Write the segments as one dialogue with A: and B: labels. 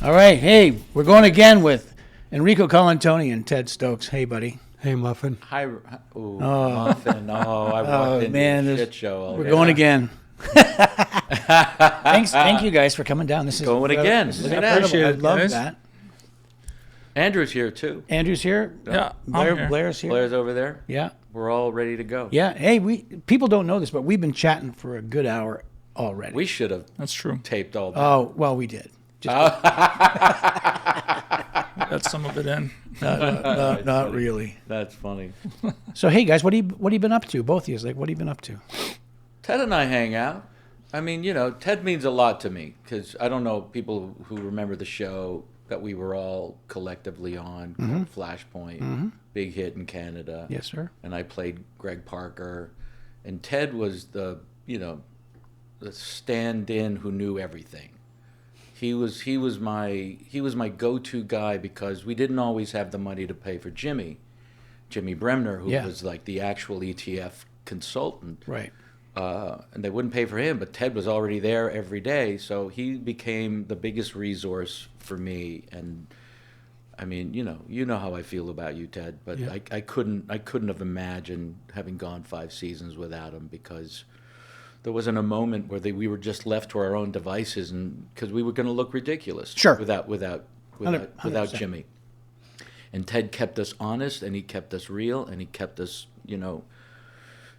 A: All right. Hey, we're going again with Rico Colantoni and Ted Stokes. Hey, buddy.
B: Hey, Muffin.
C: Hi, Muffin. Oh, I walked into a shit show.
A: We're going again. Thank you guys for coming down. This is
C: going again.
A: This is
C: Look at
A: incredible.
C: that.
A: I love that.
C: Andrew's here too.
A: Andrew's here.
D: Yeah,
A: Blair's here.
C: Blair's over there.
A: Yeah.
C: We're all ready to go.
A: Yeah. Hey, people don't know this, but we've been chatting for a good hour already.
C: We should have.
D: That's true.
C: Taped all that.
A: Oh well, we did.
D: Got some of it in.
A: Not really.
C: That's funny.
A: So hey guys, what have you been up to? Both of you, like, what have you been up to?
C: Ted and I hang out. I mean, Ted means a lot to me because I don't know people who remember the show that we were all collectively on, called Flashpoint, big hit in Canada.
A: Yes, sir.
C: And I played Greg Parker, and Ted was the stand-in who knew everything. He was my go-to guy because we didn't always have the money to pay for Jimmy Bremner, who was like the actual ETF consultant.
A: Right.
C: And they wouldn't pay for him, but Ted was already there every day, so he became the biggest resource for me. And I mean, you know how I feel about you, Ted, but yeah. I couldn't have imagined having gone 5 seasons without him, because there wasn't a moment where we were just left to our own devices, and because we were going to look ridiculous without Jimmy. And Ted kept us honest, and he kept us real, and he kept us,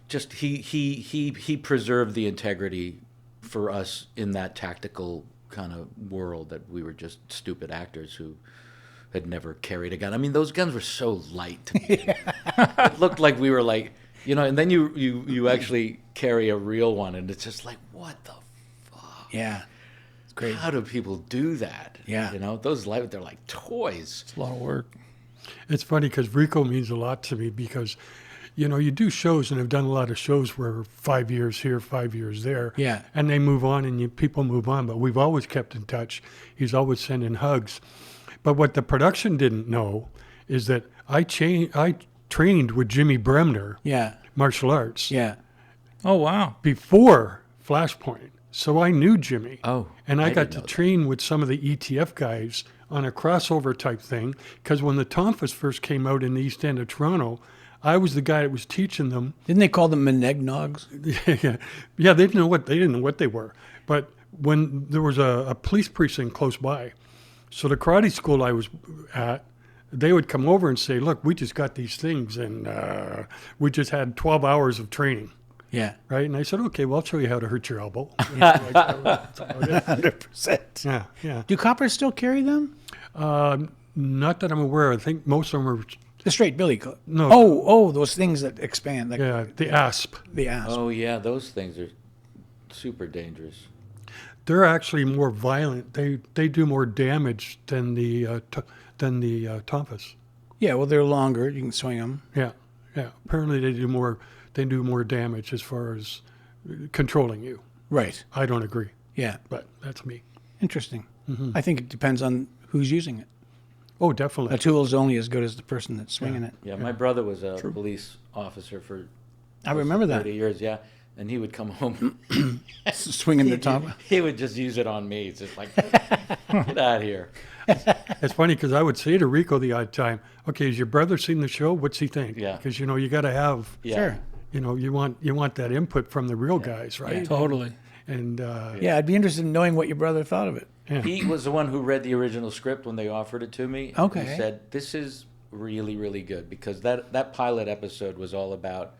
C: just he preserved the integrity for us in that tactical kind of world that we were just stupid actors who had never carried a gun. I mean, those guns were so light to me. It looked like we were like, and then you actually carry a real one, and it's just like, what the fuck?
A: Yeah. It's crazy.
C: How do people do that?
A: Yeah.
C: Those they're like toys.
D: It's a lot of work.
B: It's funny because Rico means a lot to me because, you do shows, and I've done a lot of shows where 5 years here, 5 years there.
A: Yeah.
B: And they move on, and people move on, but we've always kept in touch. He's always sending hugs. But what the production didn't know is that I trained with Jimmy Bremner.
A: Yeah.
B: Martial arts.
A: Yeah.
D: Oh, wow.
B: Before Flashpoint. So I knew Jimmy.
C: Oh.
B: And I got to train with some of the ETF guys on a crossover type thing, because when the Tonfas first came out in the East End of Toronto, I was the guy that was teaching them.
A: Didn't they call them Menegnogs?
B: Yeah, they didn't know what they were. But when there was a police precinct close by, so the karate school I was at, they would come over and say, look, we just got these things, and we just had 12 hours of training.
A: Yeah.
B: Right? And I said, okay, well, I'll show you how to hurt your elbow.
A: 100%.
B: Yeah.
A: Do coppers still carry them?
B: Not that I'm aware. I think most of them are...
A: The straight billy.
B: No.
A: Oh, those things that expand. Like,
B: yeah, the asp.
A: The asp.
C: Oh, yeah, those things are super dangerous.
B: They're actually more violent. They do more damage than the Tonfas.
A: Yeah, well, they're longer. You can swing them.
B: Yeah. Apparently, they do more damage as far as controlling you.
A: Right.
B: I don't agree.
A: Yeah.
B: But that's me.
A: Interesting. Mm-hmm. I think it depends on who's using it.
B: Oh, definitely.
A: A tool is only as good as the person that's swinging it.
C: Yeah, my brother was a police officer for
A: I remember that.
C: 30 years, yeah. And he would come home.
A: Swinging the top.
C: He would just use it on me. It's just like, get out of here.
B: It's funny because I would say to Rico the odd time, okay, has your brother seen the show? What's he think?
C: Yeah.
B: Because, you got to have,
A: Sure.
B: you want that input from the real guys, right?
D: Yeah, totally.
B: And
A: yeah, I'd be interested in knowing what your brother thought of it.
B: Yeah.
C: He was the one who read the original script when they offered it to me.
A: Okay.
C: He said, this is really, really good, because that pilot episode was all about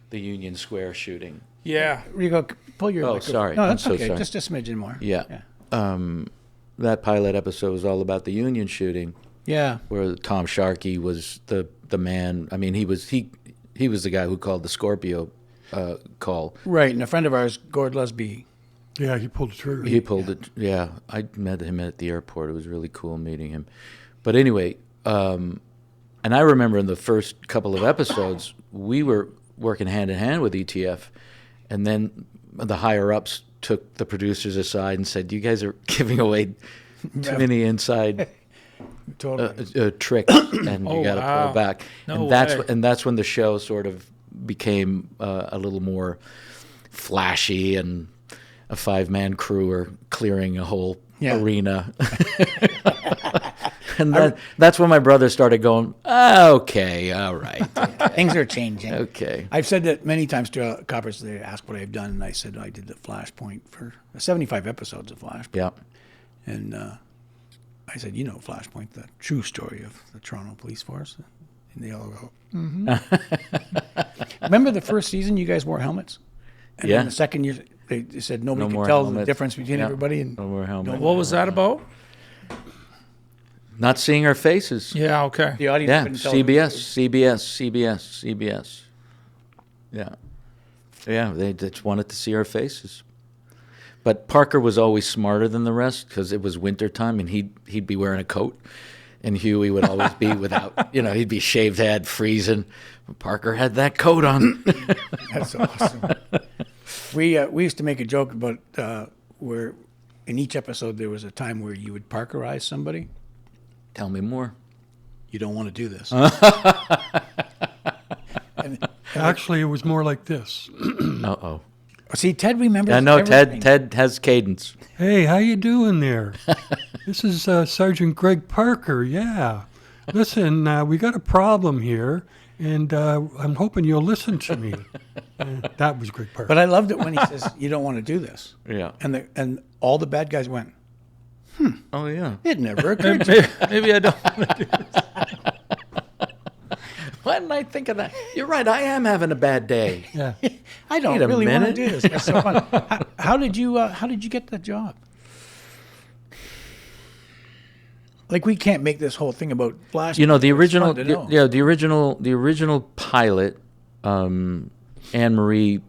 C: the Union Square shooting.
D: Yeah.
A: Rico, pull your...
C: Oh, sorry.
A: No, that's
C: I'm so
A: okay.
C: sorry.
A: Just a smidgen more.
C: Yeah. That pilot episode was all about the Union shooting.
A: Yeah.
C: Where Tom Sharkey was the man. I mean, he was the guy who called the Scorpio call.
A: Right, and a friend of ours, Gord Lusby.
B: Yeah, he pulled the trigger.
C: He pulled it. Yeah, I met him at the airport. It was really cool meeting him. But anyway, and I remember in the first couple of episodes, we were working hand in hand with ETF, and then the higher ups took the producers aside and said, "You guys are giving away too many inside tricks, and you got to pull back." And that's when the show sort of became a little more flashy and a 5-man crew are clearing a whole
A: Yeah.
C: arena. And that's when my brother started going, okay, all right,
A: Things are changing.
C: okay.
A: I've said that many times to coppers. They ask what I've done, and I said I did the Flashpoint for 75 episodes of Flashpoint.
C: Yeah.
A: And I said, you know, Flashpoint, the true story of the Toronto Police Force. And they all go, Remember the first season you guys wore helmets? And
C: Yeah.
A: then the second year, they said nobody
C: No
A: could
C: more
A: tell the
C: helmets.
A: difference between
C: Yeah.
A: everybody. And
C: No more helmets.
D: What was that about?
C: Not seeing our faces.
D: Yeah, okay.
A: the audience
C: Yeah,
A: couldn't tell.
C: CBS. Yeah. Yeah, they just wanted to see our faces. But Parker was always smarter than the rest because it was wintertime and he'd be wearing a coat. And Huey would always be without, he'd be shaved head, freezing. Parker had that coat on.
A: That's awesome. We used to make a joke about where in each episode there was a time where you would Parkerize somebody.
C: Tell me more.
A: You don't want to do this.
B: Actually, it was more like this.
C: Uh-oh.
A: See, Ted remembers.
C: I know
A: everything.
C: Ted has cadence.
B: Hey, how you doing there? This is Sergeant Greg Parker. Yeah. Listen, we got a problem here, and I'm hoping you'll listen to me. That was Greg Parker.
A: But I loved it when he says, "You don't want to do this,"
C: Yeah.
A: and all the bad guys went.
C: Oh, yeah.
A: It never occurred to me.
D: Maybe I don't want to do this.
C: Why didn't I think of that? You're right. I am having a bad day.
B: Yeah.
A: I don't
C: Wait a
A: really want to
C: minute.
A: do this. It's so fun. How did you get the job? Like, we can't make this whole thing about Flash.
C: The
A: It's
C: original,
A: fun to know.
C: the original pilot. Anne Marie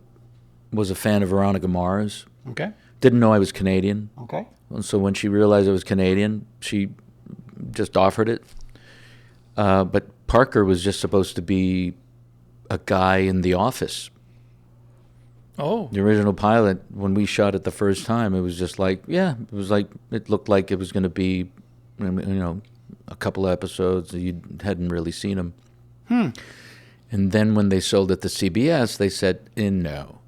C: was a fan of Veronica Mars.
A: Okay.
C: Didn't know I was Canadian,
A: Okay.
C: and so when she realized I was Canadian, she just offered it. But Parker was just supposed to be a guy in the office.
D: Oh,
C: The original pilot, when we shot it the first time, it was just like, it looked like it was going to be, a couple of episodes. You hadn't really seen him. And then when they sold it to CBS, they said, no,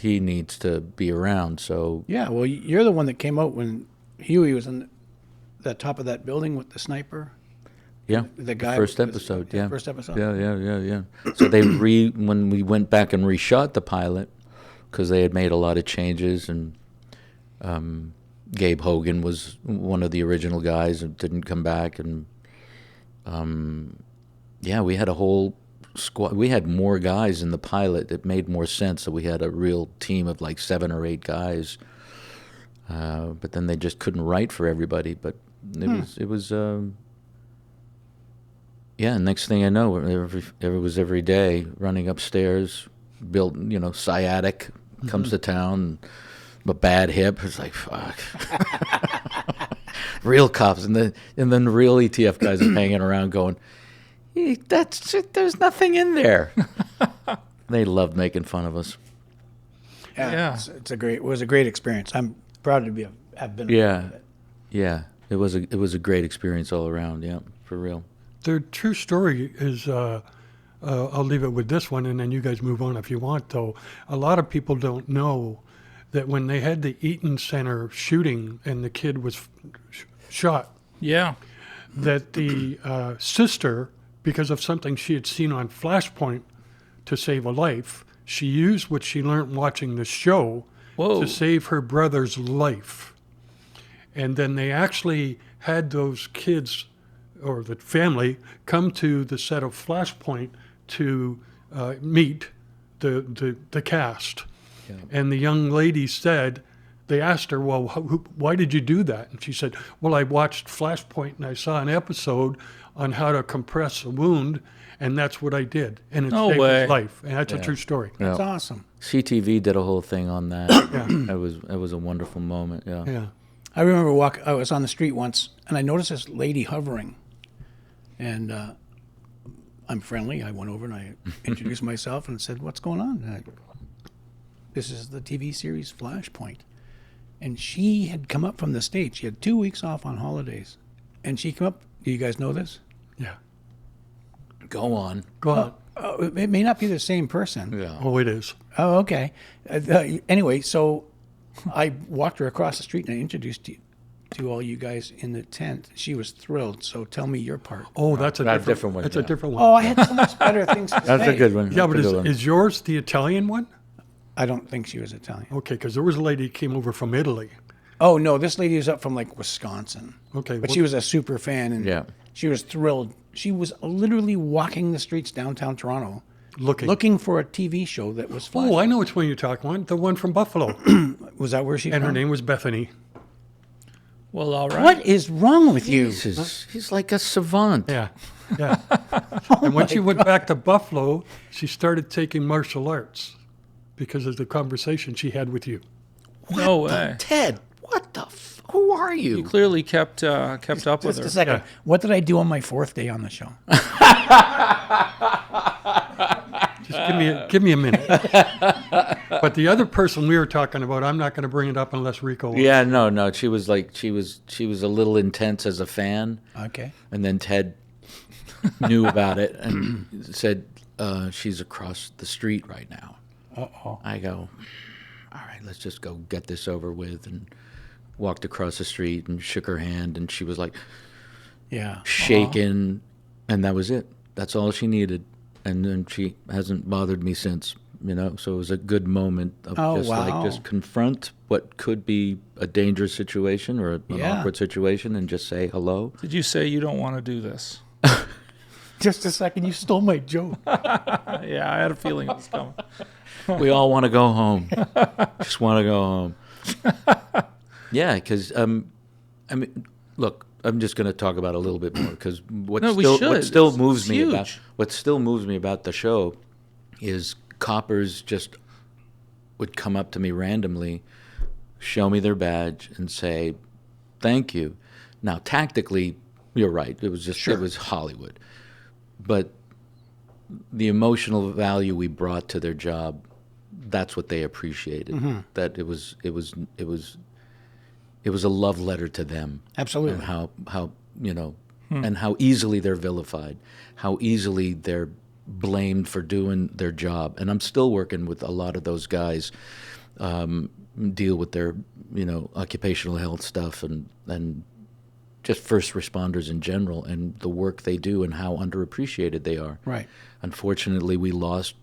C: he needs to be around. So
A: Yeah. Well, you're the one that came out when Huey was on the top of that building with the sniper.
C: yeah,
A: The guy.
C: first
A: was-
C: episode,
A: yeah,
C: yeah.
A: First episode.
C: Yeah. So when we went back and reshot the pilot, because they had made a lot of changes, and Gabe Hogan was one of the original guys and didn't come back, and we had a whole squad. We had more guys in the pilot. It made more sense. So we had a real team of like 7 or 8 guys. But then they just couldn't write for everybody. But it was. Next thing I know, it was every day running upstairs, built, sciatic, comes to town, a bad hip. It's like, fuck. Real cops, and then the real ETF guys are hanging around going, that's it, there's nothing in there. They loved making fun of us.
D: Yeah.
A: It was a great experience. I'm proud to have been. a part of it.
C: Yeah. It was a great experience all around. Yeah, for real.
B: The true story is, I'll leave it with this one, and then you guys move on if you want, though. A lot of people don't know that when they had the Eaton Center shooting and the kid was shot,
D: yeah.
B: that the sister, because of something she had seen on Flashpoint to save a life, she used what she learned watching the show
D: Whoa.
B: to save her brother's life. And then they actually had those kids or the family come to the set of Flashpoint to meet the cast.
C: Yeah.
B: And the young lady said, they asked her, well, why did you do that? And she said, well, I watched Flashpoint and I saw an episode on how to compress a wound, and that's what I did. And it
D: No
B: saved
D: way.
B: his life. And that's a
C: Yeah.
B: true story.
C: Yeah.
A: That's awesome.
C: CTV did a whole thing on that.
B: Yeah.
C: It was a wonderful moment. Yeah.
B: Yeah.
A: I remember I was on the street once, and I noticed this lady hovering. And I'm friendly. I went over and I introduced myself and said, "What's going on?" This is the TV series Flashpoint. And she had come up from the States. She had 2 weeks off on holidays. And she came up. Do you guys know this?
B: Yeah.
C: Go on.
B: Go on.
A: Oh, it may not be the same person.
C: Yeah.
B: Oh, it is.
A: Oh, okay. Anyway, so I walked her across the street and I introduced you to all you guys in the tent. She was thrilled. So tell me your part.
B: Oh, that's a
C: That's
B: different,
C: one,
B: That's
C: yeah.
B: a different one.
A: Oh, I had so much better things to say.
C: That's a good one.
B: Yeah,
C: That's
B: but
C: a good one.
B: is yours the Italian one?
A: I don't think she was Italian.
B: Okay, because there was a lady who came over from Italy.
A: Oh, no, this lady was up from like Wisconsin.
B: Okay,
A: But
B: well-
A: she was a super fan and
C: Yeah.
A: she was thrilled. She was literally walking the streets downtown Toronto
B: Looking.
A: for a TV show that was
B: Oh,
A: Flashpoint.
B: I know which one you're talking about. The one from Buffalo.
A: Was that where she
B: And her
A: from?
B: name was Bethany.
D: Well, all right.
A: What is wrong with you?
C: He's like a savant.
B: Yeah, yeah. And when she went back to Buffalo, she started taking martial arts because of the conversation she had with you.
D: No way.
C: Ted, what the who are
D: You
C: you?
D: clearly kept up with
A: Just
D: her.
A: a second.
B: Yeah.
A: What did I do on my 4th day on the show?
B: Just give me a minute. But the other person we were talking about, I'm not going to bring it up unless Rico.
C: Yeah, no. She was a little intense as a fan,
A: Okay.
C: and then Ted knew about it and said she's across the street right now.
A: Uh-oh.
C: I go, all right, let's just go get this over with, and walked across the street and shook her hand, and she was like
A: Yeah.
C: shaken, and that was it. That's all she needed, and then she hasn't bothered me since. So it was a good moment of
A: Oh, wow.
C: just confront what could be a dangerous situation or an
A: Yeah.
C: awkward situation, and just say hello.
D: Did you say you don't want to do this?
A: Just a second. You stole my joke.
D: Yeah, I had a feeling it was coming.
C: We all want to go home. Just want to go home. Yeah, because look, I'm just going to talk about it a little bit more because what
D: No, we
C: still
D: should.
C: moves
D: It's
C: me
D: huge.
C: about the show is coppers just would come up to me randomly, show me their badge, and say, "Thank you." Now, tactically, you're right. It was just it was Hollywood, but the emotional value we brought to their job, that's what they appreciated. That it was a love letter to them.
A: Absolutely.
C: And how and how easily they're vilified, how easily they're blamed for doing their job. And I'm still working with a lot of those guys, deal with their occupational health stuff and just first responders in general, and the work they do and how underappreciated they are.
A: Right.
C: Unfortunately, we lost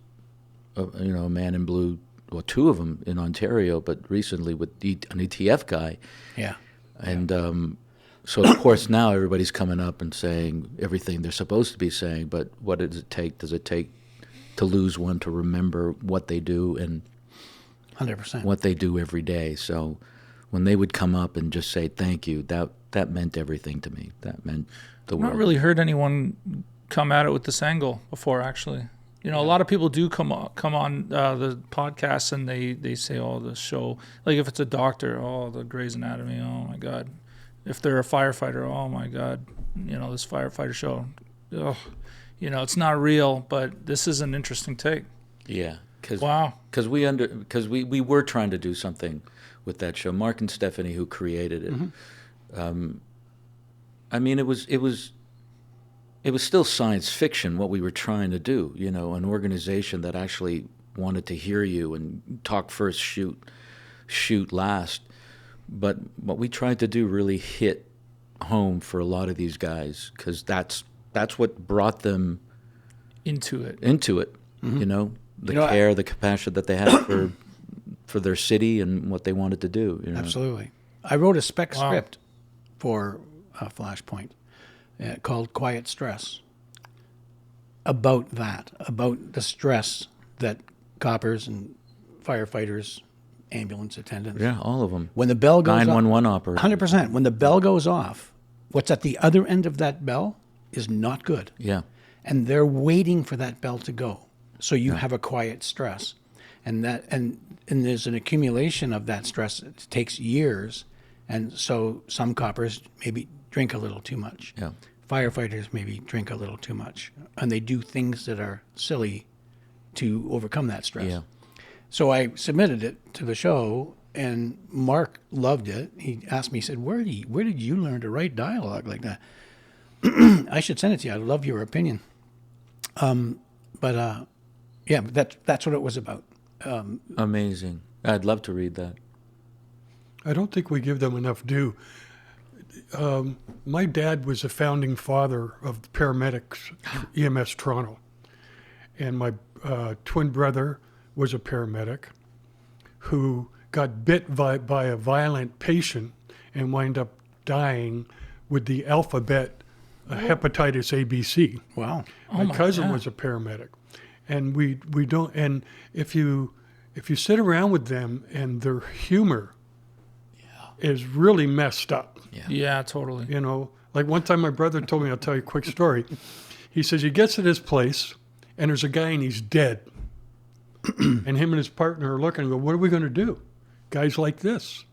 C: a man in blue, well, 2 of them in Ontario, but recently with an ETF guy.
A: Yeah.
C: And so, of course, now everybody's coming up and saying everything they're supposed to be saying, but what does it take? Does it take to lose one to remember what they do and
A: 100%.
C: what they do every day? So when they would come up and just say thank you, that meant everything to me. That meant the
D: I've
C: world.
D: not really heard anyone come at it with this angle before, actually. A lot of people do come on the podcast and they say, oh, the show, like if it's a doctor, oh, the Grey's Anatomy, oh my God. If they're a firefighter, oh my God, this firefighter show, ugh. It's not real, but this is an interesting take.
C: Yeah.
D: Wow.
C: Because we were trying to do something with that show. Mark and Stephanie, who created it, it was still science fiction what we were trying to do. An organization that actually wanted to hear you and talk first, shoot last. But what we tried to do really hit home for a lot of these guys because that's what brought them
D: Into it.
C: The care, the compassion that they had for their city and what they wanted to do.
A: Absolutely. I wrote a spec
D: Wow.
A: script for Flashpoint called Quiet Stress about the stress that coppers and firefighters, ambulance attendants.
C: Yeah, all of them.
A: When the bell goes
C: 911
A: off,
C: operators.
A: 100%. When the bell goes off, what's at the other end of that bell is not good.
C: Yeah.
A: And they're waiting for that bell to go. So you have a quiet stress. And there's an accumulation of that stress. It takes years. And so some coppers maybe drink a little too much.
C: Yeah.
A: Firefighters maybe drink a little too much. And they do things that are silly to overcome that stress.
C: Yeah.
A: So I submitted it to the show, and Mark loved it. He asked me, he said, where did you learn to write dialogue like that? I should send it to you. I love your opinion. But that's what it was about.
C: Amazing. I'd love to read that.
B: I don't think we give them enough due. My dad was a founding father of paramedics, EMS Toronto. And my twin brother was a paramedic who got bit by a violent patient and wound up dying with the alphabet hepatitis ABC.
A: Wow.
D: Oh
B: My
D: my
B: cousin
D: God.
B: was a paramedic, and we don't. And if you sit around with them and their humor is really messed up,
D: Yeah, totally.
B: you know. Like one time, my brother told me. I'll tell you a quick story. He says he gets to this place, and there's a guy, and he's dead. And him and his partner are looking and go, "What are we going to do? Guys like this,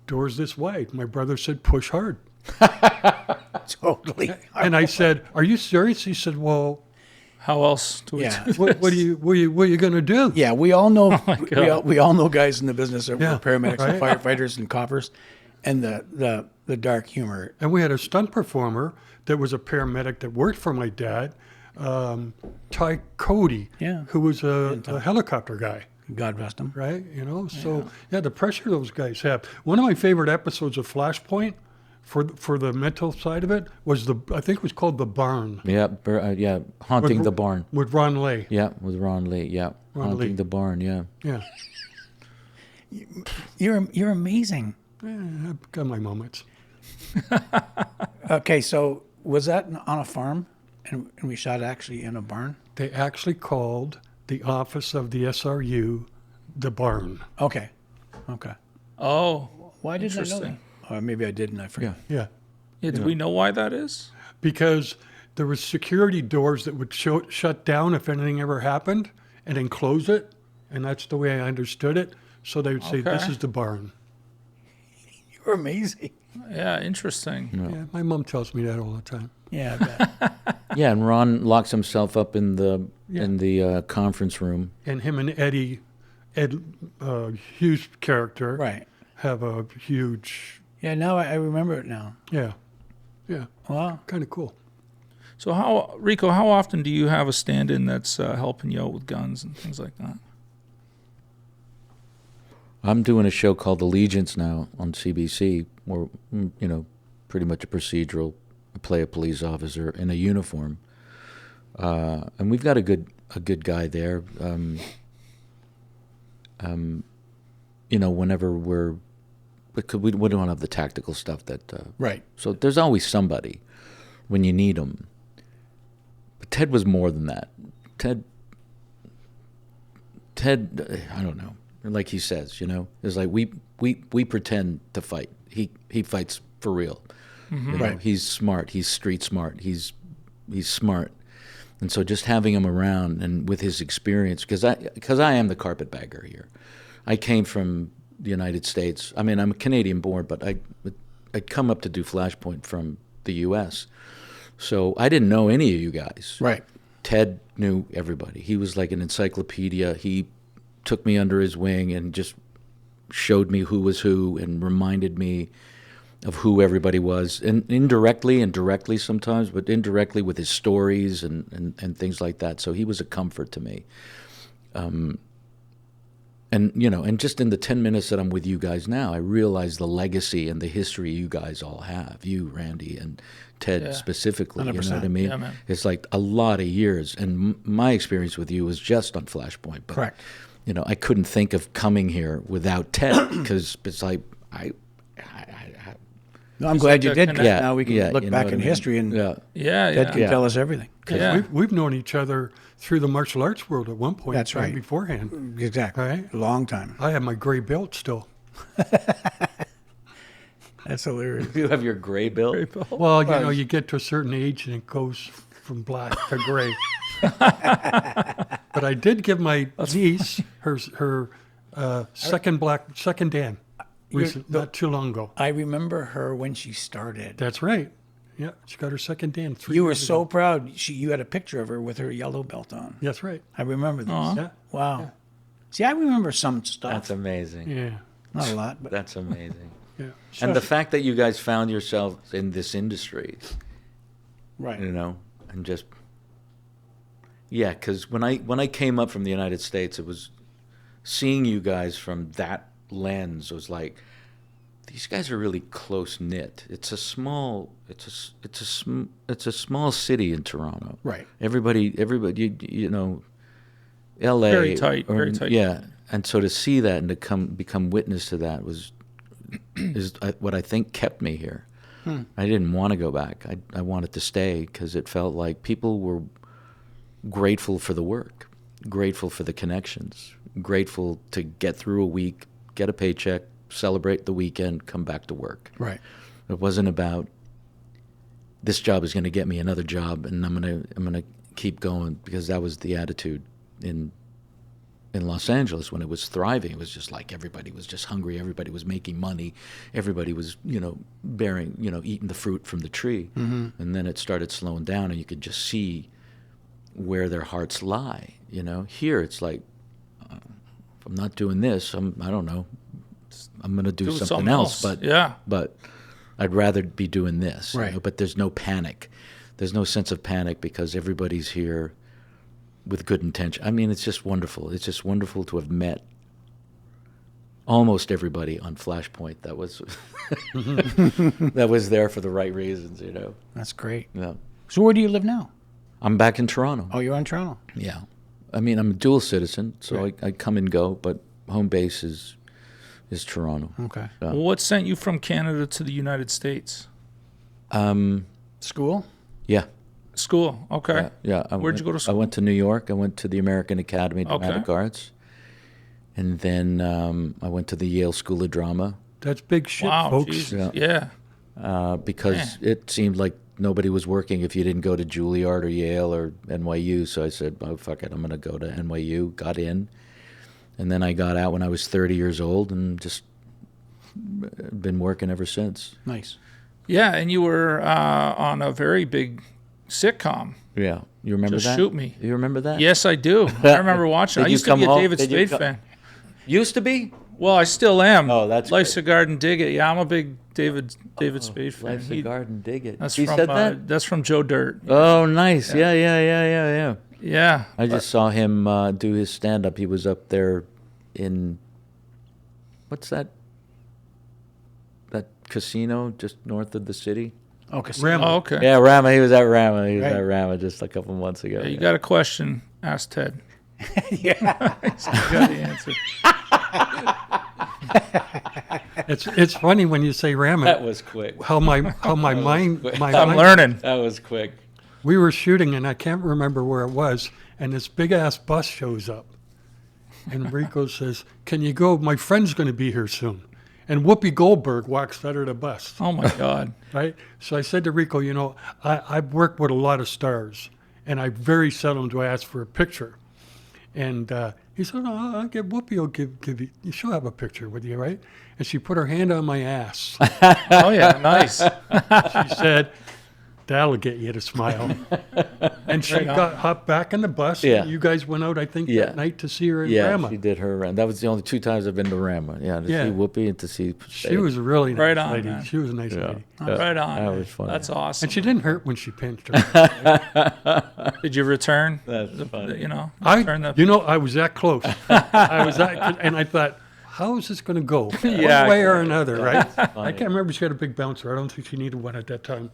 B: doors this wide." My brother said, "Push hard."
A: Totally.
B: And I said, "Are you serious?" He said, "Well,
D: How else do we
A: Yeah.
D: do
B: what are you going to do?"
A: Yeah, we all know
D: God.
A: we all know guys in the business that
B: Yeah,
A: were paramedics and
B: right.
A: firefighters and coppers, and the dark humor.
B: And we had a stunt performer that was a paramedic that worked for my dad, Ty Cody,
A: Yeah.
B: who was a helicopter guy,
A: God rest him.
B: right? You know, so yeah, the pressure those guys have. One of my favorite episodes of Flashpoint, for the mental side of it, was I think it was called The Barn
C: Yeah, haunting
B: With-
C: the barn.
B: with Ron Lay.
C: Yeah, with Ron Lee. Yeah,
B: Ron
C: haunting
B: Lee.
C: the barn. Yeah.
B: Yeah,
A: You're amazing.
B: I've got my moments.
A: Okay, so was that on a farm, and we shot actually in a barn?
B: They actually called the office of the SRU the Barn.
A: Okay.
D: Oh,
A: Why didn't I know that?
D: Interesting.
A: Or maybe I didn't. I forgot.
B: Yeah.
D: yeah. Do we know why that is?
B: Because there was security doors that would shut down if anything ever happened and then close it. And that's the way I understood it. So they would say, "This
D: Okay.
B: is the barn."
A: You're amazing.
D: Yeah, interesting.
B: Yeah, my mom tells me that all the time.
A: Yeah, I bet.
C: Yeah, and Ron locks himself up in the
B: Yeah.
C: conference room.
B: And him and Ed Hughes' character,
A: Right.
B: have a huge,
A: Yeah, now I remember it now.
B: yeah,
A: Wow.
B: kind of cool.
D: So Rico, how often do you have a stand-in that's helping you out with guns and things like that?
C: I'm doing a show called Allegiance now on CBC, where pretty much a procedural. I play a police officer in a uniform, and we've got a good guy there. Whenever because we don't have the tactical stuff that.
A: Right.
C: So there's always somebody when you need them. But Ted was more than that. Ted, I don't know. Like he says, it's like we pretend to fight. He fights for real. You know,
A: Right.
C: He's smart. He's street smart. He's smart. And so just having him around and with his experience, because I am the carpetbagger here. I came from the United States. I mean, I'm Canadian born, but I'd come up to do Flashpoint from the U.S. So I didn't know any of you guys.
A: Right.
C: Ted knew everybody. He was like an encyclopedia. He took me under his wing and just showed me who was who and reminded me of who everybody was, and indirectly and directly sometimes, but indirectly with his stories and things like that. So he was a comfort to me. And just in the 10 minutes that I'm with you guys now, I realize the legacy and the history you guys all have. You, Randy, and Ted
D: Yeah.
C: specifically. You know
A: 100%.
C: what I mean?
D: Yeah, man.
C: It's like a lot of years. And my experience with you was just on Flashpoint. But,
A: Correct.
C: I couldn't think of coming here without Ted because it's like
A: No, I'm glad you
D: like
A: did.
D: that
A: 'cause
C: Yeah,
A: now we can
C: yeah,
A: look
C: you know
A: back
C: what
A: in
C: I mean?
A: history and
C: yeah.
D: Yeah,
A: Ted
D: yeah.
A: can tell us everything.
B: 'Cause
D: Yeah.
B: we've known each other through the martial arts world at one point.
A: That's right.
B: Beforehand.
A: Exactly.
B: Right.
A: A long time.
B: I have my gray belt still.
A: That's hilarious.
C: You have your gray bill.
B: Well, you get to a certain age and it goes from black to gray. But I did give my niece her second Dan not too long ago.
A: I remember her when she started.
B: That's right. Yeah, she got her second Dan. 3
A: You were
B: years
A: so
B: ago.
A: proud. You had a picture of her with her yellow belt on.
B: That's right.
A: I remember this.
D: Aw.
B: Yeah.
A: Wow. See, I remember some stuff.
C: That's amazing.
B: Yeah.
A: Not a lot, but
C: That's amazing.
B: Yeah.
C: And the fact that you guys found yourselves in this industry,
A: right.
C: and just because when I came up from the United States, it was seeing you guys from that lens was like, these guys are really close knit. It's a small city in Toronto.
A: Right.
C: Everybody, you know, L.A.
D: Very tight, very tight.
C: Yeah, and so to see that and to become witness to that is what I think kept me here. I didn't want to go back. I wanted to stay because it felt like people were grateful for the work, grateful for the connections, grateful to get through a week, get a paycheck, celebrate the weekend, come back to work.
A: Right.
C: It wasn't about this job is going to get me another job and I'm going to keep going, because that was the attitude in Los Angeles when it was thriving. It was just like everybody was just hungry, everybody was making money, everybody was, you know, eating the fruit from the tree. And then it started slowing down and you could just see where their hearts lie, you know. Here it's like, if I'm not doing this, I don't know, I'm going to do something else. But I'd rather be doing this.
A: Right.
C: You know? But there's no panic. There's no sense of panic because everybody's here with good intention. I mean, it's just wonderful. It's just wonderful to have met almost everybody on Flashpoint that was that was there for the right reasons, you know.
A: That's great.
C: Yeah.
A: So where do you live now?
C: I'm back in Toronto.
A: Oh, you're in Toronto.
C: Yeah. I mean, I'm a dual citizen, so
A: Right.
C: I come and go, but home base is Toronto.
A: Okay.
C: Yeah.
D: Well, what sent you from Canada to the United States?
A: School?
C: Yeah.
D: School. Okay.
C: Yeah.
D: Where'd you go to school?
C: I went to New York. I went to the American Academy of Dramatic Arts. And then I went to the Yale School of Drama
B: That's big shit,
D: Wow.
B: folks.
D: Jesus.
C: Yeah.
D: Yeah.
C: because it seemed like nobody was working if you didn't go to Juilliard or Yale or NYU. So I said, oh, fuck it, I'm going to go to NYU. Got in. And then I got out when I was 30 years old and just been working ever since.
A: Nice.
D: Yeah, and you were on a very big sitcom.
C: Yeah. You remember
D: Just
C: that?
D: Shoot Me.
C: You remember that?
D: Yes, I do. I remember watching.
C: Did
D: I
C: you
D: used to
C: come
D: be a
C: home-
D: David
C: did you
D: Spade
C: co-
D: fan.
C: Used to be?
D: Well, I still am.
C: Oh, that's
D: Life's
C: great.
D: a Garden, Dig It. Yeah, I'm a big David Spade fan.
C: Life's a garden, dig it.
D: That's
C: He
D: from,
C: said that?
D: That's from Joe Dirt.
C: Oh, nice. Yeah.
D: Yeah.
C: I just saw him do his stand-up. He was up there in, what's that casino just north of the city?
A: Oh,
B: Rama.
D: Oh, okay.
C: Yeah, Rama. He was at Rama. He was
A: Right.
C: at Rama just a couple months ago.
D: Yeah, you got a question? Ask Ted.
A: Yeah.
D: He's got the answer.
B: It's funny when you say Rama.
C: That was quick.
B: How my mind
D: I'm learning.
C: That was quick.
B: We were shooting and I can't remember where it was, and this big ass bus shows up, and Rico says, "Can you go? My friend's going to be here soon." And Whoopi Goldberg walks out of the bus.
D: Oh my God.
B: Right? So I said to Rico, you know, I've worked with a lot of stars, and I very seldom do I ask for a picture. And he said, oh, I'll get Whoopi, will give you, she'll have a picture with you, right? And she put her hand on my ass.
D: Oh yeah, nice.
B: She said, that'll get you to smile. And she
D: Right on.
B: hopped back in the bus.
C: Yeah.
B: You guys went out, I think,
C: Yeah.
B: that night to see her in
C: Yeah,
B: Rama.
C: she did her Rama. That was the only 2 times I've been to Rama. Yeah, to
B: Yeah.
C: see Whoopi and to see.
B: She was a really nice
D: Right on,
B: lady.
D: man.
B: She was a nice lady.
D: Right on.
C: That was funny.
D: That's awesome.
B: And she didn't hurt when she pinched her.
D: Did you return?
C: That's funny.
D: You know,
B: I was that close. And I thought, how is this going to go?
D: Yeah,
B: One way or another, right? I
C: funny.
B: can't remember if she had a big bouncer. I don't think she needed one at that time.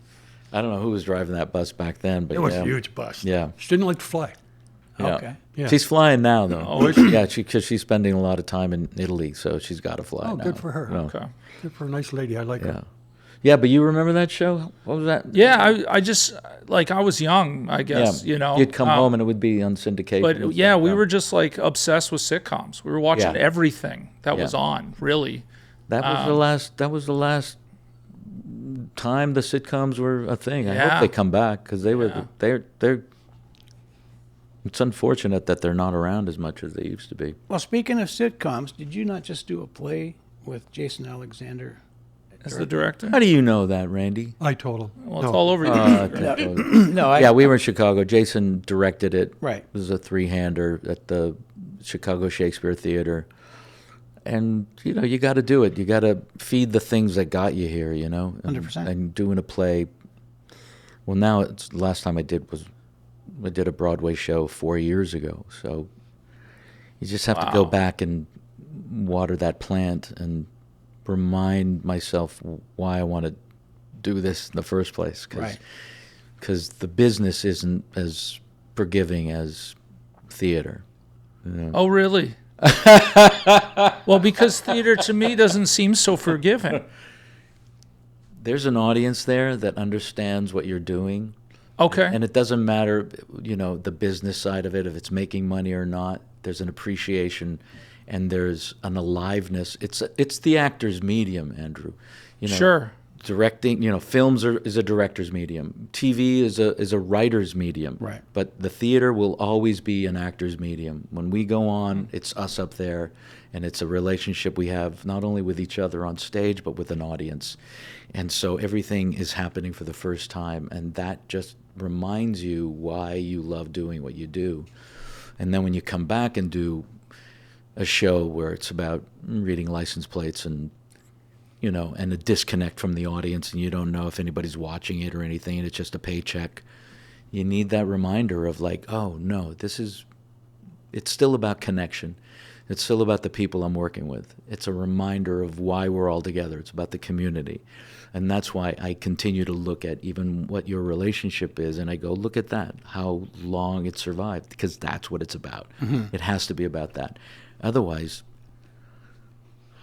C: I don't know who was driving that bus back then, but
B: It was
C: yeah.
B: a huge bus.
C: Yeah.
B: She didn't like to fly.
C: Yeah.
A: Okay.
B: Yeah.
C: She's flying now, though.
D: Oh,
C: Yeah, because she's spending a lot of time in Italy, so she's got to fly
B: Oh,
C: now.
B: good for her.
C: Yeah.
D: Okay.
B: Good for a nice lady. I like
C: Yeah.
B: her.
C: Yeah, but you remember that show? What was that?
D: Yeah, I just like I was young, I guess. You know,
C: You'd come home and it would be on syndication.
D: But
C: and
D: yeah,
C: stuff.
D: we were just like obsessed with sitcoms. We were watching
C: Yeah.
D: everything that was
C: Yeah.
D: on. Really.
C: That was the last. That was the last time the sitcoms were a thing. I
D: Yeah.
C: hope they come back because they were.
D: Yeah.
C: They're. It's unfortunate that they're not around as much as they used to be.
A: Well, speaking of sitcoms, did you not just do a play with Jason Alexander?
D: As the director.
C: How do you know that, Randy?
B: I told him.
D: Well, it's
B: No.
D: all over you.
A: No, I.
C: Yeah, we were in Chicago. Jason directed it.
A: Right.
C: It was a 3-hander at the Chicago Shakespeare Theater. And, you know, you got to do it. You got to feed the things that got you here, you know. And,
A: 100%.
C: And doing a play. Well, now it's the last time I did a Broadway show 4 years ago. So you just have to go
D: Wow.
C: back and water that plant and remind myself why I want to do this in the first place.
A: Right.
C: Because the business isn't as forgiving as theater. You know?
D: Oh, really? Well, because theater to me doesn't seem so forgiving.
C: There's an audience there that understands what you're doing.
D: Okay.
C: And it doesn't matter, the business side of it, if it's making money or not. There's an appreciation and there's an aliveness. It's the actor's medium, Andrew.
D: Sure.
C: Directing, films is a director's medium. TV is a writer's medium.
A: Right.
C: But the theater will always be an actor's medium. When we go on, it's us up there, and it's a relationship we have not only with each other on stage, but with an audience. And so everything is happening for the first time, and that just reminds you why you love doing what you do. And then when you come back and do a show where it's about reading license plates and and a disconnect from the audience, and you don't know if anybody's watching it or anything, and it's just a paycheck. You need that reminder of like, oh no, it's still about connection. It's still about the people I'm working with. It's a reminder of why we're all together. It's about the community. And that's why I continue to look at even what your relationship is, and I go, look at that, how long it survived, because that's what it's about. Mm-hmm. It has to be about that. Otherwise,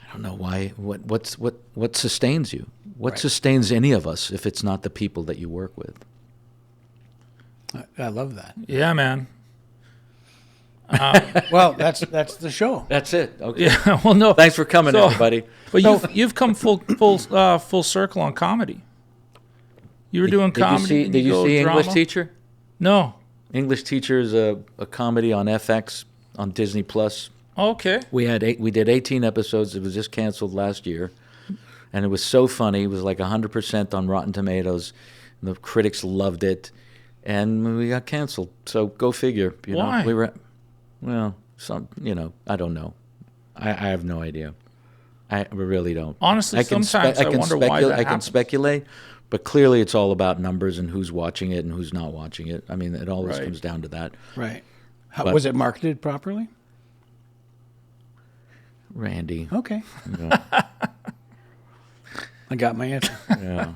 C: I don't know why. What sustains you? What sustains any of us if it's not the people that you work with?
A: I love that.
D: Yeah, man.
A: Well, that's the show.
C: That's it. Okay.
D: Yeah. Well, no.
C: Thanks for coming, everybody.
D: But you've come full circle on comedy. You were doing comedy.
C: Did you see
D: drama?
C: English Teacher?
D: No.
C: English Teacher is a comedy on FX on Disney Plus.
D: Okay.
C: We did 18 episodes. It was just canceled last year, and it was so funny. It was like 100% on Rotten Tomatoes. The critics loved it, and we got canceled. So go figure.
D: Why?
C: We were, I don't know. I have no idea. I really don't.
D: Honestly, sometimes I wonder why that
C: I can
D: happens.
C: speculate, but clearly it's all about numbers and who's watching it and who's not watching it. I mean, it always
D: Right.
C: comes down to that.
A: Right. Was it marketed properly?
C: Randy.
A: Okay.
C: Yeah.
A: I got my answer.
C: Yeah.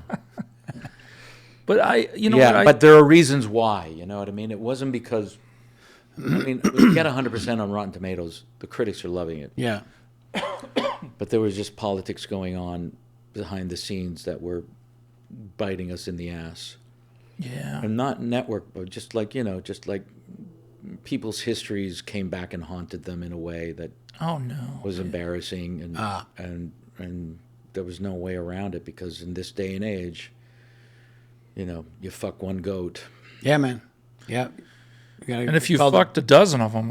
D: But
C: but there are reasons why. You know what I mean? It wasn't because. I mean, when you get 100% on Rotten Tomatoes, the critics are loving it.
A: Yeah.
C: But there was just politics going on behind the scenes that were biting us in the ass.
D: Yeah.
C: And not network, but just like people's histories came back and haunted them in a way that
D: Oh no.
C: was embarrassing, and there was no way around it, because in this day and age, you fuck one goat.
A: Yeah, man. Yeah.
D: And if you fucked a dozen of them,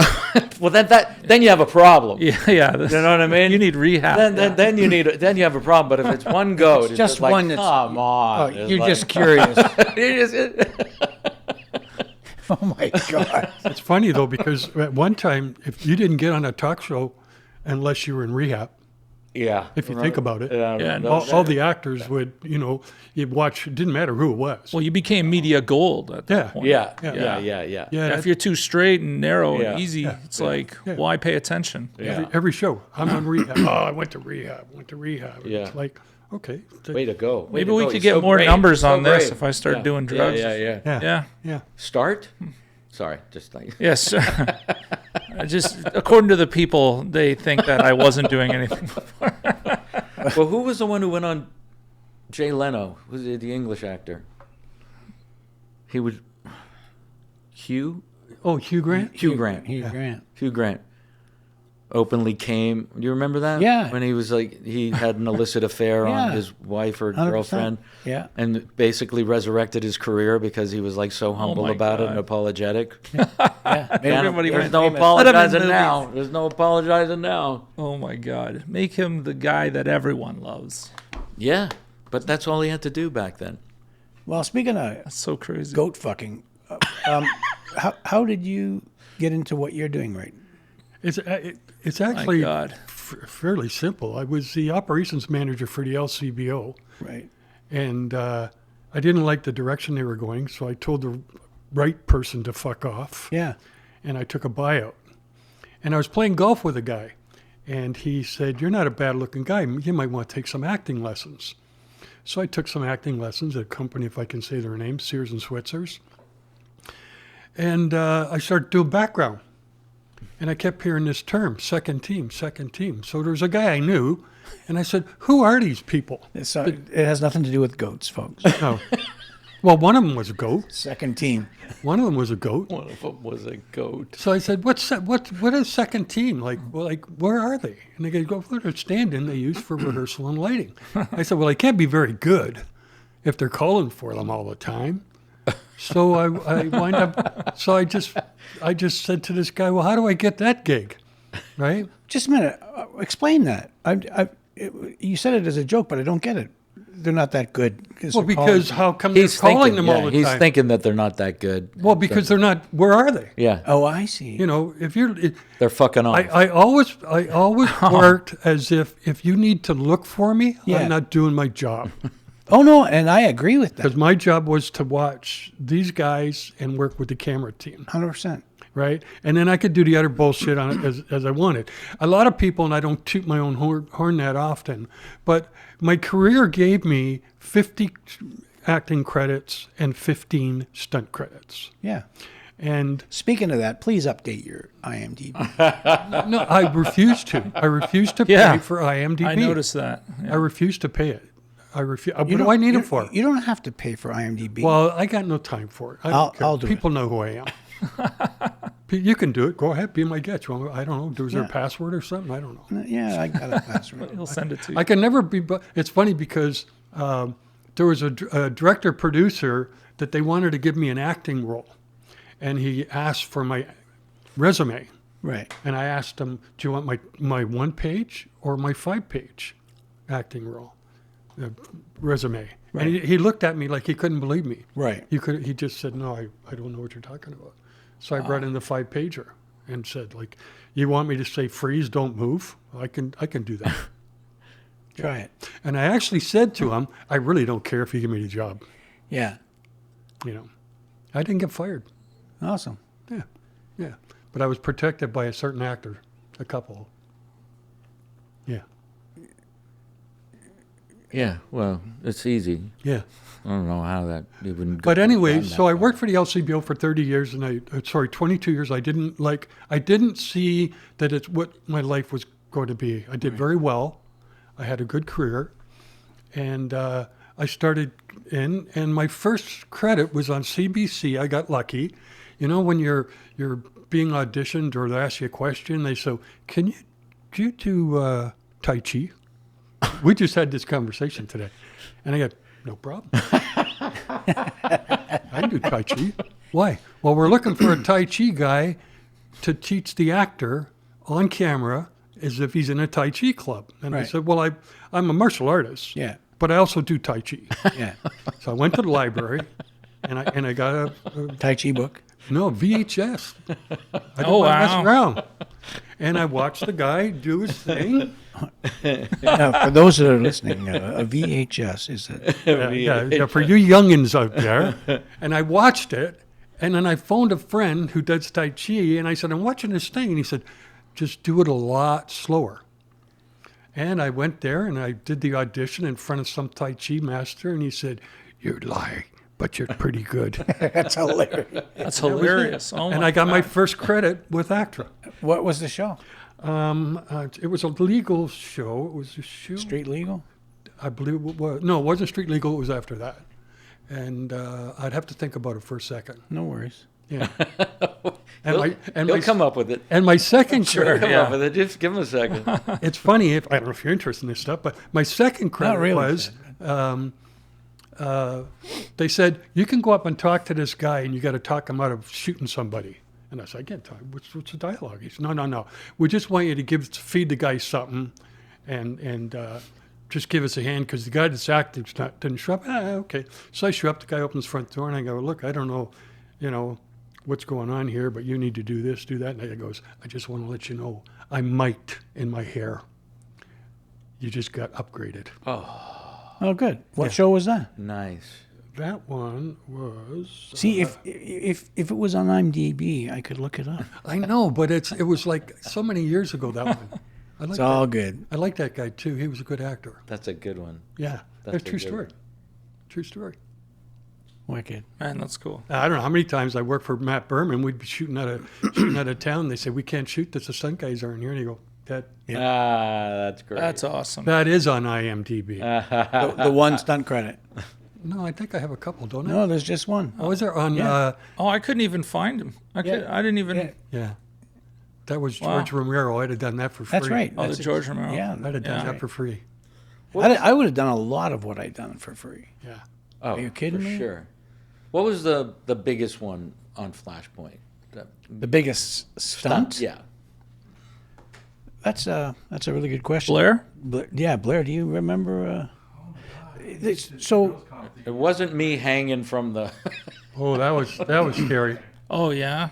C: Well, then you have a problem.
D: yeah.
C: You know what I mean?
D: You need rehab.
C: Then you have a problem. But if it's one goat, it's
A: just
C: like,
A: one that's-
C: come on.
A: Oh,
C: It's
A: you're
C: like-
A: just curious.
C: You're just-
A: Oh my God.
B: It's funny though, because at one time, if you didn't get on a talk show unless you were in rehab,
C: yeah.
B: if you think about it,
D: Yeah, no
B: all the actors would, you'd watch. It didn't matter who it was.
D: Well, you became media gold at that point.
C: Yeah.
B: yeah,
D: If you're too straight and narrow
C: Yeah.
D: and easy, it's like,
B: Yeah.
D: why pay attention?
C: Yeah.
B: every show, I'm on rehab. Oh, I went to rehab.
C: Yeah.
B: It's like, okay,
C: Way to go.
D: Maybe we could get more numbers on this if I start doing drugs.
C: Yeah.
D: Yeah.
C: Start? Sorry, just like.
D: Yes. Just according to the people, they think that I wasn't doing anything before.
C: Well, who was the one who went on Jay Leno? Was it the English actor? He was Hugh
B: Grant.
C: Hugh Grant.
A: Hugh Grant.
C: Hugh Grant openly came. Do you remember that?
A: Yeah.
C: When he was like, he had an illicit affair
A: Yeah.
C: on his wife or
A: 100%.
C: girlfriend.
A: Yeah.
C: And basically resurrected his career because he was like so humble
D: my
C: about it
D: God.
C: and apologetic.
A: Yeah.
D: Everybody
C: There's
D: went
C: no
D: famous.
C: apologizing now. There's no apologizing now.
D: Oh my God. Make him the guy that everyone loves.
C: Yeah, but that's all he had to do back then.
A: Well, speaking of
D: That's so crazy.
A: goat fucking, how did you get into what you're doing right?
B: It's actually
D: God.
B: fairly simple. I was the operations manager for the LCBO,
A: Right.
B: and I didn't like the direction they were going, so I told the right person to fuck off,
A: Yeah.
B: and I took a buyout. And I was playing golf with a guy, And he said, "You're not a bad-looking guy. You might want to take some acting lessons." So I took some acting lessons at a company, if I can say their name, Sears and Switzers. And I started doing background. And I kept hearing this term, second team, second team. So there was a guy I knew, and I said, "Who are these people?"
A: It has nothing to do with goats, folks.
B: No. Well, one of them was a goat.
A: Second team.
B: One of them was a goat.
C: One of them was a goat.
B: So I said, what is second team? Like, where are they? And they go, "Well, they're stand-in they use for rehearsal and lighting." I said, "Well, they can't be very good if they're calling for them all the time." So I wind up, so I just said to this guy, "Well, how do I get that gig?" Right?
A: Just a minute. Explain that. You said it as a joke, but I don't get it. They're not that good.
B: Well, because how come they're calling them all the time?
C: He's thinking that they're not that good.
B: Well, because they're not. Where are they?
C: Yeah.
A: Oh, I see.
B: You know, if you're,
C: They're fucking off.
B: I always worked as if you need to look for me,
A: Yeah.
B: I'm not doing my job.
A: Oh, no, and I agree with that.
B: Because my job was to watch these guys and work with the camera team,
A: 100%.
B: right? And then I could do the other bullshit on it as I wanted. A lot of people, and I don't toot my own horn that often, but my career gave me 50 acting credits and 15 stunt credits.
A: Yeah.
B: And
A: Speaking of that, please update your IMDb.
B: no, I refuse to. I refuse to
D: Yeah.
B: pay for IMDb.
D: I noticed that. Yeah.
B: I refuse to pay it. I refuse. What do I need it for?
A: You don't have to pay for IMDb.
B: Well, I got no time for it. I don't care.
A: I'll do
B: People know who I am. You can do it. Go ahead. Be my guest. I don't know. Was there a
A: Yeah.
B: password or something? I don't know.
A: Yeah, I got a password.
D: He'll send it to you.
B: I can never be. But it's funny because there was a director producer that they wanted to give me an acting role, and he asked for my resume,
A: Right.
B: and I asked him, "Do you want my 1-page or my 5-page acting role resume?"
A: Right.
B: And he looked at me like he couldn't believe me.
A: Right.
B: He just said, "No, I don't know what you're talking about." So I brought in the 5-pager and said, like, "You want me to say freeze, don't move? I can do that."
A: Try it.
B: And I actually said to him, "I really don't care if you give me the job."
A: Yeah.
B: You know, I didn't get fired.
A: Awesome.
B: Yeah. But I was protected by a certain actor, a couple. Yeah.
C: Yeah, well, it's easy.
B: Yeah.
C: I don't know how that even.
B: But anyway, so I worked for the LCBO for 30 years, and 22 years. I didn't see that it's what my life was going to be. I did very well. I had a good career, and I started in, and my first credit was on CBC. I got lucky. You know, when you're being auditioned or they ask you a question, they say, do you do Tai Chi? We just had this conversation today. And I go, "No problem." I do Tai Chi. Why? Well, we're looking for a Tai Chi guy to teach the actor on camera as if he's in a Tai Chi club. And I
A: Right.
B: said, "Well, I'm a martial artist,
A: Yeah.
B: but I also do Tai Chi."
A: Yeah.
B: So I went to the library and I got a
A: Tai Chi book.
B: no, VHS. I didn't
D: Oh,
B: want to mess
D: wow.
B: around. And I watched the guy do his thing.
A: Now, for those that are listening, a VHS is a
B: Yeah, for you youngins out there. And I watched it, and then I phoned a friend who does Tai Chi, and I said, "I'm watching this thing." And he said, "Just do it a lot slower." And I went there, and I did the audition in front of some Tai Chi master, and he said, "You're lying, but you're pretty good."
A: That's hilarious.
D: That's hilarious. Oh
B: And
D: my
B: I got my
D: God.
B: first credit with ACTRA.
A: What was the show?
B: It was a legal show. It was a show.
A: Street Legal?
B: I believe it was. No, it wasn't Street Legal. It was after that. And I'd have to think about it for a second.
A: No worries.
B: Yeah.
C: He'll come up with it.
B: And my second
C: He'll
B: credit,
C: come
D: yeah.
C: up with it. Just give him a second.
B: it's funny, I don't know if you're interested in this stuff, but my second credit
A: really,
B: was, they said, "You can go up and talk to this guy and you got to talk him out of shooting somebody." And I said, "I can't talk. What's the dialogue?" He said, No. We just want you to feed the guy something and just give us a hand because the guy that's acting didn't show up. Okay. So I show up, the guy opens the front door and I go, "Look, I don't know, what's going on here, but you need to do this, do that." And he goes, "I just want to let you know, I mic'd in my hair. You just got upgraded."
A: Oh, good. What show was that?
C: Nice.
B: That one was.
A: See, if it was on IMDb, I could look it up.
B: I know, but it was like so many years ago, that one. I like
A: It's
B: that.
A: all good.
B: I like that guy too. He was a good actor.
C: That's a good one.
B: Yeah,
C: That's
B: that's
C: a
B: true
C: good
B: story.
C: one.
B: True story.
A: Wicked.
D: Man, that's cool.
B: I don't know how many times I worked for Matt Berman. We'd be shooting out of town. They say we can't shoot this. The stunt guys aren't here. And you go, that
C: That's great.
D: That's awesome.
B: that is on IMDb.
A: The one stunt credit.
B: No, I think I have a couple, don't I?
A: No, there's just one.
B: Oh, is there on?
A: Yeah.
D: Oh, I couldn't even find him. I didn't even.
A: Yeah.
B: Yeah, that was
D: Wow.
B: George Romero. I'd have done that for free.
A: That's right.
D: Oh, the
A: That's
D: George Romero.
A: Yeah.
B: I'd have done
D: Yeah.
B: that for free.
A: I would have done a lot of what I'd done for free.
B: Yeah.
C: Oh,
A: Are you kidding
C: for
A: me?
C: Sure. What was the biggest one on Flashpoint?
A: The biggest stunt?
C: Yeah.
A: That's a really good question.
D: Blair?
A: Yeah, Blair. Do you remember? So
C: It wasn't me hanging from the
B: Oh, that was scary.
D: Oh yeah.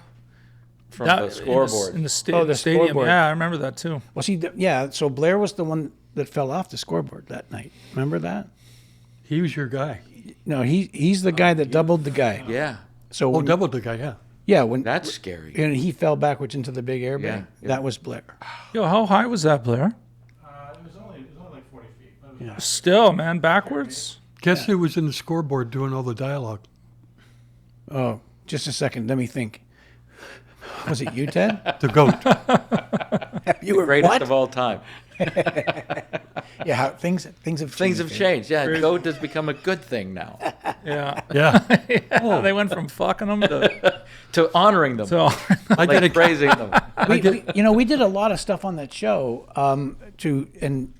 C: from the scoreboard.
D: in the
A: Oh, the
D: stadium.
A: scoreboard.
D: Yeah, I remember that too.
A: was he? Yeah. So Blair was the one that fell off the scoreboard that night. Remember that?
B: He was your guy.
A: No, he's the guy that doubled the guy.
C: Yeah,
A: So
B: Oh,
A: when,
B: doubled the guy. Yeah.
A: yeah, when
C: that's scary.
A: and he fell backwards into the big airbag.
C: Yeah, yeah.
A: That was Blair.
D: Yo, how high was that, Blair?
E: It was only like 40 feet. But it was
A: Yeah.
D: Still, man, backwards.
B: Guess who was in the scoreboard doing all the dialogue?
A: Oh, just a second. Let me think. Was it you, Ted?
B: The goat.
A: You were
C: Greatest
A: what?
C: of all time.
A: Yeah, how, things have changed.
C: Things have changed. Yeah, goat has become a good thing now.
D: Yeah.
B: Yeah.
D: They went from fucking them to
C: To honoring them,
D: so.
B: I
C: like
B: did a
C: praising them.
A: We did a lot of stuff on that show. And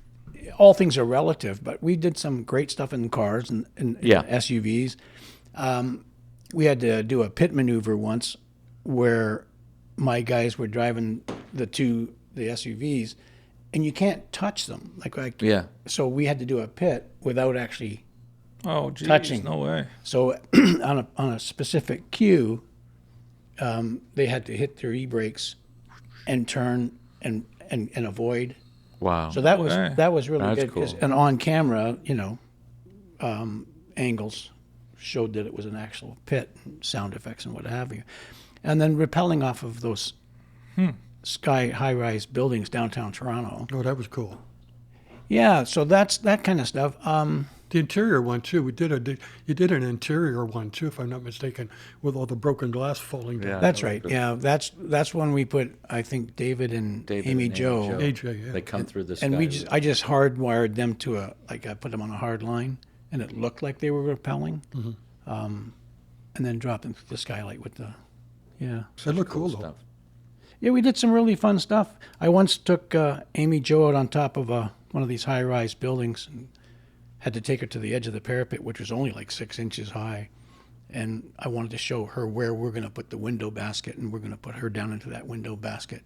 A: all things are relative, but we did some great stuff in cars and
C: Yeah.
A: SUVs. We had to do a pit maneuver once where my guys were driving the SUVs, and you can't touch them.
C: Yeah.
A: So we had to do a pit without actually.
D: Oh, geez,
A: Touching.
D: no way.
A: So on a specific cue, they had to hit their e-brakes and turn and avoid.
C: Wow.
A: So that was really
C: That's
A: good. 'Cause-
C: cool.
A: And on camera, angles showed that it was an actual pit, and sound effects and what have you. And then rappelling off of those sky high-rise buildings downtown Toronto.
B: Oh, that was cool.
A: Yeah, so that's that kind of stuff.
B: The interior one too. You did an interior one too, if I'm not mistaken, with all the broken glass falling down.
C: Yeah.
A: That's
C: that was
A: right.
C: good.
A: Yeah, that's when we put, I think, David and Amy Jo.
B: AJ, yeah.
C: They come through the sky.
A: And I just hardwired them to I put them on a hard line, and it looked like they were rappelling, and then dropped them through the skylight with the, yeah.
B: They look cool though.
C: stuff.
A: Yeah, we did some really fun stuff. I once took Amy Jo out on top of one of these high-rise buildings and had to take her to the edge of the parapet, which was only like 6 inches high. And I wanted to show her where we're going to put the window basket, and we're going to put her down into that window basket.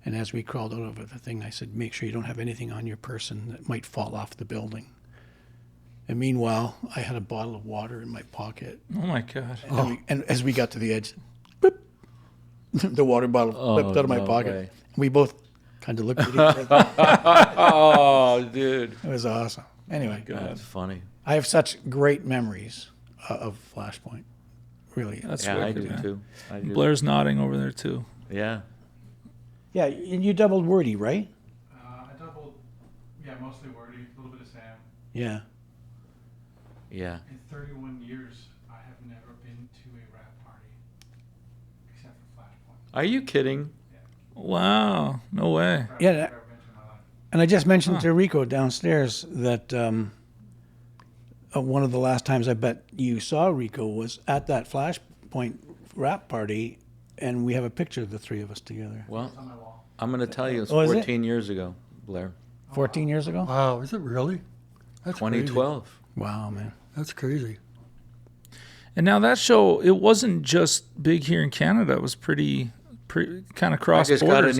A: And as we crawled out over the thing, I said, make sure you don't have anything on your person that might fall off the building. And meanwhile, I had a bottle of water in my pocket.
D: Oh my god.
A: And as we got to the edge, boop, the water bottle flipped out of my
C: no
A: pocket.
C: way.
A: We both kind of looked at each other.
C: Oh, dude.
A: It was awesome. Anyway,
C: That's funny.
A: I have such great memories of Flashpoint. Really.
D: That's
C: Yeah, I
D: wicked,
C: do
D: man.
C: too. I do.
D: Blair's nodding over there too.
C: Yeah.
A: Yeah, and you doubled Wordy, right?
E: I doubled, mostly Wordy, a little bit of Sam.
A: Yeah.
C: Yeah.
E: In 31 years, I have never been to a rap party except for Flashpoint.
C: Are you kidding?
D: Wow. No way.
A: Yeah,
E: I've never been to in my life.
A: And I just mentioned to Rico downstairs that one of the last times I bet you saw Rico was at that Flashpoint rap party, and we have a picture of the three of us together.
C: Well,
E: It's on my wall.
C: I'm going to tell you, it's
A: Oh, is it?
C: 14 years ago, Blair.
A: 14 years ago?
B: Wow, is it really? That's crazy.
C: 2012.
A: Wow, man.
B: That's crazy.
D: And now that show, it wasn't just big here in Canada. It was pretty kind of cross
C: I
D: borders,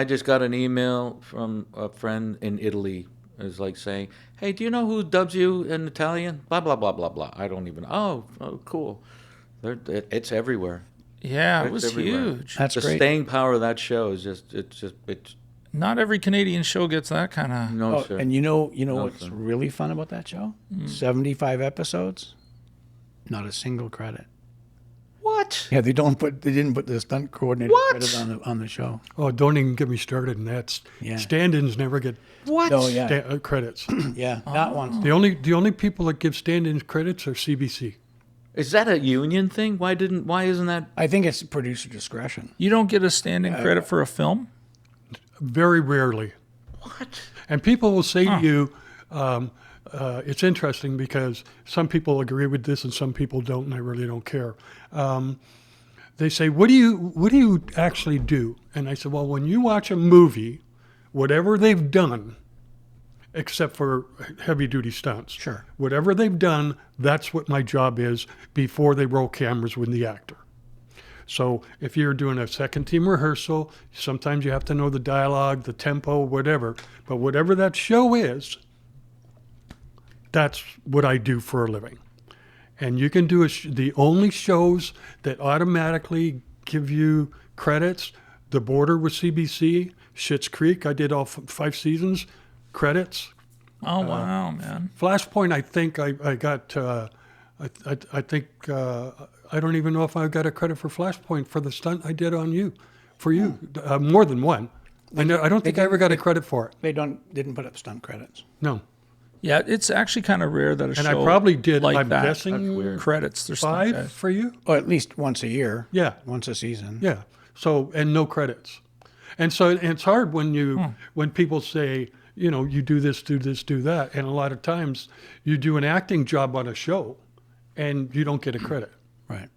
C: just got an email from a friend in Italy. It was like saying, "Hey, do you know who dubs you in Italian?" Blah blah blah blah blah. I don't even. Oh, cool. It's everywhere.
D: Yeah, it
C: It's
D: was
C: everywhere.
D: huge.
A: That's
C: The
A: great.
C: staying power of that show is just it's
D: Not every Canadian show gets that kind of.
C: no
A: Oh,
C: sir.
A: and you know
C: No,
A: what's
C: sir.
A: really fun about that show? 75 episodes, not a single credit.
C: What?
A: Yeah, they didn't put the stunt coordinator
C: What?
A: credit on the show.
B: Oh, don't even get me started in that.
A: Yeah.
B: Stand-ins never get
C: What?
A: Oh yeah,
B: credits.
A: yeah, not once.
B: The only people that give stand-ins credits are CBC.
C: Is that a union thing? Why isn't that?
A: I think it's producer discretion.
D: You don't get a standing credit for a film?
B: Very rarely.
C: What?
B: And people will say to you, it's interesting because some people agree with this and some people don't, and I really don't care. They say, what do you actually do? And I said, well, when you watch a movie, whatever they've done, except for heavy-duty stunts,
A: Sure.
B: whatever they've done, that's what my job is before they roll cameras with the actor. So if you're doing a second team rehearsal, sometimes you have to know the dialogue, the tempo, whatever. But whatever that show is, that's what I do for a living. And you can do the only shows that automatically give you credits, The Border with CBC, Schitt's Creek, I did all 5 seasons, credits.
D: Oh, wow, man.
B: Flashpoint, I think I got, I think, I don't even know if I got a credit for Flashpoint for the stunt I did on you, for you, more than one. I don't think I ever got a credit for it.
A: They didn't put up stunt credits.
B: No.
D: Yeah, it's actually kind of rare that a
B: And
D: show
B: I probably did,
D: like
B: I'm
D: that
B: guessing,
D: credits. There's stunt
B: 5
D: guys.
B: for you?
A: Or at least once a year.
B: Yeah.
A: Once a season.
B: Yeah. So, and no credits. And so it's hard when people say, you do this, do that. And a lot of times you do an acting job on a show and you don't get a credit,
A: Right.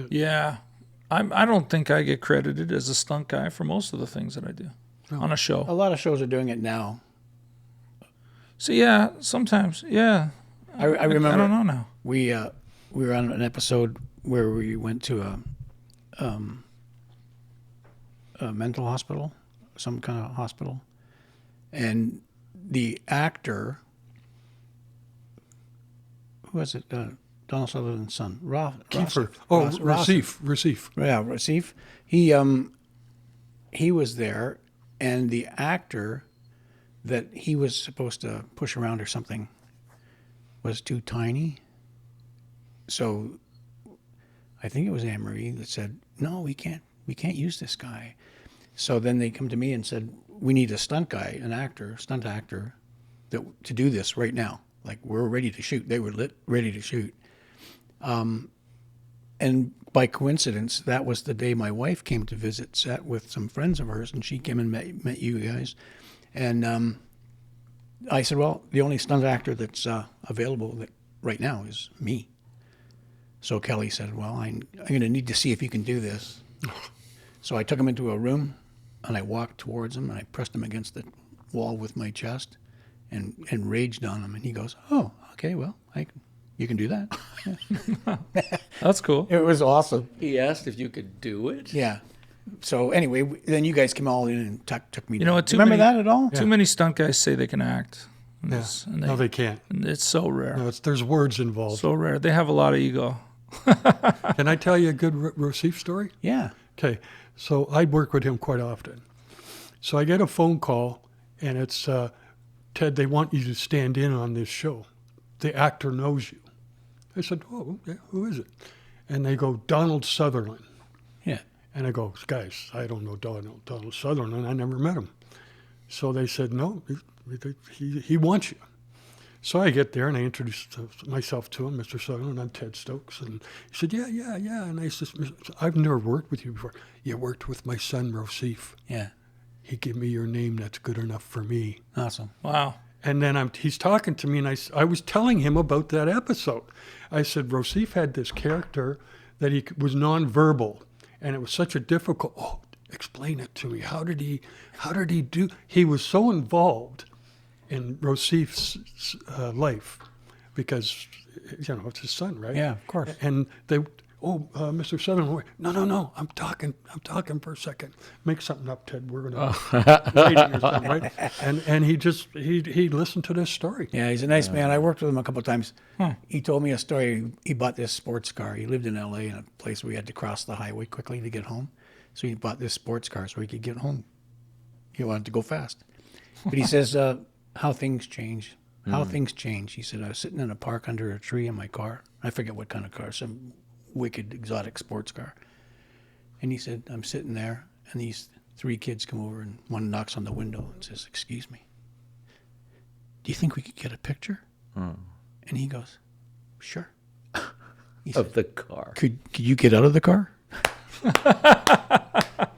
D: Yeah. I don't think I get credited as a stunt guy for most of the things that I do on a show.
A: A lot of shows are doing it now.
D: So, yeah, sometimes, yeah.
A: I remember.
D: I don't know now.
A: We were on an episode where we went to a mental hospital, some kind of hospital, and the actor, who was it? Donald Sutherland's son,
B: Kiefer. Oh, Racif.
A: Yeah, Racif. He was there, and the actor that he was supposed to push around or something was too tiny. So I think it was Anne-Marie that said, no, we can't use this guy. So then they come to me and said, we need a stunt guy, stunt actor, to do this right now. Like, we're ready to shoot. They were ready to shoot. And by coincidence, that was the day my wife came to visit set with some friends of hers, and she came and met you guys. And I said, well, the only stunt actor that's available right now is me. So Kelly said, well, I'm going to need to see if you can do this. So I took him into a room, and I walked towards him, and I pressed him against the wall with my chest and raged on him. And he goes, oh, okay, well, you can do that. Yeah.
D: That's cool.
A: It was awesome.
C: He asked if you could do it.
A: Yeah. So anyway, then you guys came all in and took me.
D: You know
A: down.
D: what?
A: Remember that at all?
D: Too many stunt guys say they can act. And
B: Yeah.
D: it's- and
B: No, they can't.
D: It's so rare.
B: No, there's words involved.
D: So rare. They have a lot of ego.
B: Can I tell you a good Racif story?
A: Yeah.
B: Okay, so I work with him quite often. So I get a phone call, and it's, Ted, they want you to stand in on this show. The actor knows you. I said, oh, yeah, who is it? And they go, Donald Sutherland.
A: Yeah.
B: And I go, guys, I don't know Donald Sutherland. I never met him. So they said, no, he wants you. So I get there and I introduce myself to him, Mr. Sutherland. I'm Ted Stokes. And he said, yeah. And I said, I've never worked with you before. You worked with my son, Racif.
A: Yeah.
B: He gave me your name. That's good enough for me.
A: Awesome.
D: Wow.
B: And then he's talking to me, and I was telling him about that episode. I said, Racif had this character that he was nonverbal, and it was such a difficult, explain it to me. How did he do? He was so involved in Racif's life because, it's his son, right?
A: Yeah, of course.
B: And they, Mr. Sutherland, no, I'm talking for a second. Make something up, Ted. We're going to write it or something, right? And he listened to this story.
A: Yeah, he's a nice man. I worked with him a couple of times. He told me a story. He bought this sports car. He lived in L.A. in a place where he had to cross the highway quickly to get home. So he bought this sports car so he could get home. He wanted to go fast. But he says, how things change. How things change. He said, I was sitting in a park under a tree in my car. I forget what kind of car, some wicked exotic sports car. And he said, I'm sitting there, and these 3 kids come over, and one knocks on the window and says, excuse me, do you think we could get a picture? And he goes, sure. He
C: Of
A: said,
C: the car.
A: could you get out of the car?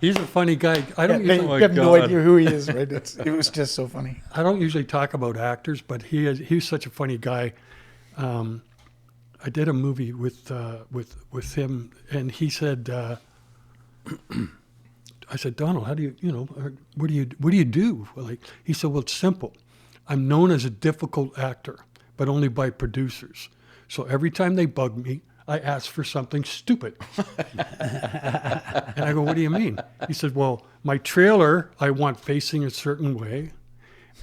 B: He's a funny guy. I don't
A: They
B: usually,
A: have no idea who he is, right? It was just so funny.
B: I don't usually talk about actors, but he's such a funny guy. I did a movie with him, and he said, I said, Donald, how do what do you do? Like, he said, well, it's simple. I'm known as a difficult actor, but only by producers. So every time they bug me, I ask for something stupid. And I go, what do you mean? He said, well, my trailer, I want facing a certain way,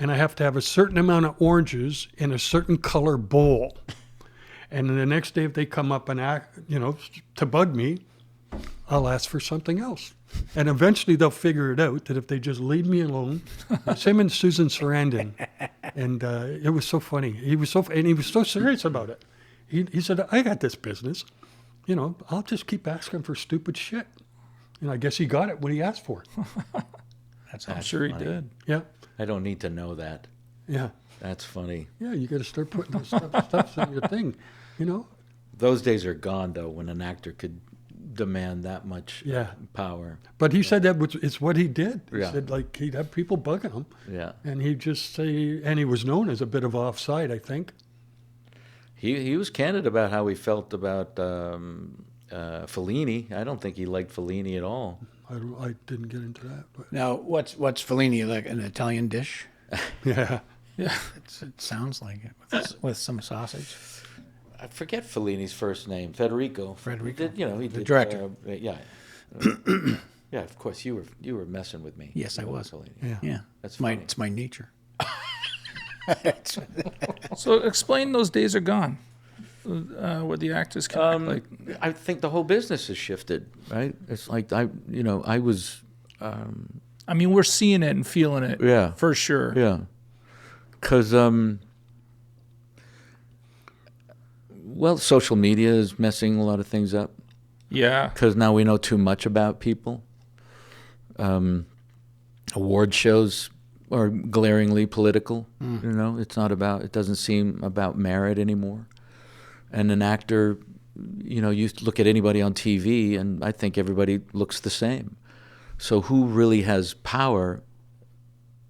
B: and I have to have a certain amount of oranges in a certain color bowl. And then the next day, if they come up and act, to bug me, I'll ask for something else. And eventually they'll figure it out that if they just leave me alone, it's him and Susan Sarandon. And it was so funny. He was so serious about it. He said, I got this business. I'll just keep asking for stupid shit. And I guess he got it when he asked for it.
D: I'm sure he
C: funny.
D: did.
B: Yeah.
C: I don't need to know that.
B: Yeah.
C: That's funny.
B: Yeah, you got to start putting those stuff in your thing,
C: Those days are gone, though, when an actor could demand that much
B: Yeah.
C: power.
B: But he said it's what he did. He
C: Yeah.
B: said, like, he'd have people bugging him.
C: Yeah.
B: And he'd just say, and he was known as a bit of offside, I think.
C: He was candid about how he felt about Fellini. I don't think he liked Fellini at all.
B: I didn't get into that. But
A: Now, what's Fellini, like an Italian dish?
B: yeah.
D: Yeah.
A: It sounds like it, with some sausage.
C: I forget Fellini's first name. Federico.
A: Federico.
C: He did
A: director.
C: Yeah. Yeah, of course you were messing with me.
A: Yes, I
C: about
A: was.
C: Fellini.
B: Yeah.
A: Yeah,
C: That's
A: my
C: funny.
A: it's my nature.
D: So explain those days are gone. Where the actors can
C: I think the whole business has shifted, right? It's like I was
D: I mean, we're seeing it and feeling it.
C: Yeah.
D: For sure.
C: Yeah. Because, social media is messing a lot of things up.
D: Yeah.
C: Because now we know too much about people. Award shows are glaringly political. It doesn't seem about merit anymore. And an actor, you look at anybody on TV, and I think everybody looks the same. So who really has power,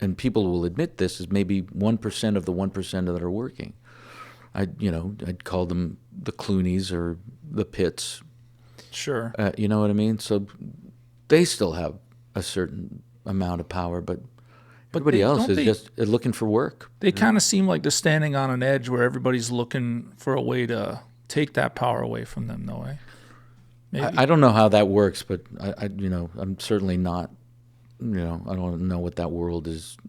C: and people will admit this, is maybe 1% of the 1% that are working. I'd call them the Clooneys or the Pitts.
D: Sure.
C: You know what I mean? So they still have a certain amount of power, but everybody else is just looking for work.
D: They kind of seem like they're standing on an edge where everybody's looking for a way to take that power away from them, though, eh? Maybe.
C: I don't know how that works, but I'm certainly not. I don't know what that world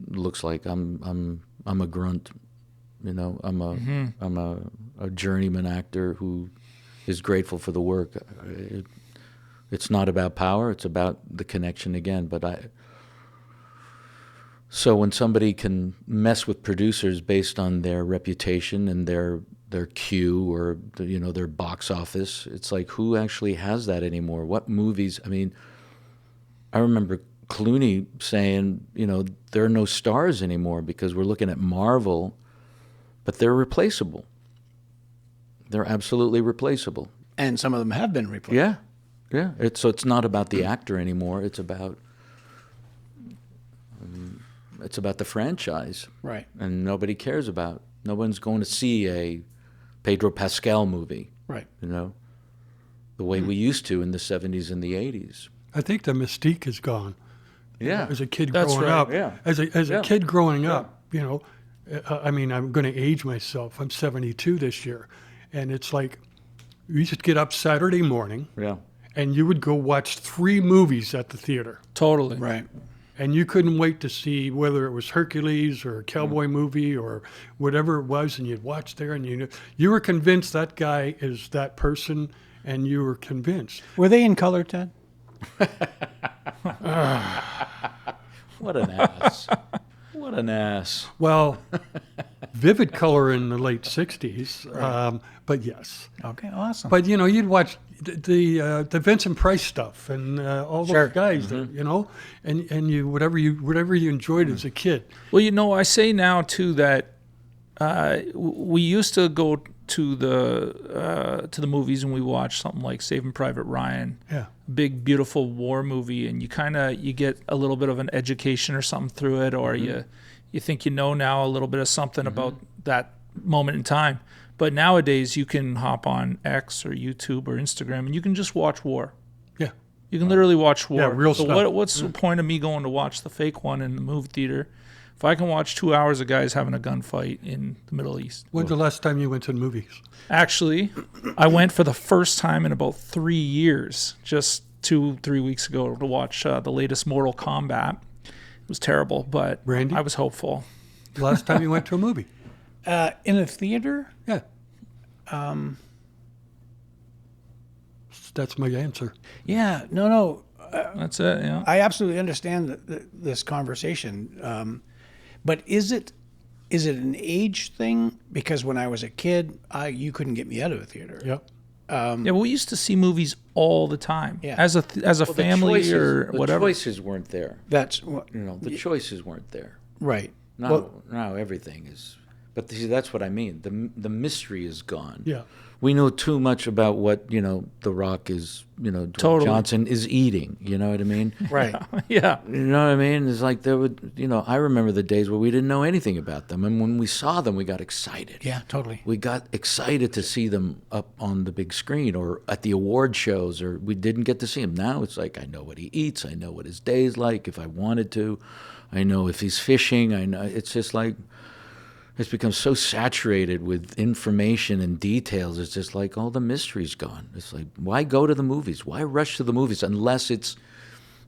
C: looks like. I'm a grunt. I'm a journeyman actor who is grateful for the work. It's not about power. It's about the connection again. So when somebody can mess with producers based on their reputation and their queue or their box office, it's like, who actually has that anymore? What movies? I mean, I remember Clooney saying, there are no stars anymore because we're looking at Marvel, but they're replaceable. They're absolutely replaceable.
A: And some of them have been replaced.
C: Yeah, yeah. It's not about the actor anymore. It's about the franchise.
A: Right.
C: And nobody cares about. No one's going to see a Pedro Pascal movie.
A: Right.
C: The way we used to in the 70s and the 80s.
B: I think the mystique is gone.
C: Yeah.
B: As a kid
D: That's
B: growing
D: right,
B: up,
C: yeah.
B: as a
C: Yeah.
B: kid growing up, I mean, I'm going to age myself. I'm 72 this year, and it's like you used to get up Saturday morning,
C: Yeah.
B: and you would go watch 3 movies at the theater,
D: Totally.
A: Right.
B: and you couldn't wait to see whether it was Hercules or a cowboy movie or whatever it was, and you'd watch there, and you were convinced that guy is that person, and you were convinced.
A: Were they in color, Ted?
C: What an ass. What an ass.
B: Well, vivid color in the late 60s. But yes.
A: Okay, awesome.
B: But, you'd watch the Vincent Price stuff and all those
A: Sure.
B: guys, that, and you whatever you enjoyed as a kid.
D: Well, I say now too that we used to go to the movies and we watch something like Saving Private Ryan,
B: Yeah.
D: big beautiful war movie, and you get a little bit of an education or something through it, or you think now a little bit of something about that moment in time. But nowadays you can hop on X or YouTube or Instagram and you can just watch war.
B: Yeah.
D: You can literally watch war.
B: Yeah, real
D: so
B: stuff.
D: what's the point of me going to watch the fake one in the movie theater if I can watch 2 hours of guys having a gunfight in the Middle East?
B: When's the last time you went to the movies?
D: Actually, I went for the first time in about 3 years, just 2-3 weeks ago, to watch the latest Mortal Kombat. It was terrible, but
B: Randy?
D: I was hopeful.
B: The last time you went to a movie?
A: In a theater,
B: Yeah. That's my answer.
A: yeah, no.
D: That's it, yeah.
A: I absolutely understand this conversation, but is it an age thing? Because when I was a kid, you couldn't get me out of a theater.
B: Yep.
D: Yeah, but we used to see movies all the time.
A: Yeah.
D: As a family or whatever.
C: The choices weren't there.
A: That's what,
C: The choices weren't there.
A: right.
C: Now everything is. But see, that's what I mean. The mystery is gone.
B: Yeah.
C: We know too much about what The Rock is. Dwayne
D: Totally.
C: Johnson is eating. You know what I mean?
A: Right.
D: Yeah.
C: You know what I mean? It's like there would. I remember the days where we didn't know anything about them, and when we saw them, we got excited.
A: Yeah, totally.
C: We got excited to see them up on the big screen or at the award shows, or we didn't get to see him. Now it's like, I know what he eats. I know what his day's like if I wanted to. I know if he's fishing. I know. It's just like, it's become so saturated with information and details. It's just like all the mystery's gone. It's like, why go to the movies? Why rush to the movies unless it's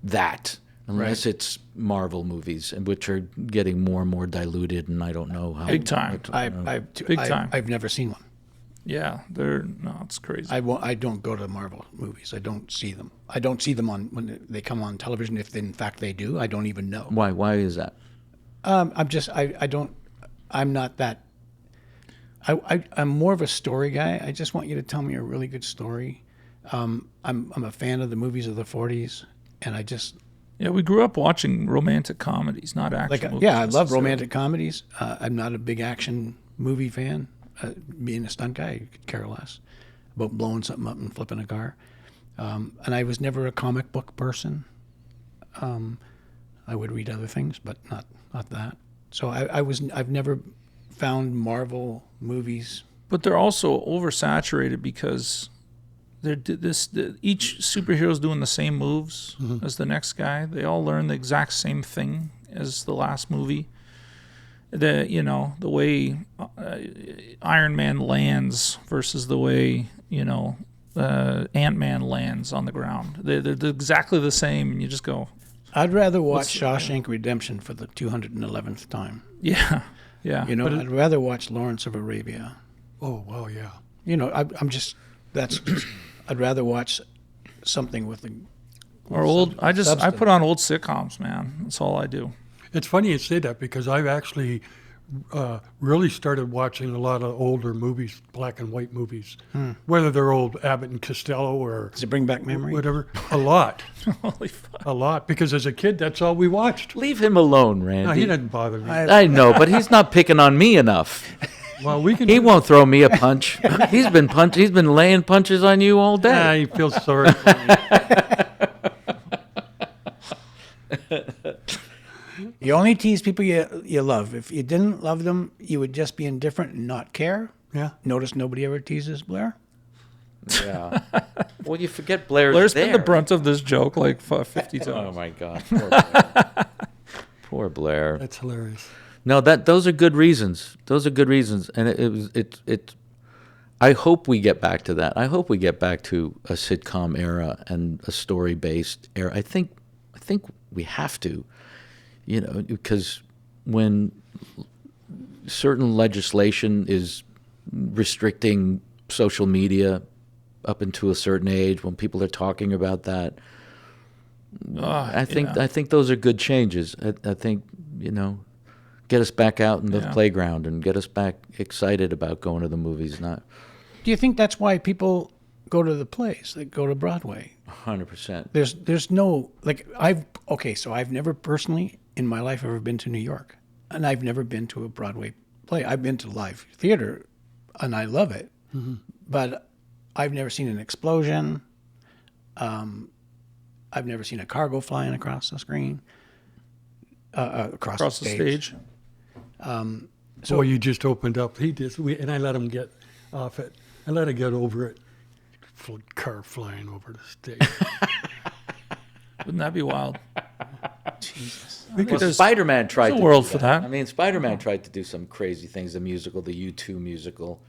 C: that? Unless it's Marvel movies, and which are getting more and more diluted, and I don't know how.
D: Big time. Big time.
A: I've never seen one.
D: Yeah, it's crazy.
A: I don't go to Marvel movies. I don't see them. I don't see them when they come on television. If in fact they do, I don't even know.
C: Why? Why is that?
A: I'm not that. I'm more of a story guy. I just want you to tell me a really good story. I'm a fan of the movies of the '40s, and I just
D: Yeah, we grew up watching romantic comedies, not action movies.
A: I love
D: necessarily.
A: romantic comedies. I'm not a big action movie fan. Being a stunt guy, I could care less about blowing something up and flipping a car. And I was never a comic book person. I would read other things, but not that. So I've never found Marvel movies.
D: But they're also oversaturated because each superhero's doing the same moves as the next guy. They all learn the exact same thing as the last movie. The way Iron Man lands versus the way Ant-Man lands on the ground. They're exactly the same, and you just go,
A: I'd rather watch Shawshank Redemption for the 211th time.
D: yeah.
A: I'd rather watch Lawrence of Arabia.
B: Oh, well, yeah.
A: I'd rather watch something with the.
D: Or I
A: substance.
D: put on old sitcoms, man. That's all I do.
B: It's funny you say that because I've actually really started watching a lot of older movies, black and white movies, whether they're old Abbott and Costello or
A: Does it bring back memory?
B: whatever. A lot.
D: Holy fuck.
B: A lot. Because as a kid, that's all we watched.
C: Leave him alone, Randy.
B: No, he didn't bother me.
C: I know, but he's not picking on me enough.
B: Well, we can.
C: He won't throw me a punch. He's been laying punches on you all day.
B: He feels sorry for me.
A: You only tease people you love. If you didn't love them, you would just be indifferent and not care.
B: Yeah.
A: Notice nobody ever teases Blair.
C: Yeah. Well, you forget Blair's
D: Blair's
C: there.
D: been the brunt of this joke like 50 times.
C: Oh my God. Poor Blair. Poor Blair.
B: That's hilarious.
C: No, those are good reasons. Those are good reasons, and it. I hope we get back to that. I hope we get back to a sitcom era and a story-based era. I think we have to, because when certain legislation is restricting social media up into a certain age, when people are talking about that, I think those are good changes. I think get us back out in the
D: Yeah.
C: playground and get us back excited about going to the movies. Not
A: Do you think that's why people go to the plays? They go to Broadway.
C: 100%.
A: There's no so I've never personally in my life ever been to New York, and I've never been to a Broadway play. I've been to live theater, and I love it, but I've never seen an explosion. I've never seen a car go flying across the screen, across
D: Across the stage.
B: So you just opened up. And I let him get off it. I let him get over it. Car flying over the stage.
D: Wouldn't that be wild?
A: Jesus.
C: Well,
D: there's-
C: Spider-Man tried
D: there's a
C: to
D: world
C: do
D: for
C: that.
D: that.
C: I mean, Spider-Man tried to do some crazy things. The musical, the U2 musical,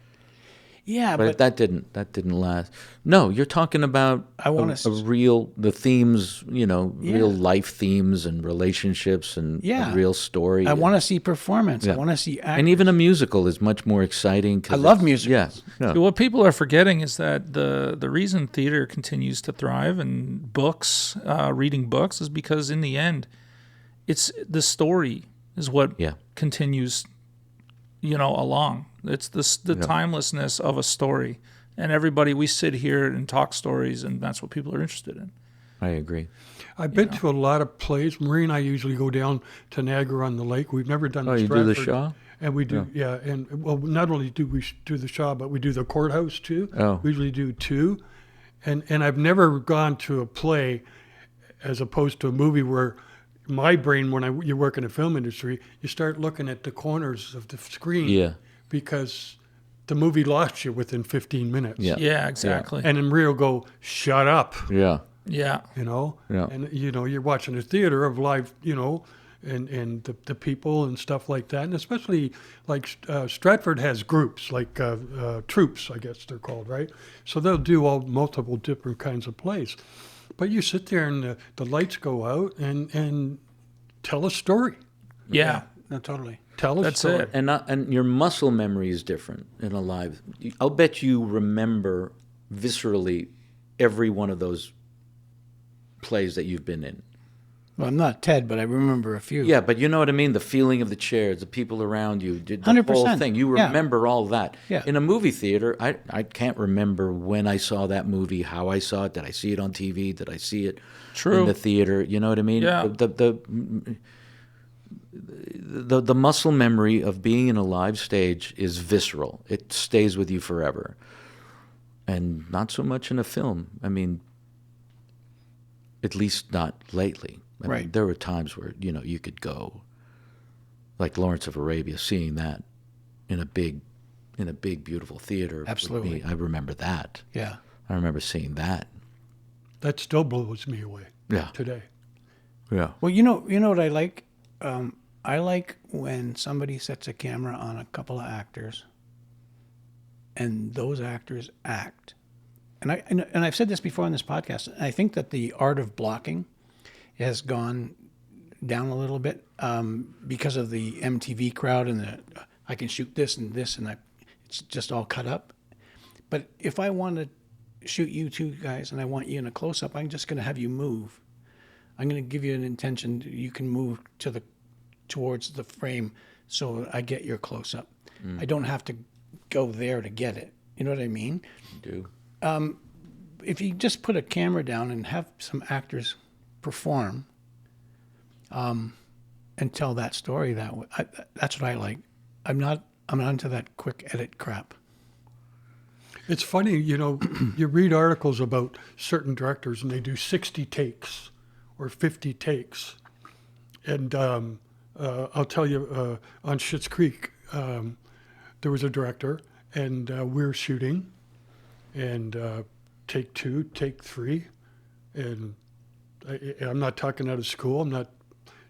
A: Yeah,
C: but that didn't last. No, you're talking about
A: I wanna
C: the themes, real
A: Yeah.
C: life themes and relationships and
A: Yeah.
C: a real story.
A: I want to see performance. I
C: Yeah.
A: want to see acting.
C: And even a musical is much more exciting. 'Cause
A: I love
C: it's-
A: musicals.
C: Yeah.
D: What people are forgetting is that the reason theater continues to thrive and books, reading books, is because in the end, it's the story is what
C: Yeah.
D: continues, along. It's the timelessness of a story, and we sit here and talk stories, and that's what people are interested in.
C: I agree.
B: I've been to a lot of plays. Marie and I usually go down to Niagara on the Lake. We've never done
C: Oh, you do the
B: Stratford.
C: Shaw?
B: And we do, yeah. And well, not only do we do the Shaw, but we do the Courthouse too.
C: Oh.
B: We usually do two. And I've never gone to a play as opposed to a movie where my brain, when you work in the film industry, you start looking at the corners of the screen.
C: Yeah.
B: Because the movie lost you within 15 minutes.
C: Yeah.
D: Yeah, exactly.
B: And then Maria will go, shut up.
C: Yeah.
D: Yeah.
B: Yeah. And you're watching a theater of live, and the people and stuff like that. And especially like Stratford has groups, like troops, I guess they're called, right? So they'll do multiple different kinds of plays. But you sit there and the lights go out and tell a story.
D: Yeah.
A: No, totally.
B: Tell a
D: That's
B: story.
D: it.
C: And your muscle memory is different in a live. I'll bet you remember viscerally every one of those plays that you've been in.
A: Well, I'm not Ted, but I remember a few.
C: Yeah, but you know what I mean? The feeling of the chairs, the people around you, the
A: 100%.
C: whole thing. You
A: Yeah.
C: remember all that.
A: Yeah.
C: In a movie theater, I can't remember when I saw that movie, how I saw it. Did I see it on TV? Did I see it
D: True.
C: in the theater? You know what I mean?
D: Yeah.
C: The muscle memory of being in a live stage is visceral. It stays with you forever. And not so much in a film. I mean, at least not lately. I mean,
A: Right.
C: there were times where, you could go, like Lawrence of Arabia, seeing that in a big, beautiful theater. with
A: Absolutely.
C: me. I remember that.
A: Yeah.
C: I remember seeing that.
B: That still blows me away
C: Yeah.
B: today.
C: Yeah.
A: Well, you know what I like? I like when somebody sets a camera on a couple of actors, and those actors act. And I've said this before on this podcast. And I think that the art of blocking has gone down a little bit because of the MTV crowd and I can shoot this and it's just all cut up. But if I want to shoot you two guys and I want you in a close up, I'm just going to have you move. I'm going to give you an intention. You can move towards the frame so I get your close up. I don't have to go there to get it. You know what I mean?
C: You do.
A: If you just put a camera down and have some actors perform and tell that story that way, that's what I like. I'm not into that quick edit crap.
B: It's funny, you read articles about certain directors and they do 60 takes or 50 takes. And I'll tell you, on Schitt's Creek, there was a director and we were shooting and take 2, take 3. And I'm not talking out of school.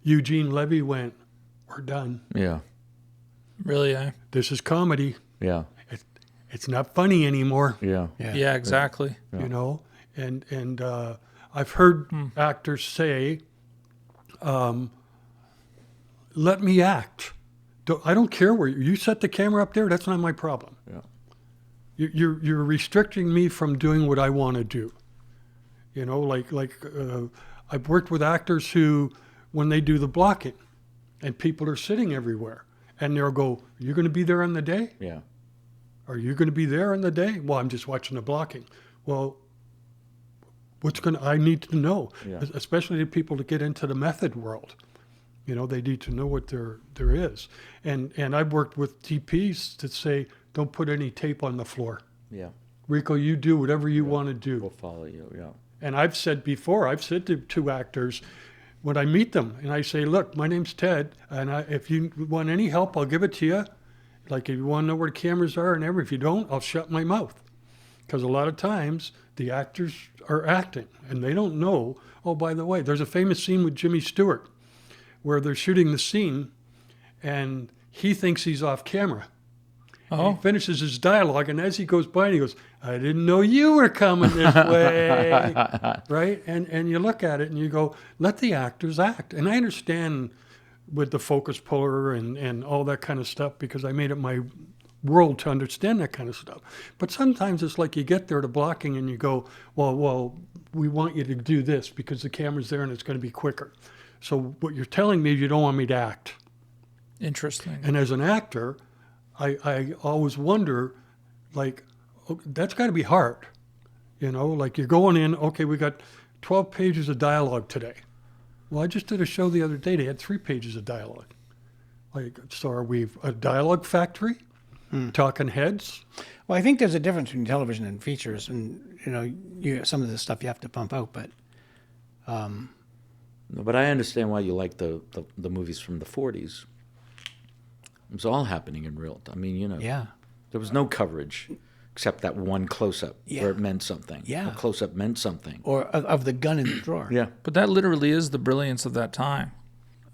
B: Eugene Levy went, we're done.
C: Yeah.
D: Really?
B: This is comedy.
C: Yeah.
B: It's not funny anymore.
C: Yeah.
D: Yeah, exactly.
B: And I've heard actors say, let me act. I don't care where you set the camera up there. That's not my problem.
C: Yeah.
B: You're restricting me from doing what I want to do. I've worked with actors who, when they do the blocking, and people are sitting everywhere. And they'll go, "You're going to be there on the day?
C: Yeah.
B: Are you going to be there on the day?" "Well, I'm just watching the blocking." Well, I need to know,
C: Yeah.
B: especially the people that get into the method world. You know, they need to know what there is. And I've worked with TPs that say, "Don't put any tape on the floor.
C: Yeah.
B: Rico, you do whatever you want to do."
C: We'll follow you. Yeah.
B: And I've said to two actors when I meet them, and I say, "Look, my name's Ted, and if you want any help, I'll give it to you. Like, if you want to know where the cameras are and everything, if you don't, I'll shut my mouth." Because a lot of times the actors are acting, and they don't know. Oh, by the way, there's a famous scene with Jimmy Stewart where they're shooting the scene, and he thinks he's off camera.
D: Oh,
B: He finishes his dialogue, and as he goes by, he goes, "I didn't know you were coming this way." Right? And you look at it and you go, let the actors act. And I understand with the focus puller and all that kind of stuff, because I made it my world to understand that kind of stuff. But sometimes it's like you get there to blocking and you go, well, we want you to do this because the camera's there and it's going to be quicker. So what you're telling me is you don't want me to act.
D: interesting.
B: And as an actor, I always wonder, like, that's got to be hard. You know, like you're going in, okay, we got 12 pages of dialogue today. Well, I just did a show the other day. They had 3 pages of dialogue. Like, so are we a dialogue factory? Talking heads?
A: Well, I think there's a difference between television and features, and some of the stuff you have to pump out. But
C: No, but I understand why you like the movies from the 40s. It was all happening in real time. I mean,
A: yeah,
C: there was no coverage except that one close-up
A: Yeah.
C: where it meant something.
A: Yeah.
C: A close-up meant something.
A: or of the gun in the drawer.
C: Yeah.
D: But that literally is the brilliance of that time.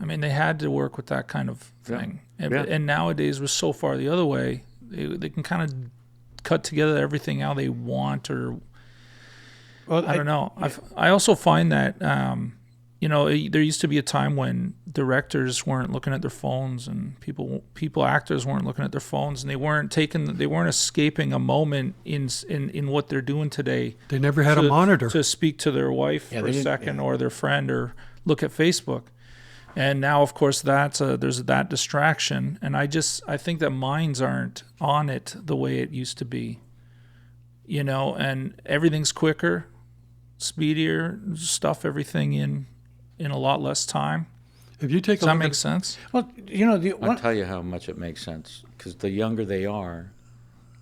D: I mean, they had to work with that kind of
C: Yeah.
D: thing. And,
C: Yeah.
D: and nowadays, we're so far the other way, they can kind of cut together everything how they want, or
A: Well,
D: I don't know. I also find that, there used to be a time when directors weren't looking at their phones, and actors weren't looking at their phones, and they weren't escaping a moment in what they're doing today.
B: They never had a monitor.
D: To speak to their wife
A: Yeah,
D: for
A: they
D: a
A: didn't-
D: second,
A: yeah.
D: or their friend, or look at Facebook. And now, of course, there's that distraction, and I think that minds aren't on it the way it used to be, and everything's quicker, speedier, stuff everything in a lot less time.
B: If you take
D: Does
B: a
D: that
B: look
D: make
B: at
D: sense?
A: Well,
C: I'll tell you how much it makes sense. Because the younger they are,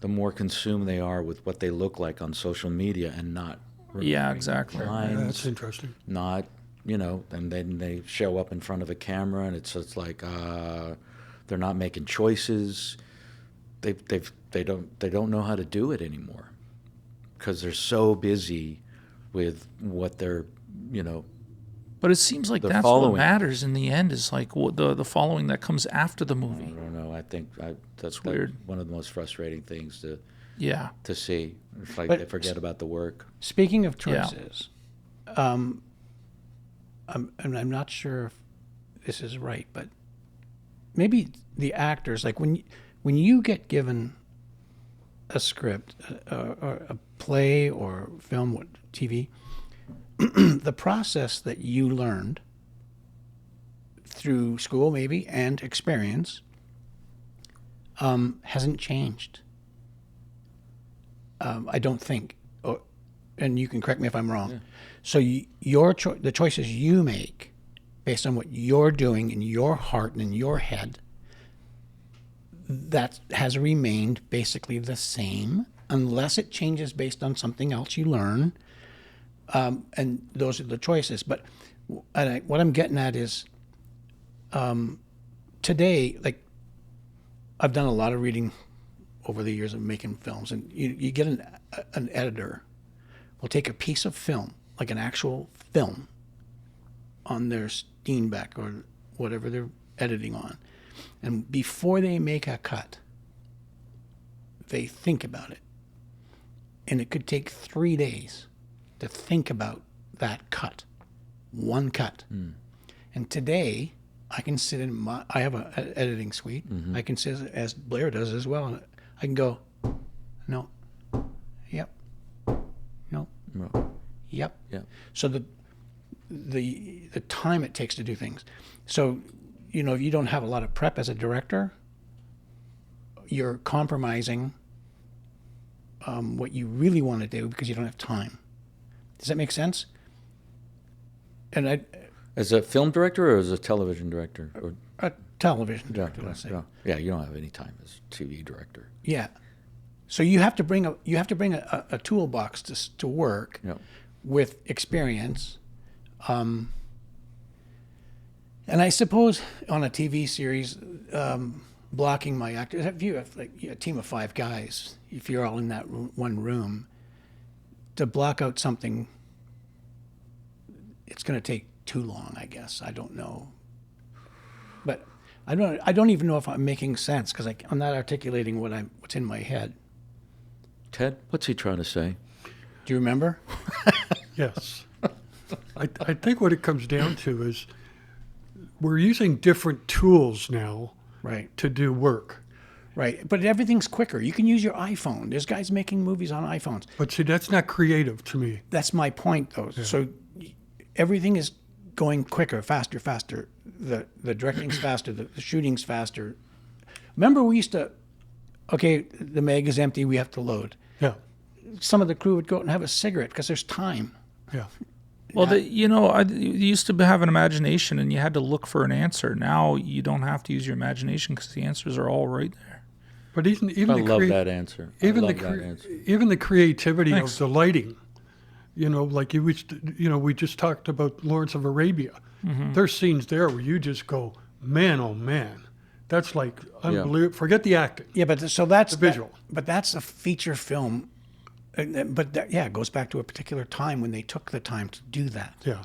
C: the more consumed they are with what they look like on social media and not
D: Yeah, exactly.
C: lines,
B: that's interesting.
C: not, and then they show up in front of a camera and it's like they're not making choices. They don't know how to do it anymore because they're so busy with what they're,
D: But it seems like
C: The
D: that's
C: following.
D: what matters in the end, is like the following that comes after the
C: I
D: movie.
C: don't know. I think that's
D: weird.
C: one of the most frustrating things
D: Yeah.
C: to see. It's like
A: But-
C: they forget about the work.
A: Speaking of
D: Yeah.
A: choices, I'm not sure if this is right, but maybe the actors, like when you get given a script, or a play or film, TV, the process that you learned through school maybe and experience hasn't changed. I don't think, and you can correct me if I'm wrong.
C: Yeah.
A: So the choices you make based on what you're doing in your heart and in your head, that has remained basically the same unless it changes based on something else you learn. And those are the choices. But what I'm getting at is today, like, I've done a lot of reading over the years of making films, and you get an editor will take a piece of film, like an actual film, on their Steenbeck or whatever they're editing on, and before they make a cut, they think about it. And it could take 3 days to think about that cut, one cut. And today, I can sit I have an editing suite. I can sit, as Blair does as well, and I can go, no, yep, no,
C: No.
A: yep.
C: Yeah.
A: So the time it takes to do things. So if you don't have a lot of prep as a director, you're compromising what you really want to do because you don't have time. Does that make sense? And
C: As a film director or as a television director? Or
A: a television director,
C: yeah,
A: let's say.
C: yeah, you don't have any time as TV director.
A: Yeah. So you have to bring a toolbox to work
C: Yeah.
A: with experience. And I suppose on a TV series, blocking my actors, if you have like a team of 5 guys, if you're all in that one room, to block out something, it's going to take too long, I guess. I don't know. But I don't even know if I'm making sense because I'm not articulating what's in my head.
C: Ted, what's he trying to say?
A: Do you remember?
B: Yes. I think what it comes down to is we're using different tools now
A: Right.
B: to do work.
A: Right. But everything's quicker. You can use your iPhone. There's guys making movies on iPhones.
B: But see, that's not creative to me.
A: That's my point, though. So everything is going quicker, faster. The directing's faster. The shooting's faster. Remember, we used to, okay, the mag is empty. We have to load.
B: Yeah.
A: Some of the crew would go out and have a cigarette because there's time.
B: Yeah.
D: Well, you used to have an imagination and you had to look for an answer. Now you don't have to use your imagination because the answers are all right there.
B: But even
C: I
B: the
C: love that answer.
B: even
C: I
B: the
C: love that answer.
B: even the creativity
D: Thanks.
B: of the lighting, like we just talked about Lawrence of Arabia. There's scenes there where you just go, man, oh man, that's like unbelievable. Forget the acting.
A: Yeah, but so that's
B: The visual.
A: but that's a feature film. But it goes back to a particular time when they took the time to do that.
B: Yeah.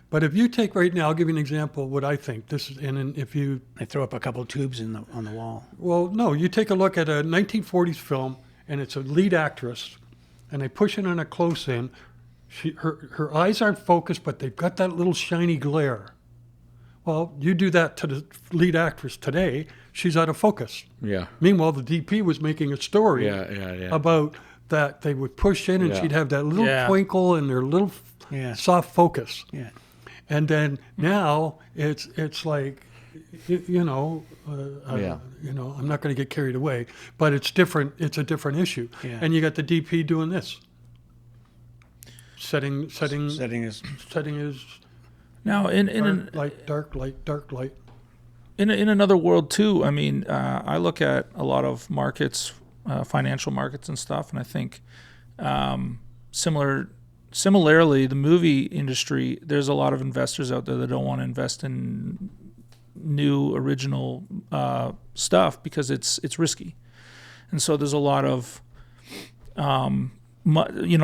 B: But if you take right now, I'll give you an example of what I think. This is, and if you,
A: They throw up a couple of tubes on the wall.
B: well, no, you take a look at a 1940s film, and it's a lead actress, and they push it on a close in. Her eyes aren't focused, but they've got that little shiny glare. Well, you do that to the lead actress today, she's out of focus.
C: Yeah.
B: Meanwhile, the DP was making a story
C: Yeah.
B: about that they would push in, and
C: Yeah.
B: she'd have that little
D: Yeah.
B: twinkle and their little
A: Yeah.
B: soft focus.
A: Yeah.
B: And then now it's like, I'm not going to get carried away, but it's different. It's a different issue.
A: Yeah.
B: And you got the DP doing this, setting
A: Setting is
B: his
D: Now,
B: dark light.
D: in another world too. I mean, I look at a lot of markets, financial markets and stuff, and I think similarly, the movie industry. There's a lot of investors out there that don't want to invest in new original stuff because it's risky, and so there's a lot of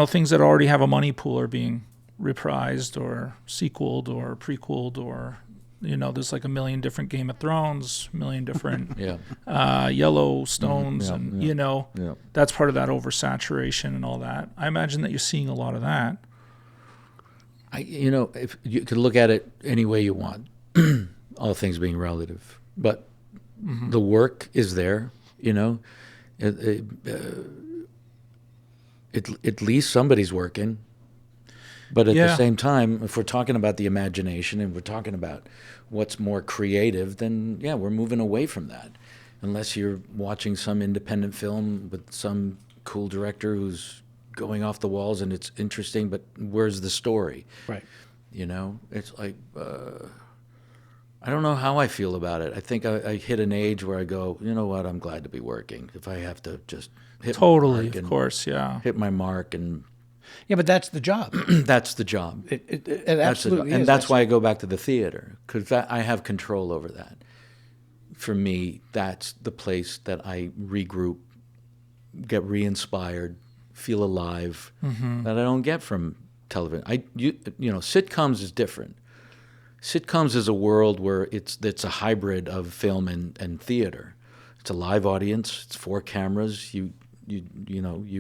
D: things that already have a money pool are being reprised or sequeled or prequeled or there's like a million different Game of Thrones, a million different
C: Yeah.
D: Yellowstones,
C: Yeah,
D: and
C: yeah.
D: that's part of that oversaturation and all that. I imagine that you're seeing a lot of that.
C: If you could look at it any way you want, all things being relative, but the work is there. At least somebody's working. But at the same time, if we're talking about the imagination and we're talking about what's more creative, then we're moving away from that. Unless you're watching some independent film with some cool director who's going off the walls and it's interesting, but where's the story?
A: right.
C: It's like, I don't know how I feel about it. I think I hit an age where I go, you know what, I'm glad to be working. If I have to just hit my
D: Totally,
C: mark
D: of
C: and
D: course, yeah.
C: hit my mark and
A: Yeah, but that's the job.
C: that's the job.
A: It
C: That's the
A: absolutely
C: job. And
A: is.
C: that's why I go back to the theater, because I have control over that. For me, that's the place that I regroup, get re-inspired, feel alive, that I don't get from television. Sitcoms is different. Sitcoms is a world where it's a hybrid of film and theater. It's a live audience. It's 4 cameras. You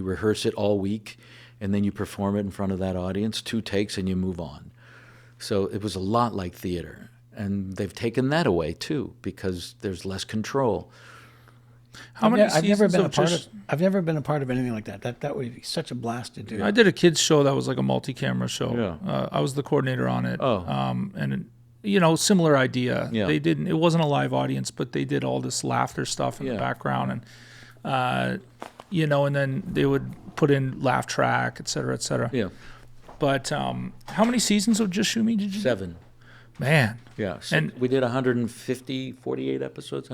C: rehearse it all week, and then you perform it in front of that audience, 2 takes, and you move on. So it was a lot like theater, and they've taken that away too because there's less control.
D: How many
A: I've never
D: seasons
A: been a
D: of
A: part
D: just?
A: of. I've never been a part of anything like that. That would be such a blast to do.
D: I did a kids show that was like a multi-camera show.
C: Yeah.
D: I was the coordinator on it.
C: Oh.
D: And similar idea.
C: Yeah.
D: They didn't. It wasn't a live audience, but they did all this laughter stuff in the
C: Yeah.
D: background, and and then they would put in laugh track, et cetera, et cetera.
C: Yeah.
D: But how many seasons of Just Shoot Me did you?
C: 7.
D: Man,
C: Yeah. So
D: And-
C: we did 148 episodes.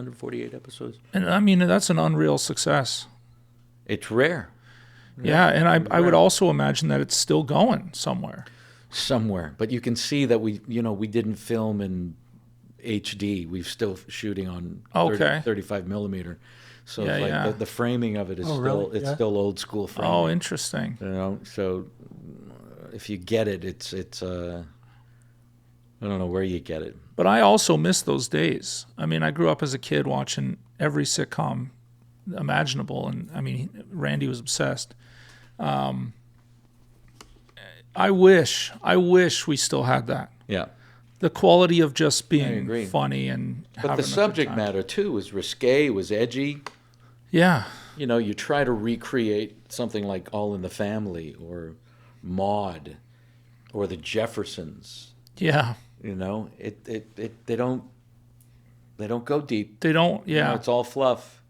D: and I mean that's an unreal success.
C: It's rare.
D: Yeah, and I would also imagine that it's still going somewhere.
C: Somewhere, but you can see that we didn't film in HD. We're still shooting on
D: Okay.
C: 35 millimeter. So
D: Yeah,
C: it's like
D: yeah.
C: the framing of it is
B: Oh,
C: still
B: really?
C: it's
B: Yeah.
C: still old school framing.
D: Oh, interesting.
C: So if you get it, it's I don't know where you get it.
D: But I also miss those days. I mean, I grew up as a kid watching every sitcom imaginable, and I mean, Randy was obsessed. I wish we still had that.
C: Yeah.
D: The quality of just
C: agree.
D: being funny and
C: But
D: having
C: the
D: a good
C: subject
D: time.
C: matter too was risque, was edgy.
D: Yeah,
C: You try to recreate something like All in the Family or Maude or the Jeffersons.
D: yeah.
C: They don't go deep.
D: They don't. Yeah,
C: It's all fluff.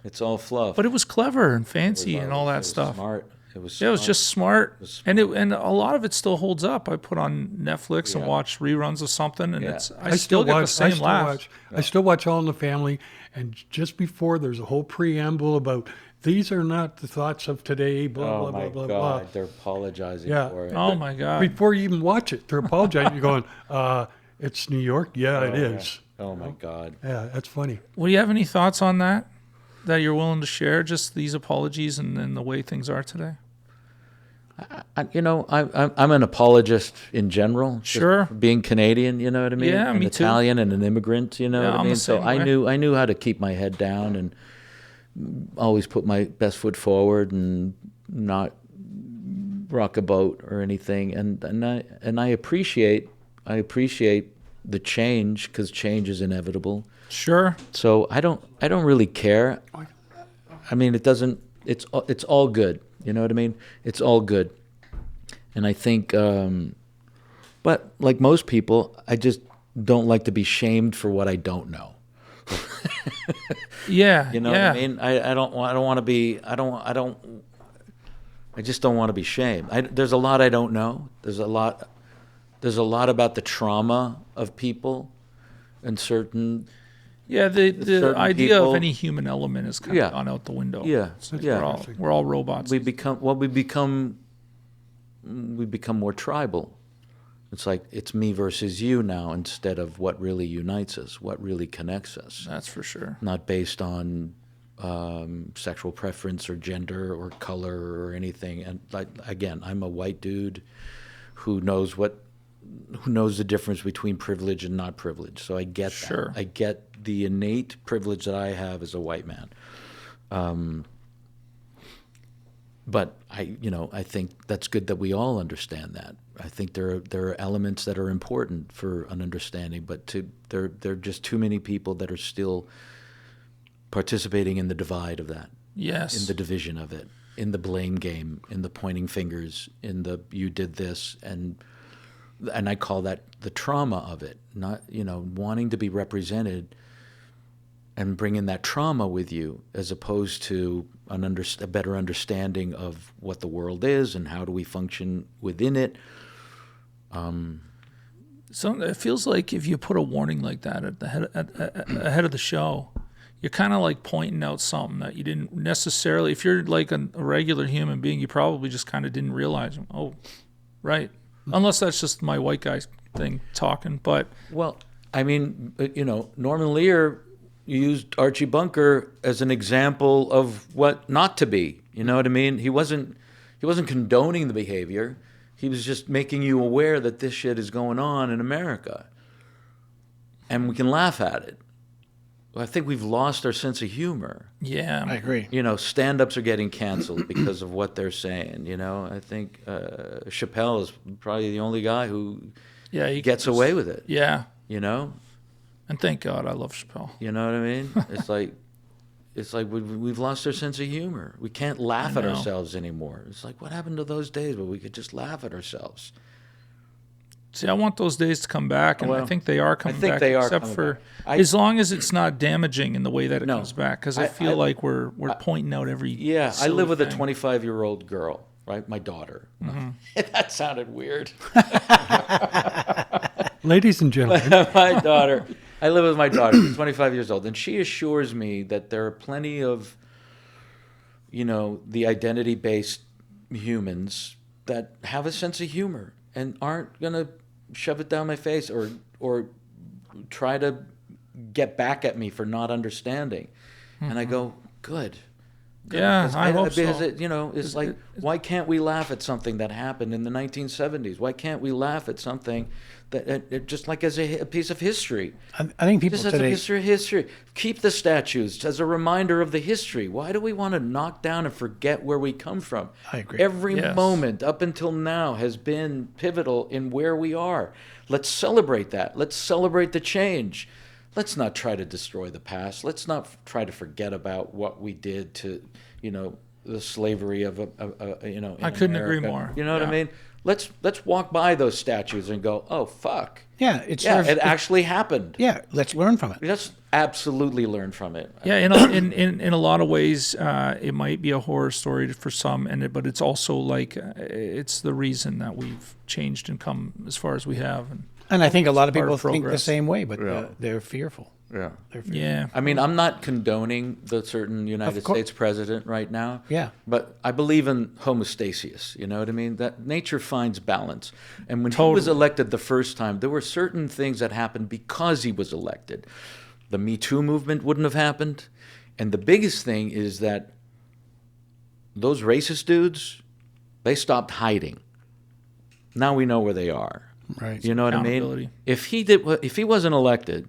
C: It's all fluff.
D: but it was clever and
C: It
D: fancy
C: was-
D: and all
C: it
D: that
C: was
D: stuff.
C: Smart. It was.
D: Yeah, it was
C: smart.
D: just smart,
C: It was
D: and a lot of it still holds up. I put on Netflix and
C: Yeah.
D: watch reruns of something, and
C: Yeah.
D: I still get the same laugh.
B: I still watch All in the Family, and just before there's a whole preamble about these are not the thoughts of today. Blah
C: Oh
B: blah
C: my
B: blah
C: God!
B: blah blah.
C: They're apologizing
B: Yeah.
C: for it.
D: Oh my god!
B: Before you even watch it, they're apologizing. You're going, it's New York. Yeah, it is.
C: Oh my God!
B: Yeah, that's funny.
D: Well, do you have any thoughts on that you're willing to share? Just these apologies and the way things are today.
C: I'm an apologist in general. just
D: Sure.
C: Being Canadian, you know what I mean?
D: Yeah,
C: An
D: me too.
C: Italian and an immigrant, you know
D: Yeah,
C: what I
D: I'm the
C: mean? So
D: same
C: I
D: way.
C: knew how to keep my head down and always put my best foot forward and not rock a boat or anything. And I appreciate the change because change is inevitable.
D: Sure.
C: So I don't really care. I mean, it doesn't. It's all good. You know what I mean? It's all good. And I think, but like most people, I just don't like to be shamed for what I don't know.
D: Yeah.
C: You know
D: yeah.
C: what I mean? I don't want to be. I just don't want to be shamed. There's a lot I don't know. There's a lot about the trauma of people and certain.
D: Yeah, the
C: certain
D: idea
C: people-
D: of any human element is kind
C: Yeah.
D: of gone out the window.
C: Yeah, yeah.
D: We're all robots.
C: We become more tribal. It's like it's me versus you now instead of what really unites us, what really connects us.
D: That's for sure.
C: Not based on sexual preference or gender or color or anything. And like again, I'm a white dude who knows the difference between privilege and not privilege. So I get
D: Sure.
C: that. I get the innate privilege that I have as a white man. But I think that's good that we all understand that. I think there are elements that are important for an understanding, but there are just too many people that are still participating in the divide of that,
D: Yes.
C: in the division of it, in the blame game, in the pointing fingers, in the you did this, and I call that the trauma of it. Not wanting to be represented and bringing that trauma with you, as opposed to a better understanding of what the world is and how do we function within it.
D: So it feels like if you put a warning like that at the ahead of the show, you're kind of like pointing out something that you didn't necessarily. If you're like a regular human being, you probably just kind of didn't realize. Oh, right. Unless that's just my white guy thing talking. But
C: Well, I mean, Norman Lear used Archie Bunker as an example of what not to be. You know what I mean? He wasn't condoning the behavior. He was just making you aware that this shit is going on in America. And we can laugh at it. I think we've lost our sense of humor.
D: yeah,
A: I agree.
C: Stand-ups are getting canceled because of what they're saying. I think Chappelle is probably the only guy who
D: yeah, he
C: gets away with it.
D: Yeah,
C: You
D: and thank God I love Chappelle.
C: know what I mean? It's like we've lost our sense of humor. We can't laugh
D: I
C: at
D: know.
C: ourselves anymore. It's like, what happened to those days where we could just laugh at ourselves?
D: See, I want those days to come back, and I
C: Well,
D: think they are coming
C: think
D: back.
C: they are
D: except
C: coming
D: for
C: back. I-
D: as long as it's not damaging in the way that it
C: No.
D: comes back, because I
C: I-
D: feel like we're pointing out every
C: Yeah, I
D: silly
C: live with a
D: thing.
C: 25-year-old girl, right? My daughter. That sounded weird.
B: Ladies and gentlemen,
C: My daughter. I live with my daughter, who's 25 years old, and she assures me that there are plenty of, the identity-based humans that have a sense of humor and aren't gonna shove it down my face or try to get back at me for not understanding. And I go, good.
D: Yeah,
C: Because
D: I hope
C: because
D: so.
C: it's like, why can't we laugh at something that happened in the 1970s? Why can't we laugh at something that just like as a piece of history?
A: I think people
C: Just as a
A: today.
C: history. Keep the statues as a reminder of the history. Why do we want to knock down and forget where we come from?
A: I agree.
C: Every
D: Yes.
C: moment up until now has been pivotal in where we are. Let's celebrate that. Let's celebrate the change. Let's not try to destroy the past. Let's not try to forget about what we did to, the slavery of in
D: I couldn't agree
C: America.
D: more.
C: You know what I
D: Yeah.
C: mean? Let's walk by those statues and go, oh fuck,
A: Yeah,
C: yeah, it actually happened.
A: Yeah, let's learn from it.
C: Let's absolutely learn from it.
D: Yeah, in a lot of ways, it might be a horror story for some, but it's also like it's the reason that we've changed and come as far as we have.
A: And I think a lot of
D: part
A: people
D: of
A: think the
D: progress.
A: same way, but
C: Yeah.
A: they're fearful.
C: Yeah.
A: They're fearful.
D: Yeah,
C: I mean, I'm not condoning the certain United
A: course.
C: States president right now.
A: Yeah.
C: But I believe in homostasis. You know what I mean? That nature finds balance. And when he was
D: Totally.
C: elected the first time, there were certain things that happened because he was elected. The Me Too movement wouldn't have happened. And the biggest thing is that those racist dudes, they stopped hiding. Now we know where they are.
A: Right.
C: You know what I mean?
D: Accountability.
C: If he wasn't elected,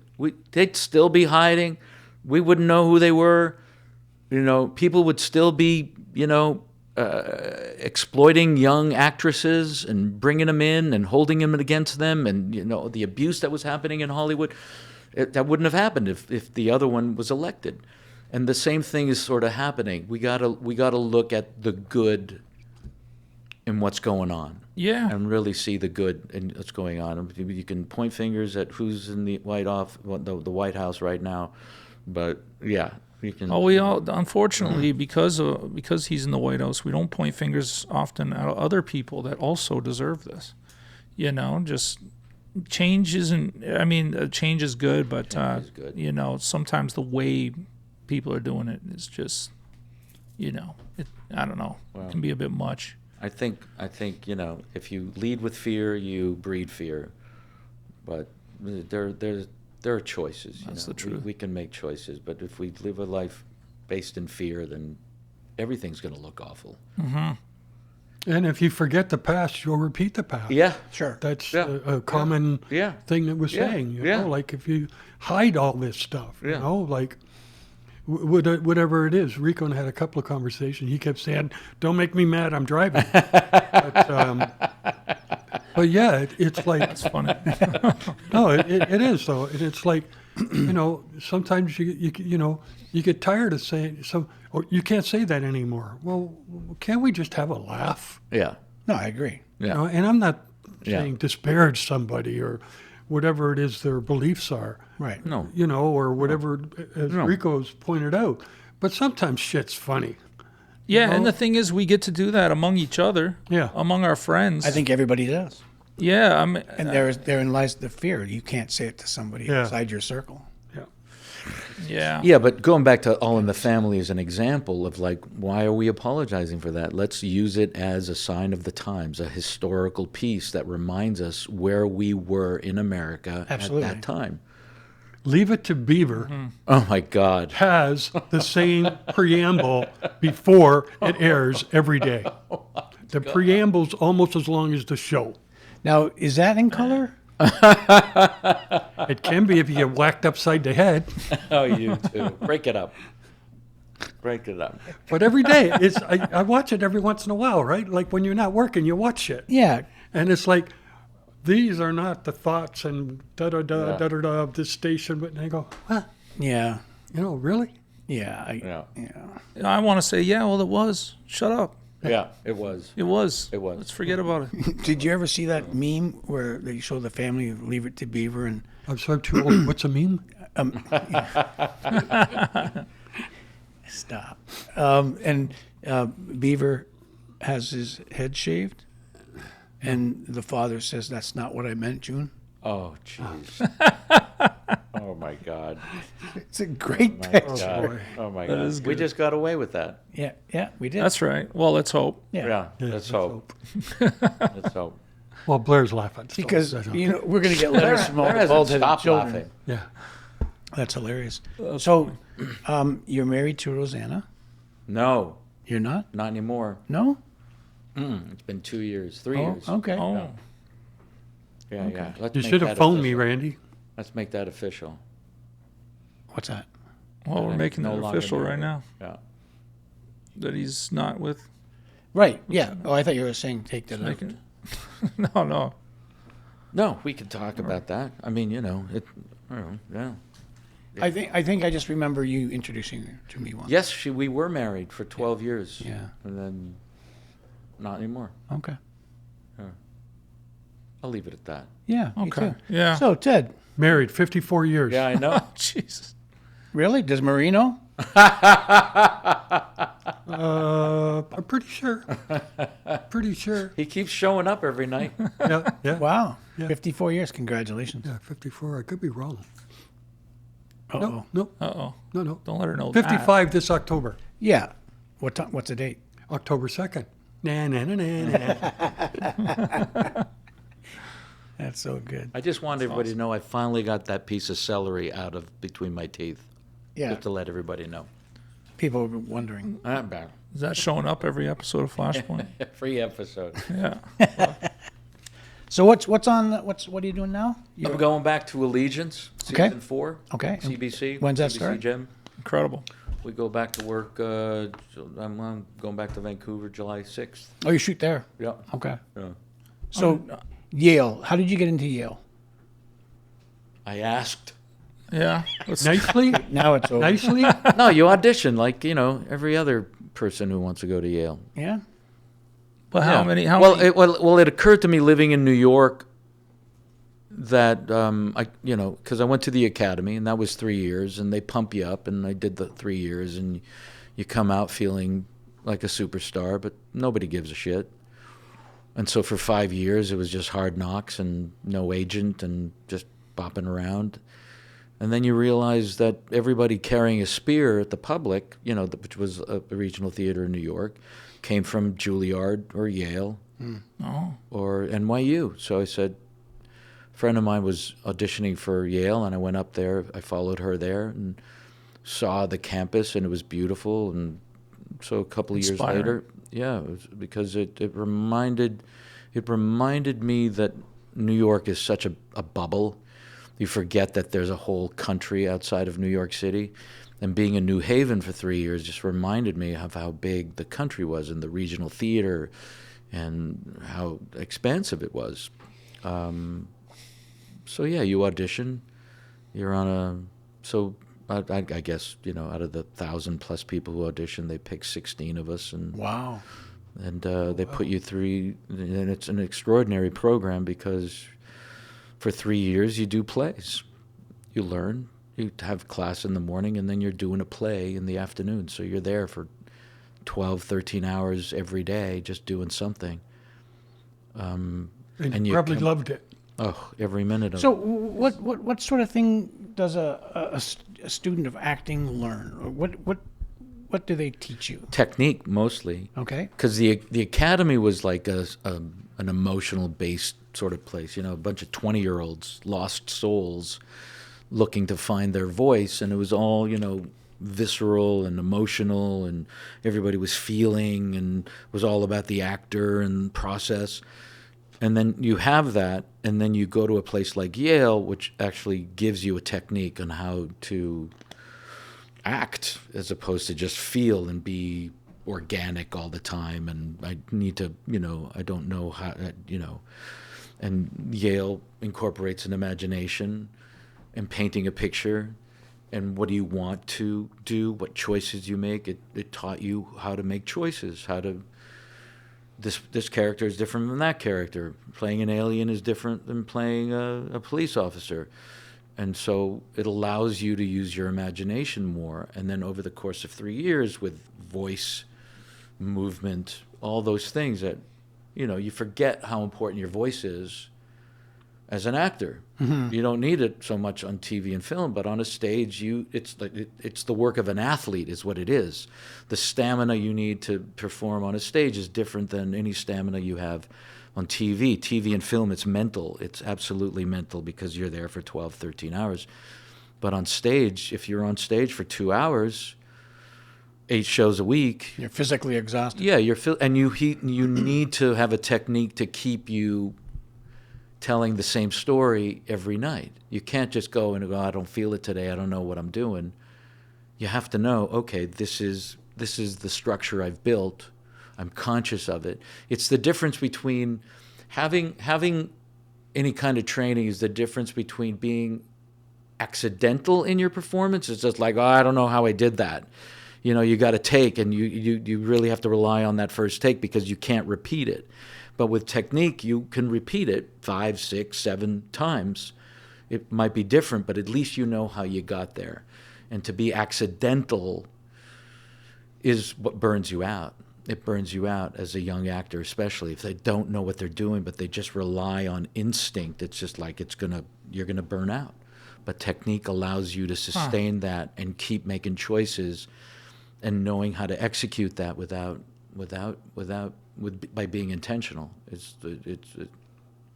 C: they'd still be hiding. We wouldn't know who they were. People would still be, exploiting young actresses and bringing them in and holding them against them, and the abuse that was happening in Hollywood, that wouldn't have happened if the other one was elected. And the same thing is sort of happening. We gotta look at the good in what's going on.
D: yeah.
C: And really see the good in what's going on. You can point fingers at who's in the the White House right now, but yeah, you can.
D: Oh, we all unfortunately because he's in the White House, we don't point fingers often at other people that also deserve this. Just change isn't. I mean, change is good, but
C: Change is good.
D: sometimes the way people are doing it is just, I don't know, it can be a bit much.
C: I think if you lead with fear, you breed fear. But there are choices.
D: That's the truth.
C: We can make choices, but if we live a life based in fear, then everything's going to look awful.
B: and if you forget the past, you'll repeat the past.
C: Yeah,
A: Sure.
B: That's
C: Yeah.
B: a common
C: Yeah.
B: thing that we're
C: Yeah.
B: saying.
C: Yeah.
B: Like if you hide all this stuff,
C: Yeah.
B: like whatever it is. Rico and I had a couple of conversations. He kept saying, "Don't make me mad. I'm driving." but yeah, it's like
D: It's funny.
B: no, it is though. And it's like sometimes you get tired of saying so. Or you can't say that anymore. Well, can't we just have a laugh?
C: yeah,
A: No, I agree.
C: yeah.
B: And I'm not
C: Yeah.
B: saying disparage somebody or whatever it is their beliefs are.
A: Right.
C: No,
B: Or whatever, as
C: No.
B: Rico's pointed out. But sometimes shit's funny.
D: Yeah, and
B: Well-
D: the thing is, we get to do that among each other.
B: Yeah.
D: Among our friends.
A: I think everybody does.
D: Yeah, I mean,
A: And therein lies the fear. You can't say it to somebody
B: Yeah.
A: outside your circle.
B: Yeah.
D: yeah.
C: Yeah, but going back to All in the Family as an example of like, why are we apologizing for that? Let's use it as a sign of the times, a historical piece that reminds us where we were in America
A: Absolutely.
C: at that time.
B: Leave It to Beaver
D: Mm-hmm.
C: Oh my God.
B: has the same preamble before it airs every day. The preamble's almost as long as the show.
A: Now, is that in color?
B: It can be if you get whacked upside the head.
C: Oh, you too. Break it up. Break it up.
B: But every day, I watch it every once in a while, right? Like when you're not working, you watch it.
A: Yeah.
B: And it's like, these are not the thoughts and da-da-da,
C: Yeah.
B: da-da-da of this station. But I go, huh?
A: Yeah.
B: Really?
A: Yeah.
C: Yeah.
A: Yeah.
D: I want to say, yeah, well, it was. Shut up.
C: Yeah, it was.
D: It was.
C: It was.
D: Let's forget about it.
A: Did you ever see that meme where they show the family of Leave It to Beaver and
B: I'm sorry, too old. What's a meme?
A: stop? Beaver has his head shaved, and the father says, "That's not what I meant, June."
C: Oh, jeez. Oh, my God.
A: It's a great
C: My
A: picture.
C: God. Oh, my God.
D: is
C: We
D: good.
C: just got away with that.
A: Yeah, we did.
D: That's right. Well, let's hope.
C: Yeah,
B: Yeah,
C: let's hope. Let's hope.
B: Well, Blair's laughing. so
A: because
B: that's
A: you know we're gonna get letters from all
C: There
A: the
C: hasn't
A: bald-headed
C: stopped
A: children.
C: laughing.
B: Yeah.
A: That's hilarious. So, you're married to Rosanna?
C: No,
A: You're not?
C: not anymore.
A: No?
C: It's been 2 years, 3
A: Oh,
C: years.
A: okay.
D: Oh,
C: Yeah. Let's
B: You
C: make
B: should have
C: that
B: phoned me,
C: official.
B: Randy.
C: Let's make that official.
A: What's that?
D: well, we're
C: I'm
D: making
C: no
D: that
C: longer
D: official right
C: married.
D: now
C: Yeah.
D: that he's not with.
A: Right. Yeah. Oh, I thought you were saying take that out.
D: Making, no.
C: No, we can talk about that. I mean, you know, I don't know, yeah.
A: I think I just remember you introducing her to me once.
C: Yes, we were married for 12 years.
A: Yeah.
C: And then not anymore.
A: Okay.
C: I'll leave it at that.
A: Yeah. me
D: Okay.
A: too.
D: Yeah.
A: So, Ted,
B: Married 54 years.
C: Yeah, I know.
D: Jesus.
A: really? Does Marino?
B: I'm pretty sure. Pretty sure.
C: He keeps showing up every night.
B: Yeah, yeah.
A: Wow.
B: Yeah.
A: 54 years. Congratulations.
B: Yeah, 54. I could be wrong.
A: Uh-oh.
B: No, no,
D: Uh-oh.
B: no.
D: Don't let her know that.
B: 55 this October.
A: Yeah. What time? What's the date?
B: October 2nd. Nah, nah, nah, nah, nah.
A: That's so good.
C: I just want everybody to know I finally got that piece of celery out of between my teeth.
A: Yeah.
C: Just to let everybody know.
A: People were wondering.
C: Bad.
D: Is that showing up every episode of Flashpoint?
C: Free episode.
D: Yeah.
A: So what are you doing now?
C: I'm going back to Allegiance,
A: Okay.
C: season 4.
A: Okay.
C: CBC.
A: When's that
C: CBC
A: start?
C: Gem.
D: Incredible.
C: We go back to work. I'm going back to Vancouver July 6th.
A: Oh, you shoot there.
C: Yeah.
A: Okay.
C: Yeah.
A: So Yale. How did you get into Yale?
C: I asked.
D: Yeah. Let's,
B: Nicely?
A: Now it's over.
B: Nicely?
C: No, you audition like, you know, every other person who wants to go to Yale.
A: Yeah.
D: but how
C: Yeah.
D: many?
C: It occurred to me living in New York that because I went to the academy and that was 3 years and they pump you up and I did the 3 years and you come out feeling like a superstar, but nobody gives a shit. And so for 5 years it was just hard knocks and no agent and just bopping around. And then you realize that everybody carrying a spear at the Public, which was a regional theater in New York, came from Juilliard or Yale or NYU. So I said, a friend of mine was auditioning for Yale, and I went up there. I followed her there and saw the campus, and it was beautiful. And so a couple of years
D: Inspiring.
C: later, yeah, it was because it reminded me that New York is such a bubble. You forget that there's a whole country outside of New York City. And being in New Haven for 3 years just reminded me of how big the country was and the regional theater and how expansive it was. So yeah, you audition. You're on I guess, out of the 1,000+ people who audition, they pick 16 of us. And
A: Wow.
C: and they put you through, and it's an extraordinary program because for 3 years you do plays. You learn, you have class in the morning, and then you're doing a play in the afternoon. So you're there for 12, 13 hours every day just doing something.
B: And
C: And
B: you
C: you
B: probably
C: come-
B: loved it.
C: Oh, every minute of
A: So
C: it.
A: what sort of thing does a student of acting learn? Or what do they teach you?
C: Technique mostly.
A: Okay.
C: Because the academy was like an emotional based sort of place, a bunch of 20-year-olds, lost souls, looking to find their voice, and it was all visceral and emotional, and everybody was feeling, and it was all about the actor and process. And then you have that, and then you go to a place like Yale, which actually gives you a technique on how to act as opposed to just feel and be organic all the time. And I need to, I don't know how, and Yale incorporates an imagination and painting a picture. And what do you want to do? What choices you make? It taught you how to make choices, how to this character is different than that character. Playing an alien is different than playing a police officer. And so it allows you to use your imagination more. And then over the course of 3 years with voice, movement, all those things that, you forget how important your voice is as an actor.
A: Mm-hmm.
C: You don't need it so much on TV and film, but on a stage, it's the work of an athlete is what it is. The stamina you need to perform on a stage is different than any stamina you have on TV. TV and film, it's mental. It's absolutely mental because you're there for 12, 13 hours. But on stage, if you're on stage for 2 hours, 8 shows a week,
A: You're physically exhausted.
C: yeah, and you need to have a technique to keep you telling the same story every night. You can't just go and go, I don't feel it today, I don't know what I'm doing. You have to know, okay, this is the structure I've built. I'm conscious of it. It's the difference between having any kind of training is the difference between being accidental in your performance. It's just like, I don't know how I did that. You got to take, and you really have to rely on that first take because you can't repeat it. But with technique, you can repeat it 5, 6, 7 times. It might be different, but at least you know how you got there. And to be accidental is what burns you out. It burns you out as a young actor, especially if they don't know what they're doing, but they just rely on instinct. It's just like you're gonna burn out. But technique allows you to sustain that and keep making choices and knowing how to execute that by being intentional.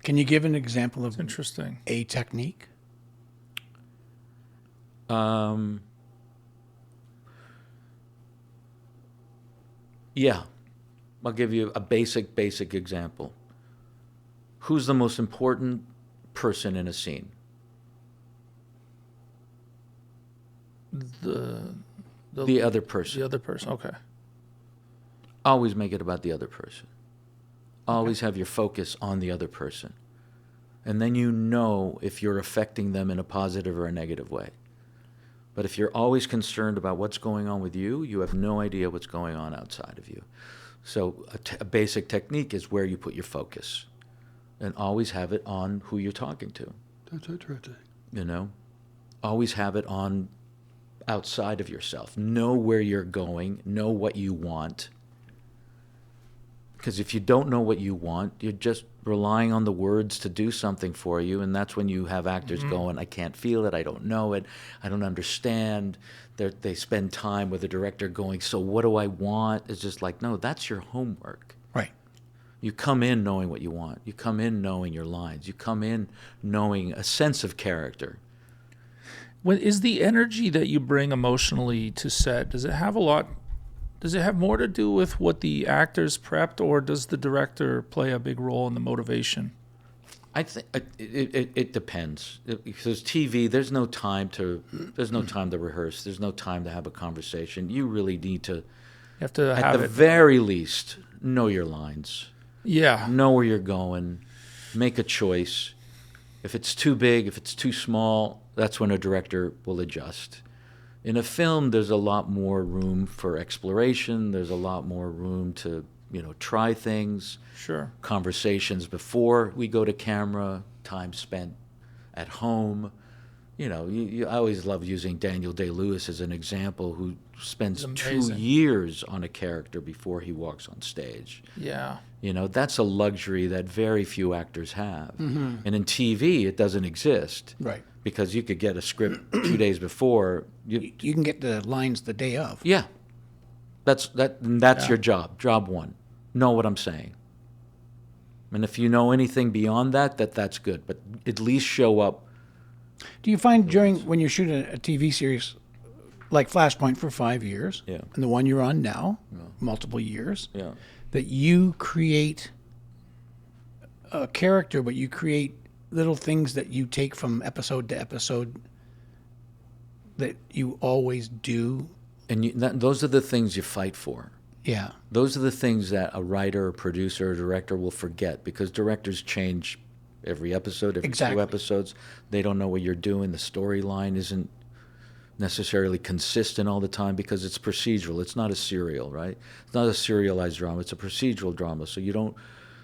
A: Can you give an example of
D: Interesting.
A: a technique?
C: Yeah. I'll give you a basic example. Who's the most important person in a scene? The other person.
D: The other person. Okay.
C: Always make it about the other person. Always have your focus on the other person. And then you know if you're affecting them in a positive or a negative way. But if you're always concerned about what's going on with you, you have no idea what's going on outside of you. So a basic technique is where you put your focus. And always have it on who you're talking to.
B: That's interesting.
C: Always have it on outside of yourself. Know where you're going. Know what you want. Because if you don't know what you want, you're just relying on the words to do something for you, and that's when you have actors going, I can't feel it, I don't know it, I don't understand. They spend time with the director going, so what do I want? It's just like, no, that's your homework.
A: Right.
C: You come in knowing what you want. You come in knowing your lines. You come in knowing a sense of character.
D: Is the energy that you bring emotionally to set, does it have more to do with what the actors prepped, or does the director play a big role in the motivation?
C: I think it depends. Because TV, there's no time to rehearse. There's no time to have a conversation. You really need to,
D: You have to
C: at
D: have
C: the
D: it.
C: very least, know your lines.
D: Yeah.
C: Know where you're going. Make a choice. If it's too big, if it's too small, that's when a director will adjust. In a film, there's a lot more room for exploration. There's a lot more room to, try things.
D: Sure.
C: Conversations before we go to camera, time spent at home. I always love using Daniel Day-Lewis as an example, who spends
D: He's
C: 2
D: amazing.
C: years on a character before he walks on stage.
D: Yeah.
C: That's a luxury that very few actors have. And in TV, it doesn't exist.
A: Right.
C: Because you could get a script 2 days before.
A: You can get the lines the day of.
C: Yeah. That's your job. Job one. Know what I'm saying. And if you know anything beyond that's good. But at least show up.
A: Do you find when you're shooting a TV series like Flashpoint for 5 years,
C: Yeah.
A: and the one you're on now, multiple years,
C: Yeah.
A: that you create a character, but you create little things that you take from episode to episode that you always do?
C: And those are the things you fight for.
A: Yeah.
C: Those are the things that a writer, a producer, or director will forget, because directors change every episode, every
A: Exactly.
C: 2 episodes. They don't know what you're doing. The storyline isn't necessarily consistent all the time because it's procedural. It's not a serial, right? It's not a serialized drama. It's a procedural drama. So you don't,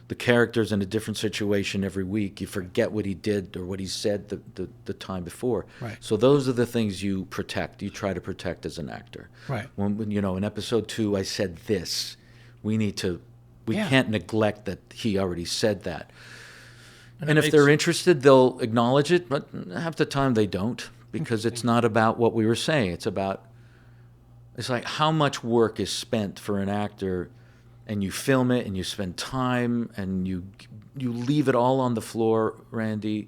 C: the character's in a different situation every week. You forget what he did or what he said the time before.
A: Right.
C: So those are the things you protect. You try to protect as an actor.
A: Right.
C: When you know, in episode 2, I said this. We
A: Yeah.
C: can't neglect that he already said that.
D: And
C: And
D: it
C: if they're
D: makes-
C: interested, they'll acknowledge it, but half the time they don't, because it's not about what we were saying. It's like how much work is spent for an actor, and you film it and you spend time and you leave it all on the floor, Randy,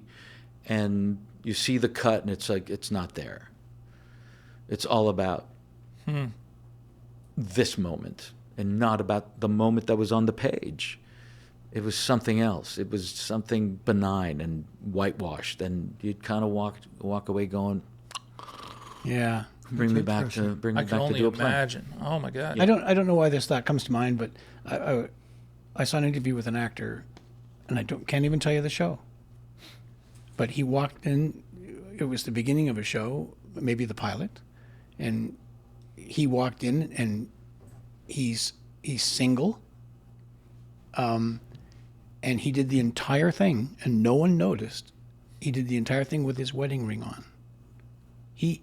C: and you see the cut and it's like it's not there. It's all about this moment and not about the moment that was on the page. It was something else. It was something benign and whitewashed, and you'd kind of walk away going,
A: Yeah.
C: bring me back to
D: I can only
C: do a plan.
D: imagine. Oh my God.
A: I don't know why this thought comes to mind, but I saw an interview with an actor, and can't even tell you the show. But he walked in. It was the beginning of a show, maybe the pilot, and he walked in, and he's single. And he did the entire thing, and no one noticed. He did the entire thing with his wedding ring on. He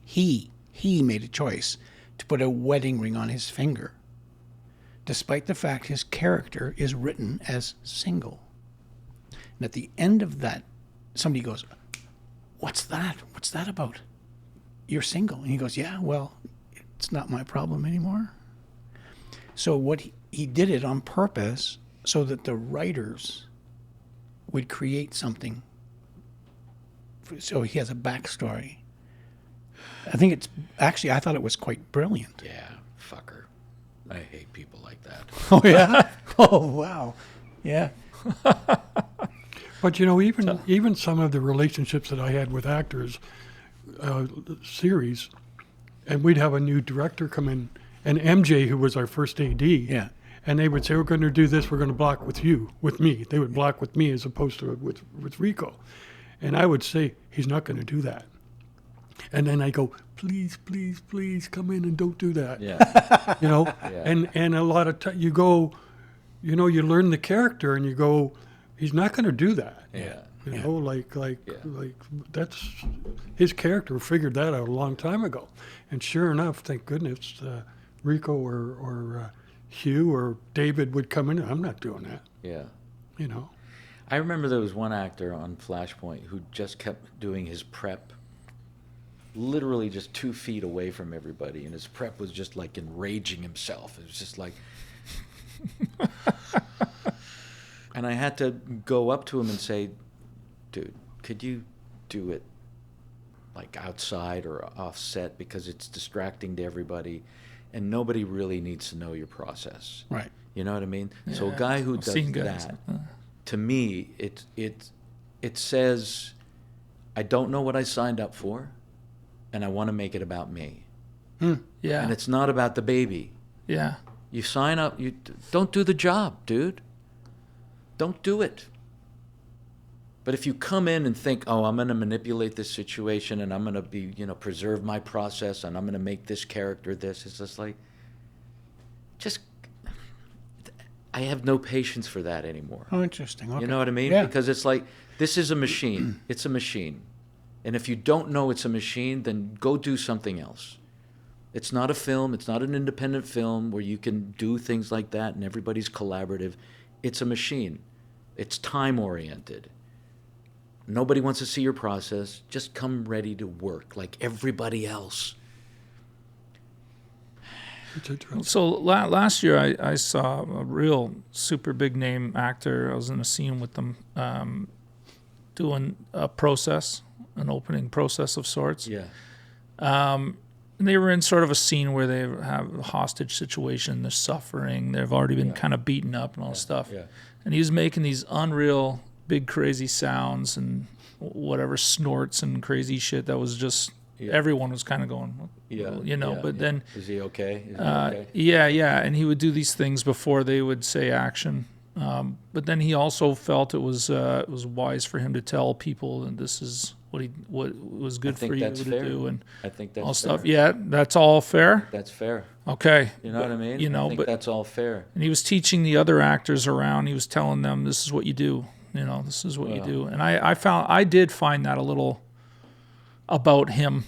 A: made a choice to put a wedding ring on his finger, despite the fact his character is written as single. And at the end of that, somebody goes, "What's that? What's that about? You're single." And he goes, "Yeah, well, it's not my problem anymore." So what he did it on purpose so that the writers would create something. So he has a backstory. I think I thought it was quite brilliant.
C: Yeah, fucker. I hate people like that.
A: Oh, yeah? Oh, wow. Yeah.
B: But you know, even some of the relationships that I had with actors, series, and we'd have a new director come in, and MJ, who was our first AD,
A: Yeah.
B: and they would say, "We're going to do this. We're going to block with me." They would block with me as opposed to with Rico, and I would say, "He's not going to do that." And then I go, "Please, please, please, come in and don't do that."
C: Yeah.
B: You know,
C: Yeah.
B: and a lot of time you go, you know, you learn the character and you go, "He's not going to do that."
C: Yeah.
B: You know, like
C: Yeah.
B: that's his character figured that out a long time ago, and sure enough, thank goodness, Rico or Hugh or David would come in. I'm not doing that.
C: Yeah.
B: You know.
C: I remember there was one actor on Flashpoint who just kept doing his prep literally just 2 feet away from everybody, and his prep was just like enraging himself. It was just like... And I had to go up to him and say, "Dude, could you do it like outside or offset, because it's distracting to everybody, and nobody really needs to know your process."
A: Right.
C: You know what I mean? So a
D: Yeah,
C: guy who
D: I've
C: does
D: seen guys
C: that,
D: like
C: to me, it says, I don't know what I signed up for, and I want to make it about me.
D: Yeah.
C: And it's not about the baby.
D: Yeah.
C: You sign up, you don't do the job, dude. Don't do it. But if you come in and think, "Oh, I'm going to manipulate this situation, and I'm going to be, preserve my process, and I'm going to make this character this," it's just like, I have no patience for that anymore.
A: Oh, interesting. Okay.
C: You know what I mean?
A: Yeah.
C: Because it's like, this is a machine. It's a machine. And if you don't know it's a machine, then go do something else. It's not a film. It's not an independent film where you can do things like that and everybody's collaborative. It's a machine. It's time-oriented. Nobody wants to see your process. Just come ready to work like everybody else.
B: It's interesting.
D: So last year I saw a real super big name actor. I was in a scene with them doing a process, an opening process of sorts.
C: Yeah.
D: And they were in sort of a scene where they have a hostage situation. They're suffering. They've already been kind of beaten up and all this stuff.
C: Yeah.
D: And he was making these unreal, big, crazy sounds and whatever snorts and crazy shit that was just, everyone was kind of going, but then...
C: Is he okay? Is he okay?
D: Yeah. And he would do these things before they would say action. But then he also felt it was wise for him to tell people that this is what was good
C: think
D: for you
C: that's
D: to
C: fair.
D: do and
C: I think that's
D: all
C: fair.
D: stuff. Yeah, that's all fair.
C: That's fair.
D: Okay.
C: You know what I mean?
D: You know,
C: I think
D: but
C: that's all fair.
D: and he was teaching the other actors around. He was telling them, "This is what you do. You know, this is what you
C: Well.
D: do." And I did find that a little about him.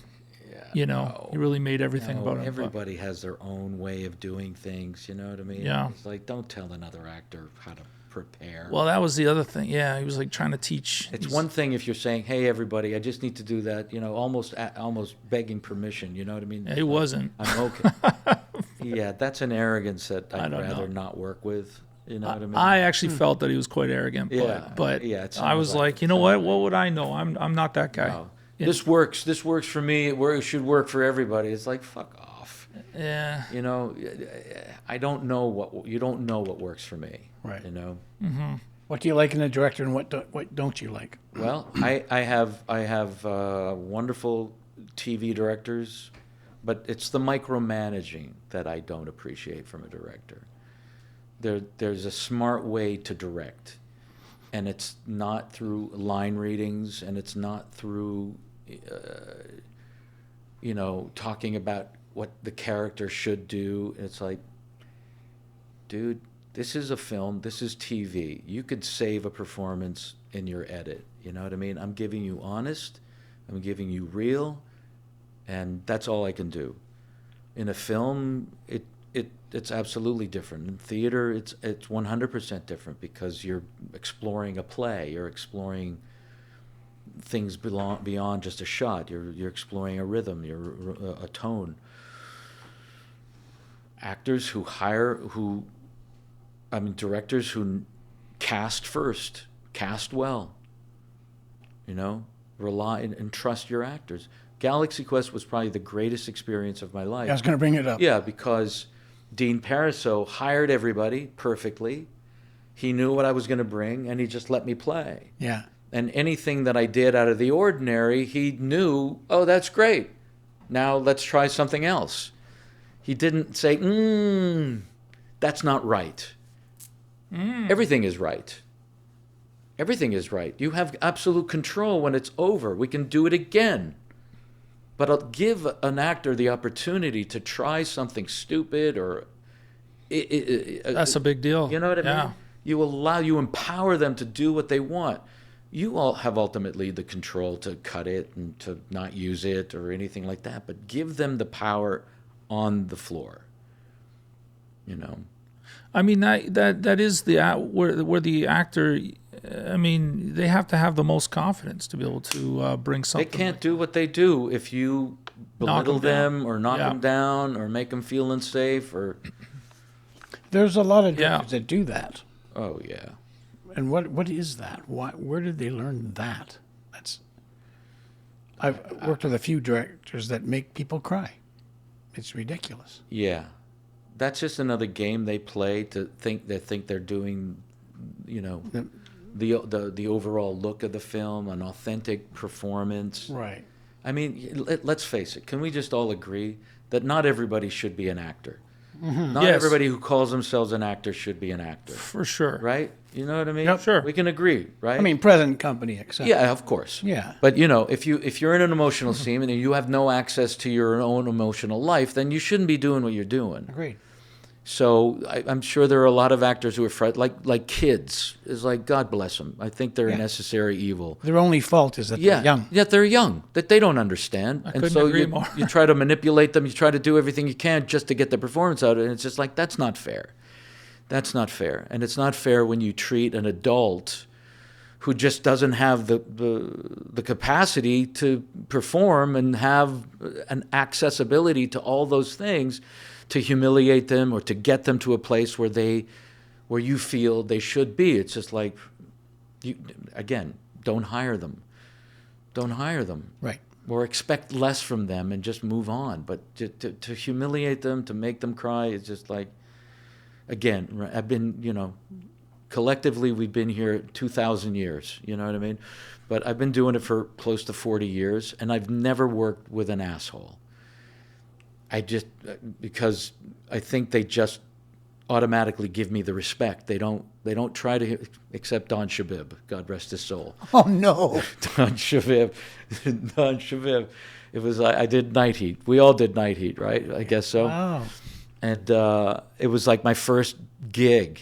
C: Yeah.
D: You know, he really made everything
C: No,
D: about him. but-
C: everybody has their own way of doing things. You know what I mean?
D: Yeah.
C: It's like, don't tell another actor how to prepare.
D: Well, that was the other thing. Yeah, he was like trying to teach.
C: It's
D: these-
C: one thing if you're saying, "Hey, everybody, I just need to do that," almost begging permission. You know what I mean?
D: Yeah, he wasn't.
C: I'm okay. Yeah, that's an arrogance that
D: I
C: I'd
D: don't
C: rather
D: know.
C: not work with. You know what I mean?
D: I actually felt that he was quite arrogant.
C: Yeah,
D: But
C: yeah, it
D: I was
C: sounds
D: like,
C: like-
D: you know what? What would I know? I'm not that guy.
C: No. This works. This works for me. It should work for everybody. It's like, fuck off.
D: Yeah.
C: I don't know you don't know what works for me.
A: Right.
C: You know.
A: What do you like in a director, and what don't you like?
C: Well, I have wonderful TV directors, but it's the micromanaging that I don't appreciate from a director. There's a smart way to direct, and it's not through line readings, and it's not through talking about what the character should do. It's like, dude, this is a film, this is TV. You could save a performance in your edit. You know what I mean? I'm giving you honest, I'm giving you real, and that's all I can do. In a film, it's absolutely different. In theater, it's 100% different because you're exploring a play, you're exploring things beyond just a shot. You're exploring a rhythm, a tone. Directors who cast first, cast well. Rely and trust your actors. Galaxy Quest was probably the greatest experience of my life.
A: I was going to bring it up.
C: Yeah, because Dean Pariseau hired everybody perfectly. He knew what I was going to bring, and he just let me play.
A: Yeah.
C: And anything that I did out of the ordinary, he knew, oh, that's great. Now let's try something else. He didn't say, that's not right. Everything is right. Everything is right. You have absolute control when it's over. We can do it again. But I'll give an actor the opportunity to try something stupid or...
D: That's a big deal.
C: You know what I
D: Yeah.
C: mean? You empower them to do what they want. You all have ultimately the control to cut it and to not use it or anything like that, but give them the power on the floor.
D: I mean that is where the actor. I mean, they have to have the most confidence to be able to bring
C: They
D: something.
C: can't do what they do if you
D: Knock
C: belittle
D: 'em down.
C: them or knock
D: Yeah.
C: them down or make them feel unsafe or...
A: There's a lot of
D: Yeah.
A: directors that do that.
C: Oh, yeah.
A: And what is that? Where did they learn that? I've worked with a few directors that make people cry. It's ridiculous.
C: Yeah. That's just another game they play to think they're doing, the overall look of the film, an authentic performance.
A: Right.
C: I mean, let's face it. Can we just all agree that not everybody should be an actor? Not
D: Yes.
C: everybody who calls themselves an actor should be an actor,
D: For sure.
C: right? You know what I mean?
A: Yep.
D: Sure.
C: We can agree, right?
A: I mean, present company except.
C: yeah, of course.
A: Yeah.
C: But if you're in an emotional scene and you have no access to your own emotional life, then you shouldn't be doing what you're doing.
A: Agreed.
C: So I'm sure there are a lot of actors who are like kids. Is like, God bless them. I think they're a
A: Yeah.
C: necessary evil.
A: Their only fault is that
C: Yeah,
A: they're young.
C: Yeah, they're young. That they don't understand, and
D: couldn't
C: so
D: agree
C: you
D: more.
C: you try to manipulate them. You try to do everything you can just to get the performance out of it. And it's just like, that's not fair. That's not fair, and it's not fair when you treat an adult who just doesn't have the capacity to perform and have an accessibility to all those things, to humiliate them or to get them to a place where you feel they should be. It's just like, don't hire them. Don't hire them.
A: Right.
C: Or expect less from them and just move on. But to humiliate them, to make them cry, it's just like, again, I've been, collectively we've been here 2,000 years, you know what I mean? But I've been doing it for close to 40 years, and I've never worked with an asshole. Because I think they just automatically give me the respect. They don't try to, except Don Shabib, God rest his soul.
A: Oh no.
C: Don Shabib. It was like, I did Night Heat. We all did Night Heat, right? I guess so.
A: Wow.
C: And it was like my first gig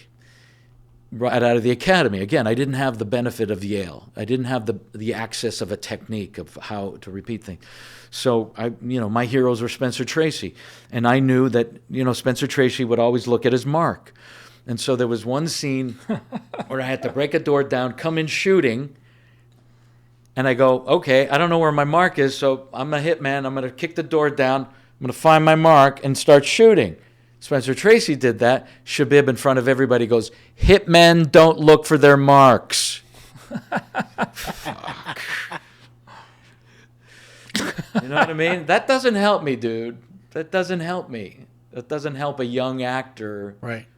C: right out of the academy. Again, I didn't have the benefit of Yale. I didn't have the access of a technique of how to repeat things. So my heroes were Spencer Tracy, and I knew that Spencer Tracy would always look at his mark. And so there was one scene where I had to break a door down, come in shooting, and I go, okay, I don't know where my mark is, so I'm a hitman. I'm going to kick the door down. I'm going to find my mark and start shooting. Spencer Tracy did that. Shabib in front of everybody goes, hitmen don't look for their marks. Fuck. You know what I mean? That doesn't help me, dude. That doesn't help me. That doesn't help a young actor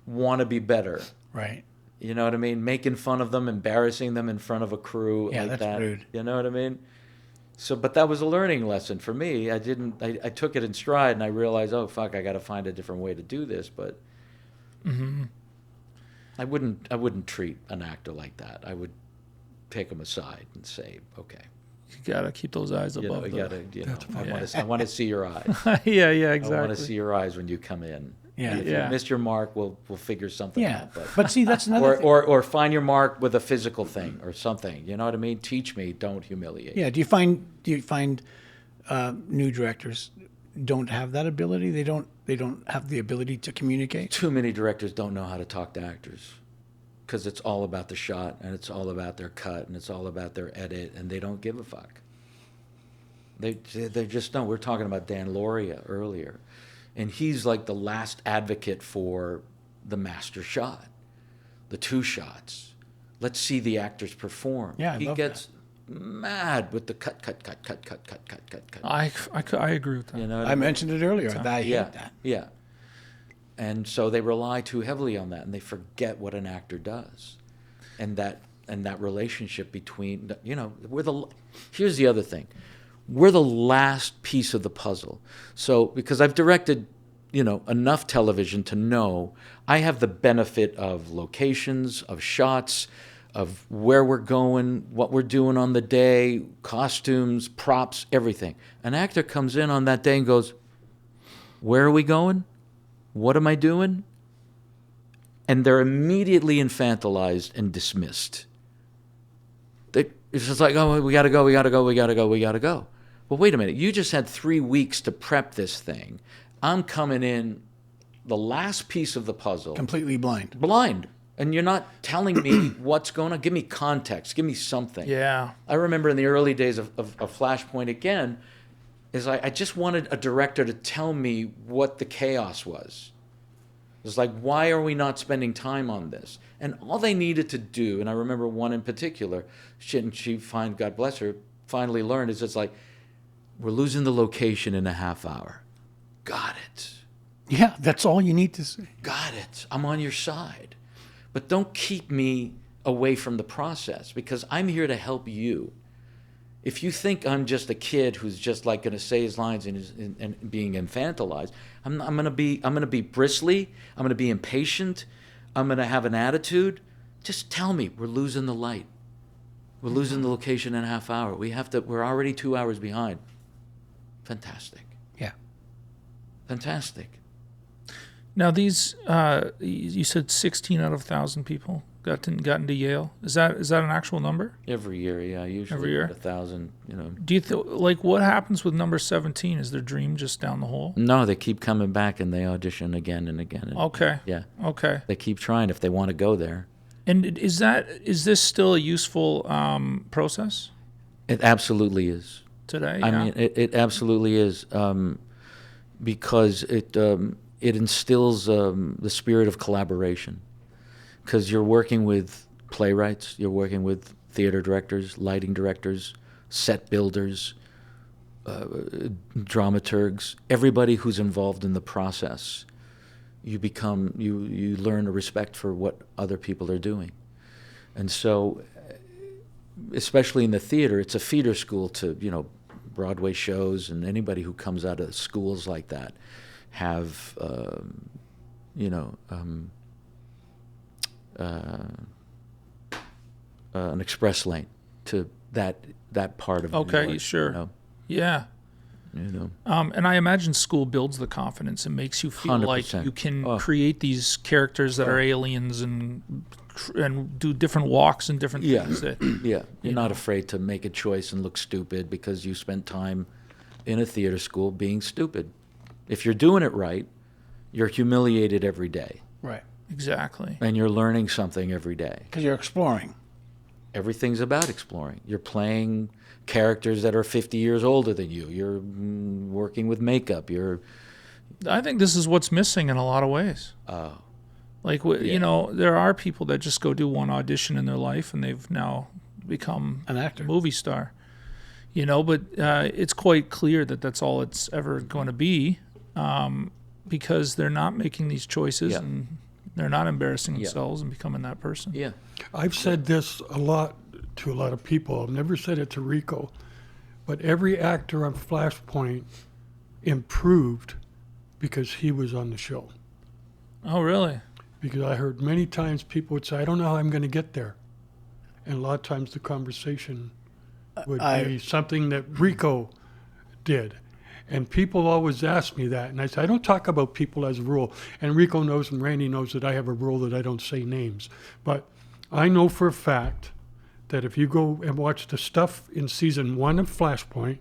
C: want to be better.
A: Right.
C: You know what I mean? Making fun of them, embarrassing them in front of a crew like
A: that's
C: that.
A: rude.
C: You know what I mean? So, but that was a learning lesson for me. I took it in stride, and I realized, oh fuck, I got to find a different way to do this. But I wouldn't treat an actor like that. I would take him aside and say, okay,
D: You gotta keep those eyes above.
C: I want to see your eyes.
D: Yeah, exactly.
C: I want to see your eyes when you come in.
A: Yeah.
C: And if you missed your mark, we'll figure something out.
A: But see, that's another thing.
C: Or find your mark with a physical thing or something. You know what I mean? Teach me, don't humiliate.
A: Yeah. Do you find new directors don't have that ability? They don't have the ability to communicate?
C: Too many directors don't know how to talk to actors because it's all about the shot and it's all about their cut and it's all about their edit, and they don't give a fuck. They just don't. We're talking about Dan Lauria earlier, and he's like the last advocate for the master shot, the two shots. Let's see the actors perform.
A: Yeah,
C: he
A: love
C: gets mad with the cut.
D: I agree with that.
C: You know what
A: I mentioned it earlier. I hate that.
C: Yeah. And so they rely too heavily on that, and they forget what an actor does, and that relationship between here's the other thing, we're the last piece of the puzzle. So because I've directed enough television to know I have the benefit of locations, of shots, of where we're going, what we're doing on the day, costumes, props, everything. An actor comes in on that day and goes, where are we going? What am I doing? And they're immediately infantilized and dismissed. It's just like, oh, we got to go. Well, wait a minute. You just had 3 weeks to prep this thing. I'm coming in the last piece of the puzzle.
A: Completely blind.
C: Blind. And you're not telling me what's going on. Give me context. Give me something.
D: Yeah.
C: I remember in the early days of Flashpoint again, I just wanted a director to tell me what the chaos was. It's like, why are we not spending time on this? And all they needed to do, and I remember one in particular, God bless her, finally learned, is it's like, we're losing the location in a half hour. Got it.
A: Yeah, that's all you need to say.
C: Got it. I'm on your side. But don't keep me away from the process, because I'm here to help you. If you think I'm just a kid who's just like going to say his lines and being infantilized, I'm going to be bristly. I'm going to be impatient. I'm going to have an attitude. Just tell me we're losing the light. We're losing the location in a half hour. We're already 2 hours behind. Fantastic.
A: Yeah.
C: Fantastic.
D: Now these, you said 16 out of 1,000 people got into Yale. Is that an actual number?
C: Every year, yeah. Usually
D: Every year?
C: 1,000,
D: Do you what happens with number 17? Is their dream just down the hole?
C: No, they keep coming back and they audition again and again. And
D: Okay.
C: Yeah.
D: Okay.
C: They keep trying if they want to go there.
D: And is this still a useful process
C: It absolutely is.
D: today?
C: I
D: Yeah.
C: mean, it absolutely is, because it instills the spirit of collaboration. Because you're working with playwrights, you're working with theater directors, lighting directors, set builders, dramaturgs, everybody who's involved in the process. You learn a respect for what other people are doing. And so, especially in the theater, it's a feeder school to, Broadway shows, and anybody who comes out of schools like that have, an express lane to that part of New
D: Okay,
C: York,
D: sure. Yeah.
C: You know.
D: And I imagine school builds the confidence and makes you feel like
C: 100%.
D: you can
C: Oh.
D: create these characters that are aliens and do different walks and different
C: Yeah.
D: things. That,
C: Yeah, you're
D: You
C: not
D: know.
C: afraid to make a choice and look stupid because you spent time in a theater school being stupid. If you're doing it right, you're humiliated every day,
A: Right.
D: exactly.
C: and you're learning something every day.
A: Because you're exploring.
C: Everything's about exploring. You're playing characters that are 50 years older than you. You're working with makeup.
D: I think this is what's missing in a lot of ways. Like,
C: Yeah.
D: you know, there are people that just go do one audition in their life and they've now become
A: An actor.
D: a movie star. You know, but it's quite clear that that's all it's ever going to be, because they're not making these choices
C: Yeah.
D: and they're not embarrassing
C: Yeah.
D: themselves and becoming that person.
C: Yeah.
B: I've said this a lot to a lot of people. I've never said it to Rico, but every actor on Flashpoint improved because he was on the show.
D: Oh, really?
B: Because I heard many times people would say, I don't know how I'm going to get there. And a lot of times the conversation would be something that Rico did. And people always ask me that. And I say, I don't talk about people as a rule. And Rico knows and Randy knows that I have a rule that I don't say names. But I know for a fact that if you go and watch the stuff in season 1 of Flashpoint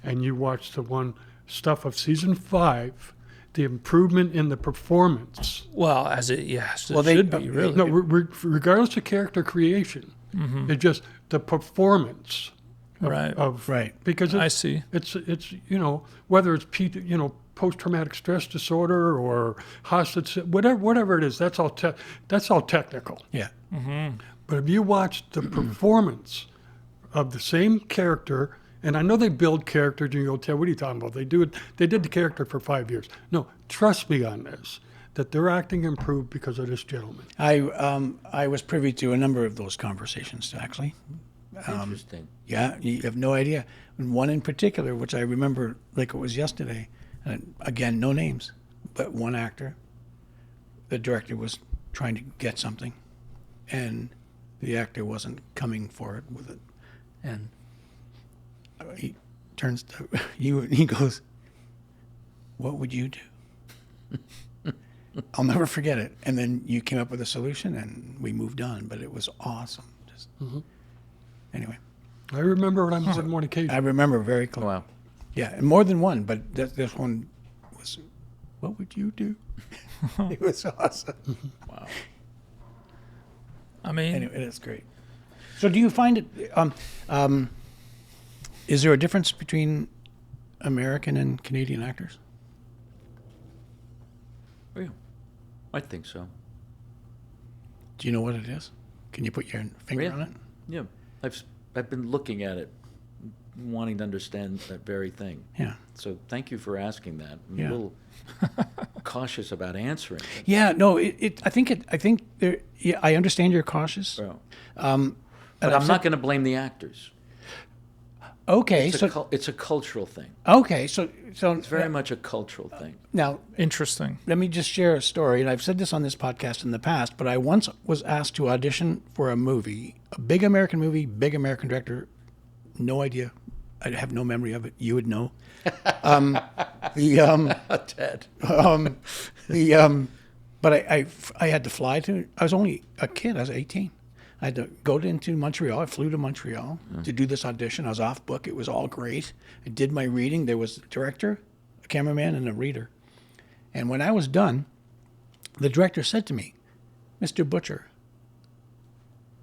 B: and you watch the stuff of season 5, the improvement in the performance.
D: Well, as it, yes, it
A: Well, they-
D: should be, really.
B: No, regardless of character creation, it's just the performance
D: Right.
B: of
A: Right.
B: because
D: I see.
B: it's you know, whether it's post traumatic stress disorder or hostage, whatever it is, that's all technical.
A: Yeah.
B: But if you watch the performance of the same character, and I know they build characters, and you go, Ted, what are you talking about? They did the character for 5 years. No, trust me on this, that their acting improved because of this gentleman.
A: I was privy to a number of those conversations, actually.
C: Interesting.
A: Yeah, you have no idea. And one in particular, which I remember like it was yesterday, and again, no names, but one actor, the director was trying to get something, and the actor wasn't coming forward with it. And he turns to you and he goes, "What would you do?" I'll never forget it. And then you came up with a solution, and we moved on. But it was awesome. Just anyway,
B: I remember when I was on one occasion.
A: I remember very clearly.
C: Wow.
A: Yeah, and more than one, but this one was, "What would you do?" It was awesome.
C: Wow.
D: I mean,
A: Anyway, it's great. So, do you find it? Is there a difference between American and Canadian actors?
C: Yeah. I think so.
A: Do you know what it is? Can you put your finger
C: Yeah.
A: on it?
C: Yeah. I've been looking at it, wanting to understand that very thing.
A: Yeah.
C: So thank you for asking that. I'm
A: Yeah.
C: a little cautious about answering it.
A: Yeah. No. I think there. Yeah, I understand you're cautious.
C: So,
A: And
C: but
A: I've
C: I'm not going to blame the actors.
A: Okay.
C: It's,
A: So.
C: it's a cultural thing.
A: Okay. So.
C: It's very much a cultural thing.
A: Now,
D: interesting.
A: let me just share a story, and I've said this on this podcast in the past, but I once was asked to audition for a movie, a big American movie, big American director. No idea. I have no memory of it. You would know.
C: Ted.
A: But I had to fly to. I was only a kid. I was 18. I had to go into Montreal. I flew to Montreal to do this audition. I was off book. It was all great. I did my reading. There was a director, a cameraman, and a reader. And when I was done, the director said to me, "Mr. Butcher,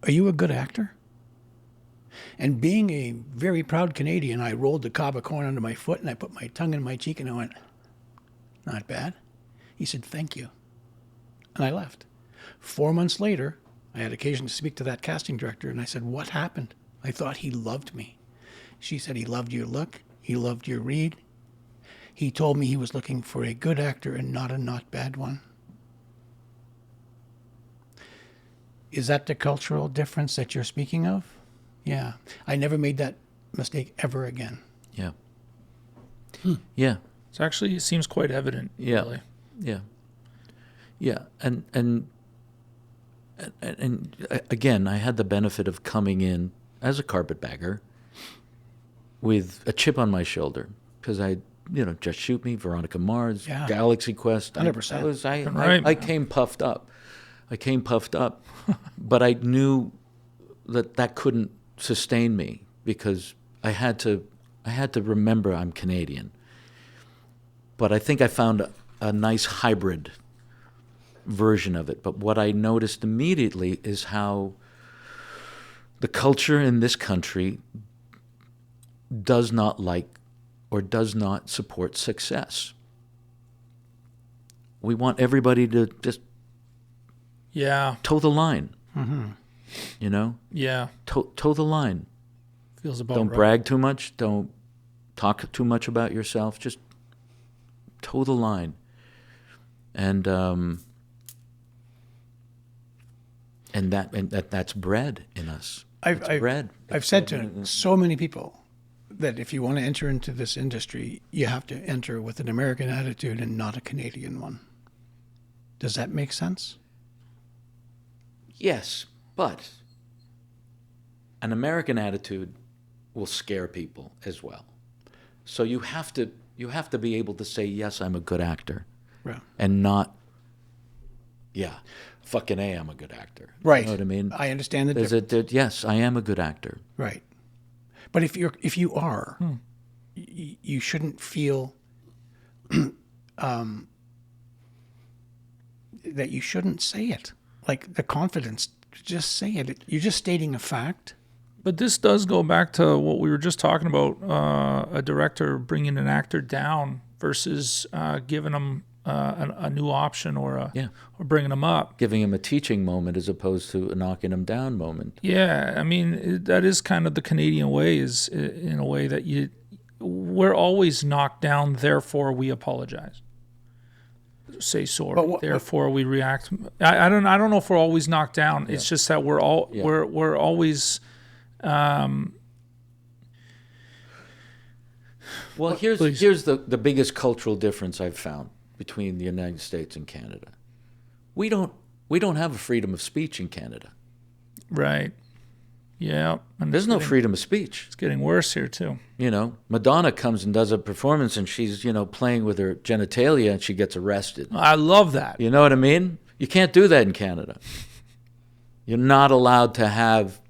A: are you a good actor?" And being a very proud Canadian, I rolled the cob of corn under my foot and I put my tongue in my cheek and I went, "Not bad." He said, "Thank you." And I left. 4 months later, I had occasion to speak to that casting director and I said, "What happened? I thought he loved me." She said, "He loved your look. He loved your read. He told me he was looking for a good actor and not a not bad one." Is that the cultural difference that you're speaking of? Yeah. I never made that mistake ever again.
C: Yeah. Yeah.
D: It seems quite evident.
C: Yeah.
D: Really.
C: Yeah. Yeah. And again, I had the benefit of coming in as a carpetbagger with a chip on my shoulder because Just Shoot Me, Veronica Mars,
A: Yeah.
C: Galaxy Quest.
A: 100%.
C: I came puffed up. But I knew that couldn't sustain me because I had to remember I'm Canadian. But I think I found a nice hybrid version of it. But what I noticed immediately is how the culture in this country does not like or does not support success. We want everybody to just toe the line. Mm-hmm.
D: Yeah.
C: Toe the line.
D: Feels about
C: Don't
D: right.
C: brag too much. Don't talk too much about yourself. Just toe the line. And that's bred in us.
A: I've said to so many people that if you want to enter into this industry, you have to enter with an American attitude and not a Canadian one. Does that make sense?
C: Yes, but an American attitude will scare people as well. So you have to be able to say, yes, I'm a good actor.
A: Right.
C: And not, fucking A, I'm a good actor.
A: Right.
C: You know what I mean?
A: I understand the
C: There's
A: difference.
C: yes, I am a good actor.
A: Right. But if you are, you shouldn't feel that you shouldn't say it. Like the confidence to just say it. You're just stating a fact.
D: But this does go back to what we were just talking about, a director bringing an actor down versus giving them a new option or bringing them up.
C: Giving him a teaching moment as opposed to a knocking him down moment.
D: Yeah, I mean, that is kind of the Canadian way, is in a way that we're always knocked down, therefore we apologize. Say sorry, therefore we react. I don't know if we're always knocked down. Yeah. It's just that we're always.
C: Well, here's the biggest cultural difference I've found between the United States and Canada. We don't have a freedom of speech in Canada.
D: Right. Yeah. And
C: there's no freedom of speech.
D: It's getting worse here too.
C: Madonna comes and does a performance and she's, playing with her genitalia and she gets arrested.
D: I love that. You
C: know what I mean? You can't do that in Canada. You're not allowed to have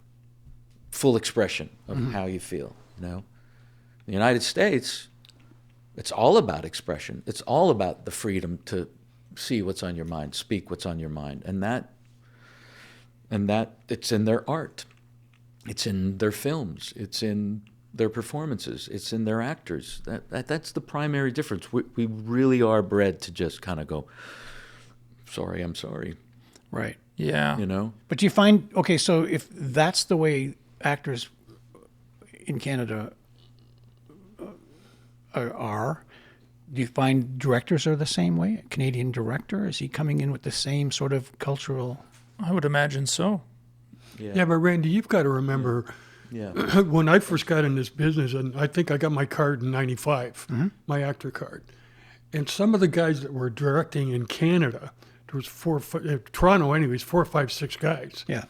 C: full expression of how you feel, In the United States, it's all about expression. It's all about the freedom to see what's on your mind, speak what's on your mind. And that it's in their art. It's in their films. It's in their performances. It's in their actors. That's the primary difference. We really are bred to just kind of go, sorry, I'm sorry.
A: Right.
D: Yeah.
A: But you find, okay, so if that's the way actors in Canada are, do you find directors are the same way? A Canadian director, is he coming in with the same sort of cultural?
D: I would imagine so.
B: Yeah, but Randy, you've got to remember, when I first got in this business, and I think I got my card in '95, my actor card, and some of the guys that were directing in Canada, there was Toronto anyways, 4, 5, 6 guys.
A: Yeah.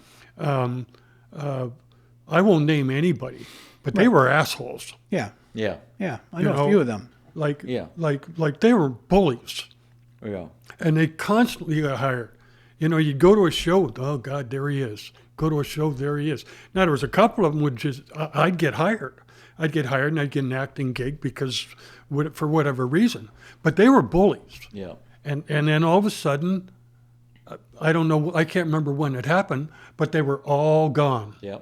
B: I won't name anybody, but they were assholes.
A: Yeah.
C: Yeah.
A: Yeah. I know a few of them.
B: Like they were bullies.
C: Yeah.
B: And they constantly got hired. You'd go to a show, oh God, there he is. Go to a show, there he is. Now there was a couple of them would just, I'd get hired. And I'd get an acting gig because for whatever reason. But they were bullies.
C: Yeah.
B: And then all of a sudden, I don't know, I can't remember when it happened, but they were all gone.
C: Yeah.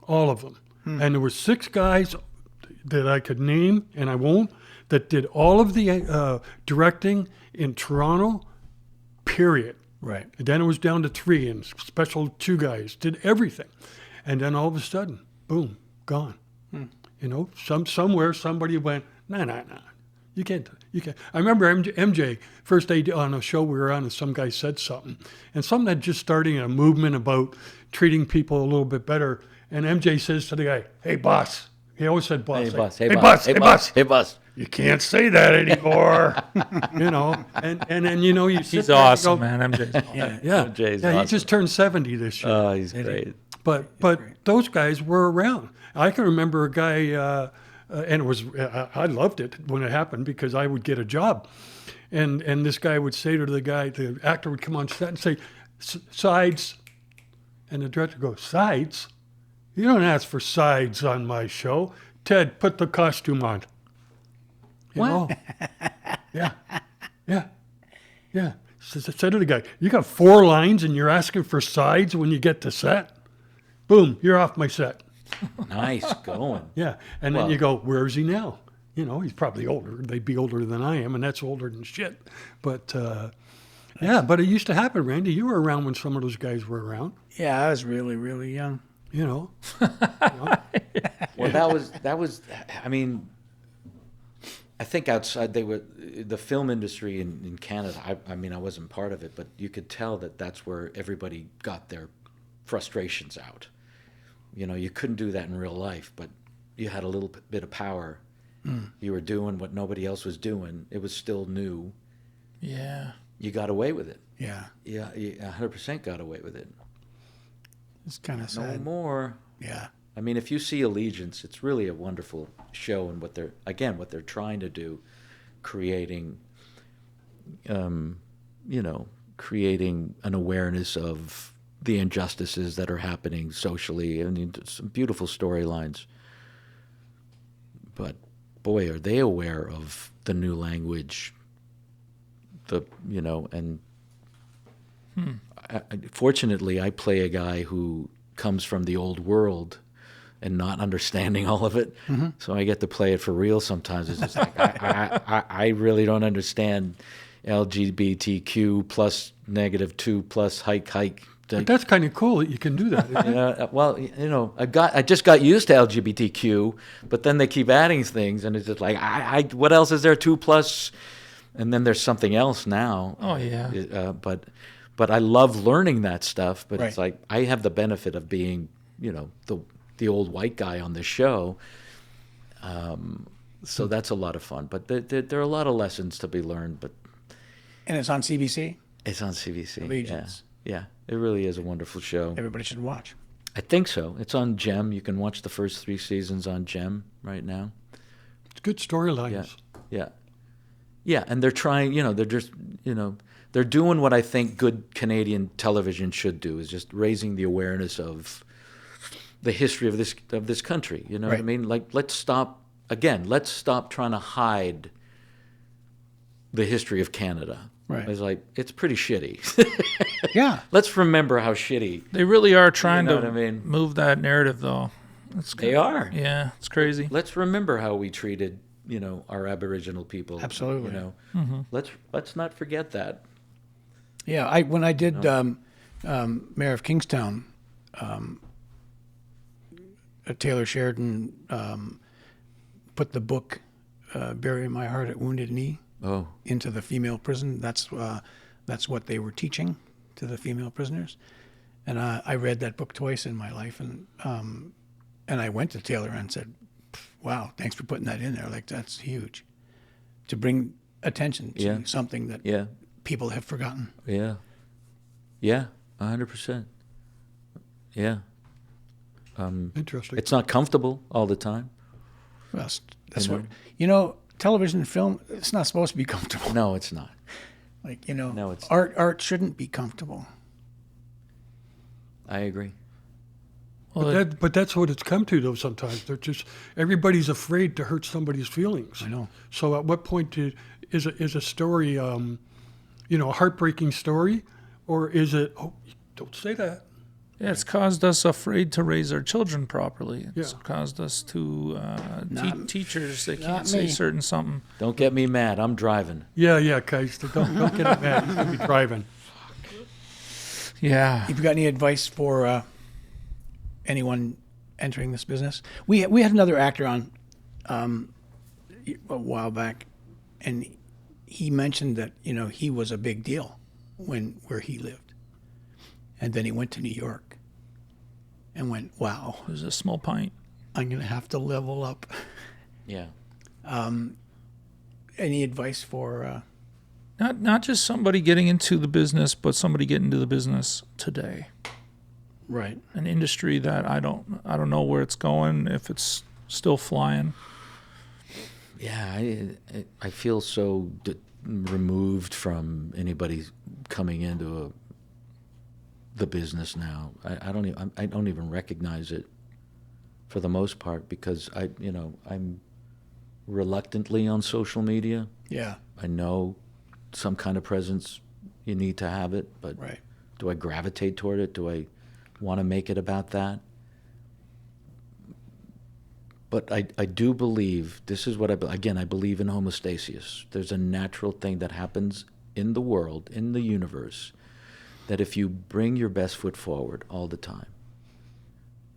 B: All of them. And there were 6 guys that I could name, and I won't, that did all of the directing in Toronto, period.
A: Right.
B: And then it was down to 3, and special 2 guys did everything. And then all of a sudden, boom, gone. Somewhere somebody went, nah. You can't. I remember MJ, first day on a show we were on, and some guy said something. And something that just starting a movement about treating people a little bit better. And MJ says to the guy, hey, boss, He always said boss.
C: Hey,
B: Like,
C: boss.
B: Hey, boss. Hey, boss.
C: Hey, boss.
B: You can't say that anymore. You know, and then, you know, you sit
D: He's
B: there and you
D: awesome,
B: go,
D: man. MJ's awesome.
B: Yeah.
C: MJ's
B: Yeah, he
C: awesome.
B: just turned 70 this year.
C: Oh, he's great.
B: But those guys were around. I can remember a guy, and it was I loved it when it happened because I would get a job, and this guy would say to the actor would come on set and say, sides, and the director goes, sides? You don't ask for sides on my show. Ted, put the costume on. You know? Yeah. So said to the guy, you got 4 lines and you're asking for sides when you get to set? Boom, you're off my set.
C: Nice going.
B: Yeah. And then
C: Well-
B: you go, where is he now? You know, he's probably older. They'd be older than I am, and that's older than shit. But, yeah, but it used to happen, Randy. You were around when some of those guys were around,
A: Yeah, I was really, really young.
B: you know.
C: Well, that was. I mean, I think outside the film industry in Canada. I mean, I wasn't part of it, but you could tell that that's where everybody got their frustrations out. You know, you couldn't do that in real life, but you had a little bit of power. You were doing what nobody else was doing. It was still new.
D: Yeah.
C: You got away with it.
A: Yeah,
C: Yeah, you 100% got away with it.
A: it's kind of
C: No
A: sad.
C: more.
A: Yeah,
C: I mean, if you see Allegiance, it's really a wonderful show, and what they're trying to do, creating, creating an awareness of the injustices that are happening socially. I mean, some beautiful storylines. But boy, are they aware of the new language. Fortunately, I play a guy who comes from the old world and not understanding all of it. So I get to play it for real sometimes. It's just like, I really don't understand LGBTQ plus -2 plus hike.
B: But that's kind of cool that you can do that. Isn't it?
C: Yeah, well, I just got used to LGBTQ, but then they keep adding things, and it's just like, what else is there? 2 plus, and then there's something else now.
D: Oh, yeah.
C: But I love learning that stuff. But it's
A: Right.
C: like I have the benefit of being, the old white guy on the show. So that's a lot of fun. But there are a lot of lessons to be learned. But
A: and it's on CBC.
C: it's on CBC.
A: Allegiance.
C: Yeah, it really is a wonderful show.
A: Everybody should watch.
C: I think so. It's on Gem. You can watch the first 3 seasons on Gem right now.
B: It's good storylines.
C: Yeah, and they're trying, they're just, they're doing what I think good Canadian television should do, is just raising the awareness of the history of this country. You know what I
A: Right.
C: mean? Like, let's stop trying to hide the history of Canada.
A: Right.
C: It's like, it's pretty shitty.
A: Yeah,
C: Let's remember how shitty
D: They really are trying
C: know
D: to
C: what I mean?
D: move that narrative, though.
C: they are.
D: Yeah, it's crazy.
C: Let's remember how we treated, our Aboriginal people.
A: Absolutely.
C: Let's not forget that.
A: yeah. When I did Mayor of Kingstown, Taylor Sheridan put the book "Bury My Heart at Wounded Knee"
C: Oh,
A: into the female prison. That's what they were teaching to the female prisoners, and I read that book twice in my life, and I went to Taylor and said, "Wow, thanks for putting that in there. Like, that's huge, to bring attention to
C: Yeah.
A: something that
C: yeah.
A: people have forgotten."
C: Yeah, 100%. Yeah,
B: Interesting.
C: it's not comfortable all the time.
A: Well, that's
C: You
A: what television and film. It's not supposed to be comfortable.
C: No, it's not.
A: Like
C: No, it's
A: art shouldn't be comfortable.
C: I agree.
D: Well,
B: But that's what it's come to, though. Sometimes everybody's afraid to hurt somebody's feelings.
A: I know.
B: So at what point is a story, a heartbreaking story, or is it? Oh, don't say that.
D: yeah, it's caused us afraid to raise our children properly. It's
B: Yeah.
D: caused us to teachers. They
A: not
D: can't say
A: me.
D: certain something.
C: Don't get me mad. I'm driving.
B: Yeah, guys. Don't get mad. He's gonna be driving.
D: Yeah.
A: If you got any advice for anyone entering this business, we had another actor on a while back, and he mentioned that he was a big deal where he lived, and then he went to New York, and went, wow.
D: There's a small pint.
A: I'm going to have to level up.
C: Yeah.
A: Any advice for?
D: Not just somebody getting into the business, but somebody getting into the business today.
A: Right.
D: An industry that I don't know where it's going, if it's still flying.
C: Yeah, I feel so removed from anybody coming into the business now. I don't even recognize it for the most part, because I'm reluctantly on social media.
A: Yeah.
C: I know some kind of presence, you need to have it, but
A: Right.
C: do I gravitate toward it? Do I want to make it about that? But I do believe, this is what I believe in homostasis. There's a natural thing that happens in the world, in the universe, that if you bring your best foot forward all the time,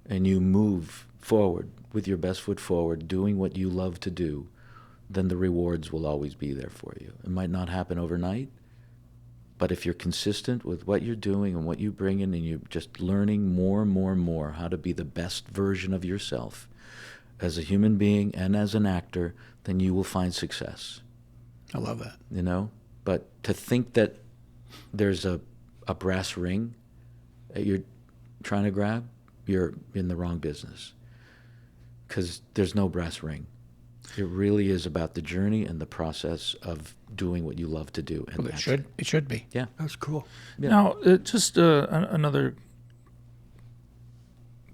C: and you move forward with your best foot forward, doing what you love to do, then the rewards will always be there for you. It might not happen overnight, but if you're consistent with what you're doing and what you bring in, and you're just learning more and more and more how to be the best version of yourself as a human being and as an actor, then you will find success.
A: I love that.
C: But to think that there's a brass ring that you're trying to grab, you're in the wrong business, because there's no brass ring. It really is about the journey and the process of doing what you love to do. And
A: Well, it should be.
C: Yeah.
B: That's cool.
C: Yeah.
D: Now, just another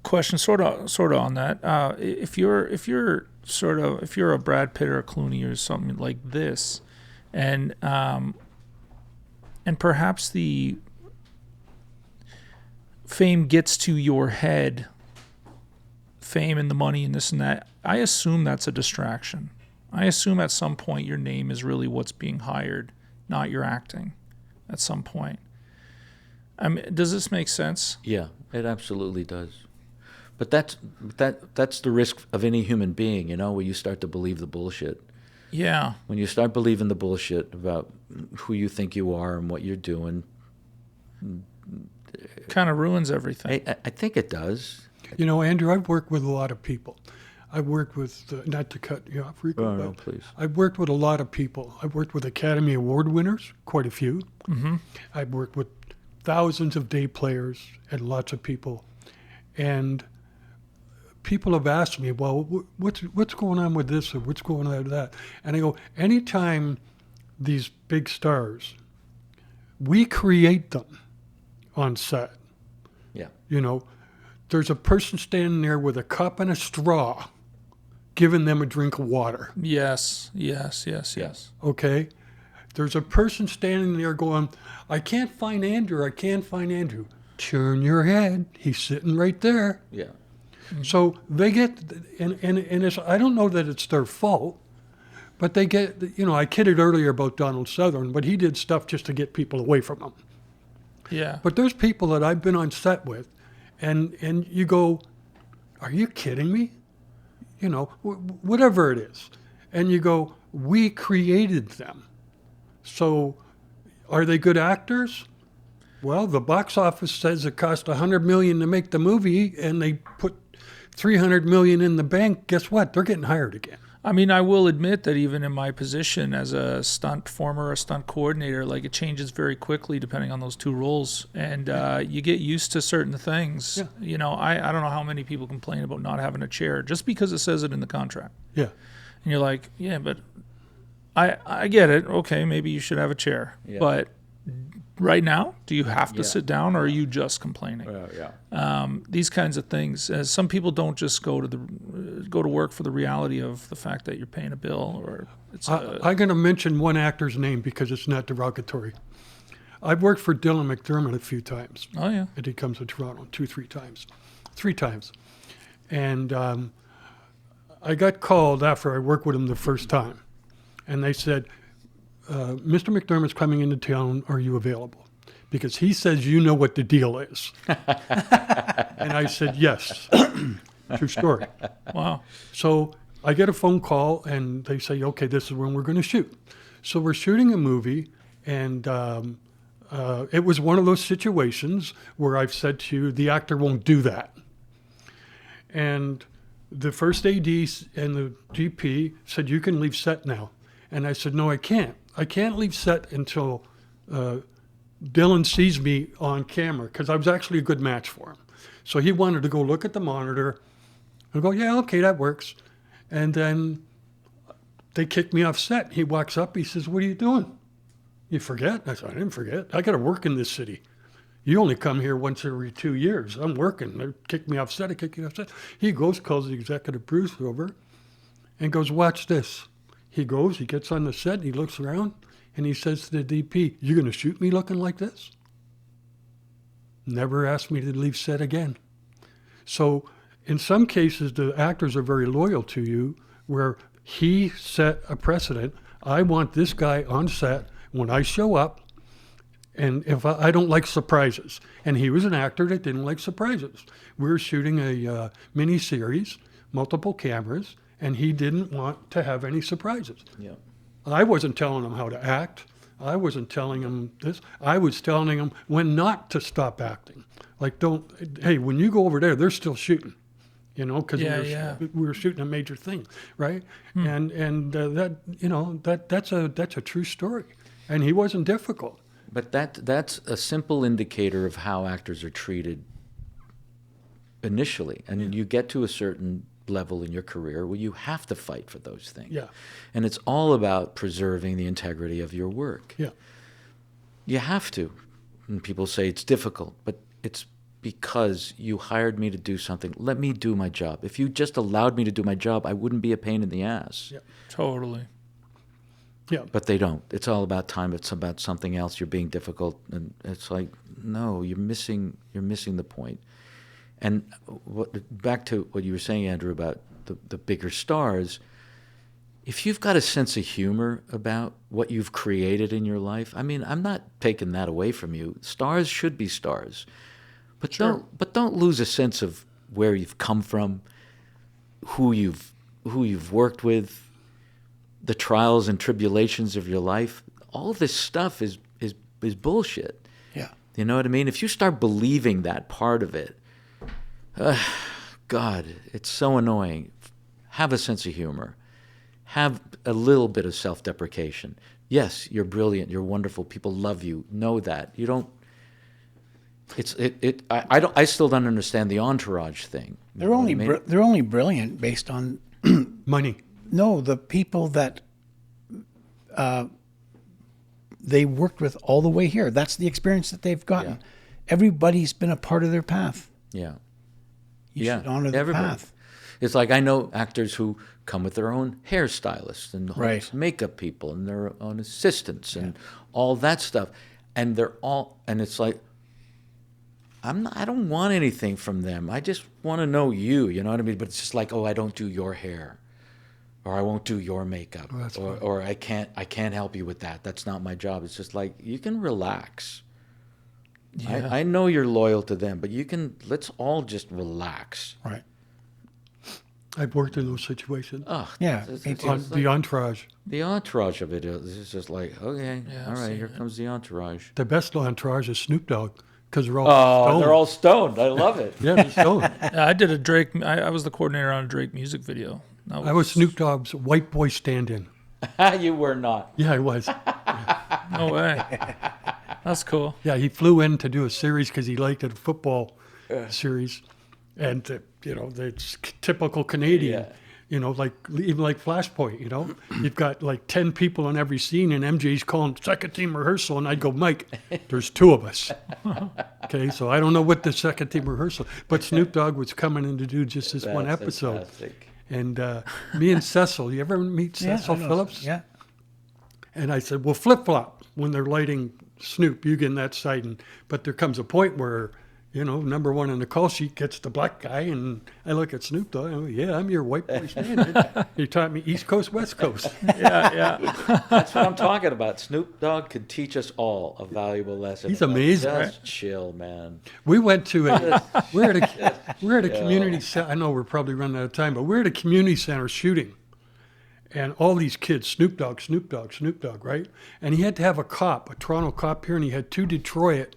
D: question, sort of on that. If you're a Brad Pitt or a Clooney or something like this, and perhaps the fame gets to your head, fame and the money and this and that, I assume that's a distraction. I assume at some point your name is really what's being hired, not your acting at some point. I mean, does this make sense?
C: Yeah, it absolutely does. But that's the risk of any human being, where you start to believe the bullshit.
D: Yeah.
C: When you start believing the bullshit about who you think you are and what you're doing,
D: Kind of ruins everything.
C: I think it does.
B: Andrew, I've worked with a lot of people. I've worked with, not to cut you off, Rico,
C: Oh, no,
B: but
C: please.
B: I've worked with a lot of people. I've worked with Academy Award winners, quite a few.
D: Mm-hmm.
B: I've worked with thousands of day players and lots of people. And people have asked me, well, what's going on with this or what's going on with that? And I go, anytime these big stars, we create them on set.
C: Yeah.
B: There's a person standing there with a cup and a straw giving them a drink of water.
D: Yes.
B: Okay? There's a person standing there going, I can't find Andrew. Turn your head. He's sitting right there.
C: Yeah.
B: So they get, and it's, I don't know that it's their fault, but they get, I kidded earlier about Donald Sutherland, but he did stuff just to get people away from him.
D: Yeah.
B: But there's people that I've been on set with, and you go, are you kidding me? Whatever it is. And you go, we created them. So are they good actors? Well, the box office says it cost $100 million to make the movie, and they put $300 million in the bank. Guess what? They're getting hired again.
D: I mean, I will admit that even in my position as a stunt performer, a stunt coordinator, like, it changes very quickly depending on those two roles, and you get used to certain things.
B: Yeah.
D: I don't know how many people complain about not having a chair just because it says it in the contract.
B: Yeah.
D: And you're like, yeah, but I get it. Okay, maybe you should have a chair,
C: Yeah.
D: but right now, do you have to
C: Yeah.
D: sit down, or are you just complaining?
C: Yeah.
D: These kinds of things. Some people don't just go to work for the reality of the fact that you're paying a bill, or it's.
B: I'm going to mention one actor's name because it's not derogatory. I've worked for Dylan McDermott a few times.
D: Oh yeah.
B: And he comes to Toronto 3 times. And I got called after I worked with him the first time. And they said, Mr. McDermott's coming into town. Are you available? Because he says you know what the deal is. And I said, yes. True story.
D: Wow.
B: So I get a phone call, and they say, okay, this is when we're going to shoot. So we're shooting a movie, and it was one of those situations where I've said to you, the actor won't do that. And the first AD and the DP said, you can leave set now. And I said, no, I can't. I can't leave set until Dylan sees me on camera, because I was actually a good match for him. So he wanted to go look at the monitor and go, yeah, okay, that works. And then they kicked me off set. He walks up, he says, what are you doing? You forget? I said, I didn't forget. I got to work in this city. You only come here once every 2 years. I'm working. They kicked me off set. I kicked me off set. He goes, calls the executive producer over and goes, watch this. He goes, he gets on the set, he looks around, and he says to the DP, you going to shoot me looking like this? Never asked me to leave set again. So in some cases, the actors are very loyal to you, where he set a precedent. I want this guy on set when I show up, and if I don't like surprises. And he was an actor that didn't like surprises. We were shooting a mini series, multiple cameras, and he didn't want to have any surprises.
C: Yeah.
B: I wasn't telling him how to act. I wasn't telling him this. I was telling him when not to stop acting. Like, hey, when you go over there, they're still shooting, because we were shooting a major thing, right? And that's a true story. And he wasn't difficult.
C: But that's a simple indicator of how actors are treated initially. And you get to a certain level in your career where you have to fight for those things.
B: Yeah.
C: And it's all about preserving the integrity of your work.
B: Yeah.
C: You have to. And people say it's difficult, but it's because you hired me to do something. Let me do my job. If you just allowed me to do my job, I wouldn't be a pain in the ass.
B: Yeah.
D: Totally.
B: Yeah.
C: But they don't. It's all about time. It's about something else. You're being difficult. And it's like, no, you're missing the point. And back to what you were saying, Andrew, about the bigger stars, if you've got a sense of humor about what you've created in your life, I mean, I'm not taking that away from you. Stars should be stars. But don't lose a sense of where you've come from, who you've worked with, the trials and tribulations of your life. All this stuff is bullshit.
A: Yeah.
C: You know what I mean? If you start believing that part of it, God, it's so annoying. Have a sense of humor. Have a little bit of self-deprecation. Yes, you're brilliant. You're wonderful. People love you. Know that. You don't. I still don't understand the entourage thing.
A: They're only brilliant based on
B: Money.
A: no, the people that they worked with all the way here. That's the experience that they've gotten.
C: Yeah.
A: Everybody's been a part of their path.
C: Yeah.
A: You should honor the
C: everybody.
A: path.
C: It's like I know actors who come with their own hairstylists and
A: Right.
C: makeup people and their own assistants and all that stuff, and it's like I don't want anything from them. I just want to know you. You know what I mean? But it's just like, oh, I don't do your hair, or I won't do your makeup, or I can't help you with that. That's not my job. It's just like, you can relax.
D: Yeah.
C: I know you're loyal to them, but let's all just relax.
A: Right.
B: I've worked in those situations.
C: Ugh,
A: Yeah,
C: it's
A: me too.
C: like
B: The entourage.
C: the entourage of it is just like, okay,
D: Yeah,
C: all
D: I've
C: right,
D: seen
C: here
D: it.
C: comes the entourage.
B: The best entourage is Snoop Dogg, because they're all
C: Oh,
B: stoned.
C: they're all stoned. I love it.
B: Yeah, they're stoned.
D: Yeah, I did a Drake. I was the coordinator on a Drake music video.
B: I was Snoop Dogg's white boy stand-in.
C: You were not.
B: Yeah, I was.
D: No way. That's cool.
B: Yeah, he flew in to do a series because he liked a football series, and it's typical Canadian.
C: Yeah.
B: Even like Flashpoint. You've got like 10 people in every scene, and MJ's calling second team rehearsal, and I'd go, Mike, there's 2 of us. Okay, so I don't know what the second team rehearsal, but Snoop Dogg was coming in to do just this one
C: That's
B: episode,
C: fantastic.
B: and me and Cecil. You ever meet
A: Yeah,
B: Cecil
A: I know.
B: Phillips?
A: Yeah.
B: And I said, well, flip-flop when they're lighting Snoop, you get in that side. But there comes a point where, number one on the call sheet gets the black guy, and I look at Snoop Dogg, and I go, yeah, I'm your white boy stand-in. He taught me East Coast, West Coast.
D: Yeah.
C: That's what I'm talking about. Snoop Dogg could teach us all a valuable lesson.
B: He's
C: about
B: amazing.
C: Just chill, man.
B: We went to we're at a community center. I know we're probably running out of time, but we're at a community center shooting. And all these kids, Snoop Dogg, right? And he had to have a Toronto cop here, and he had 2 Detroit.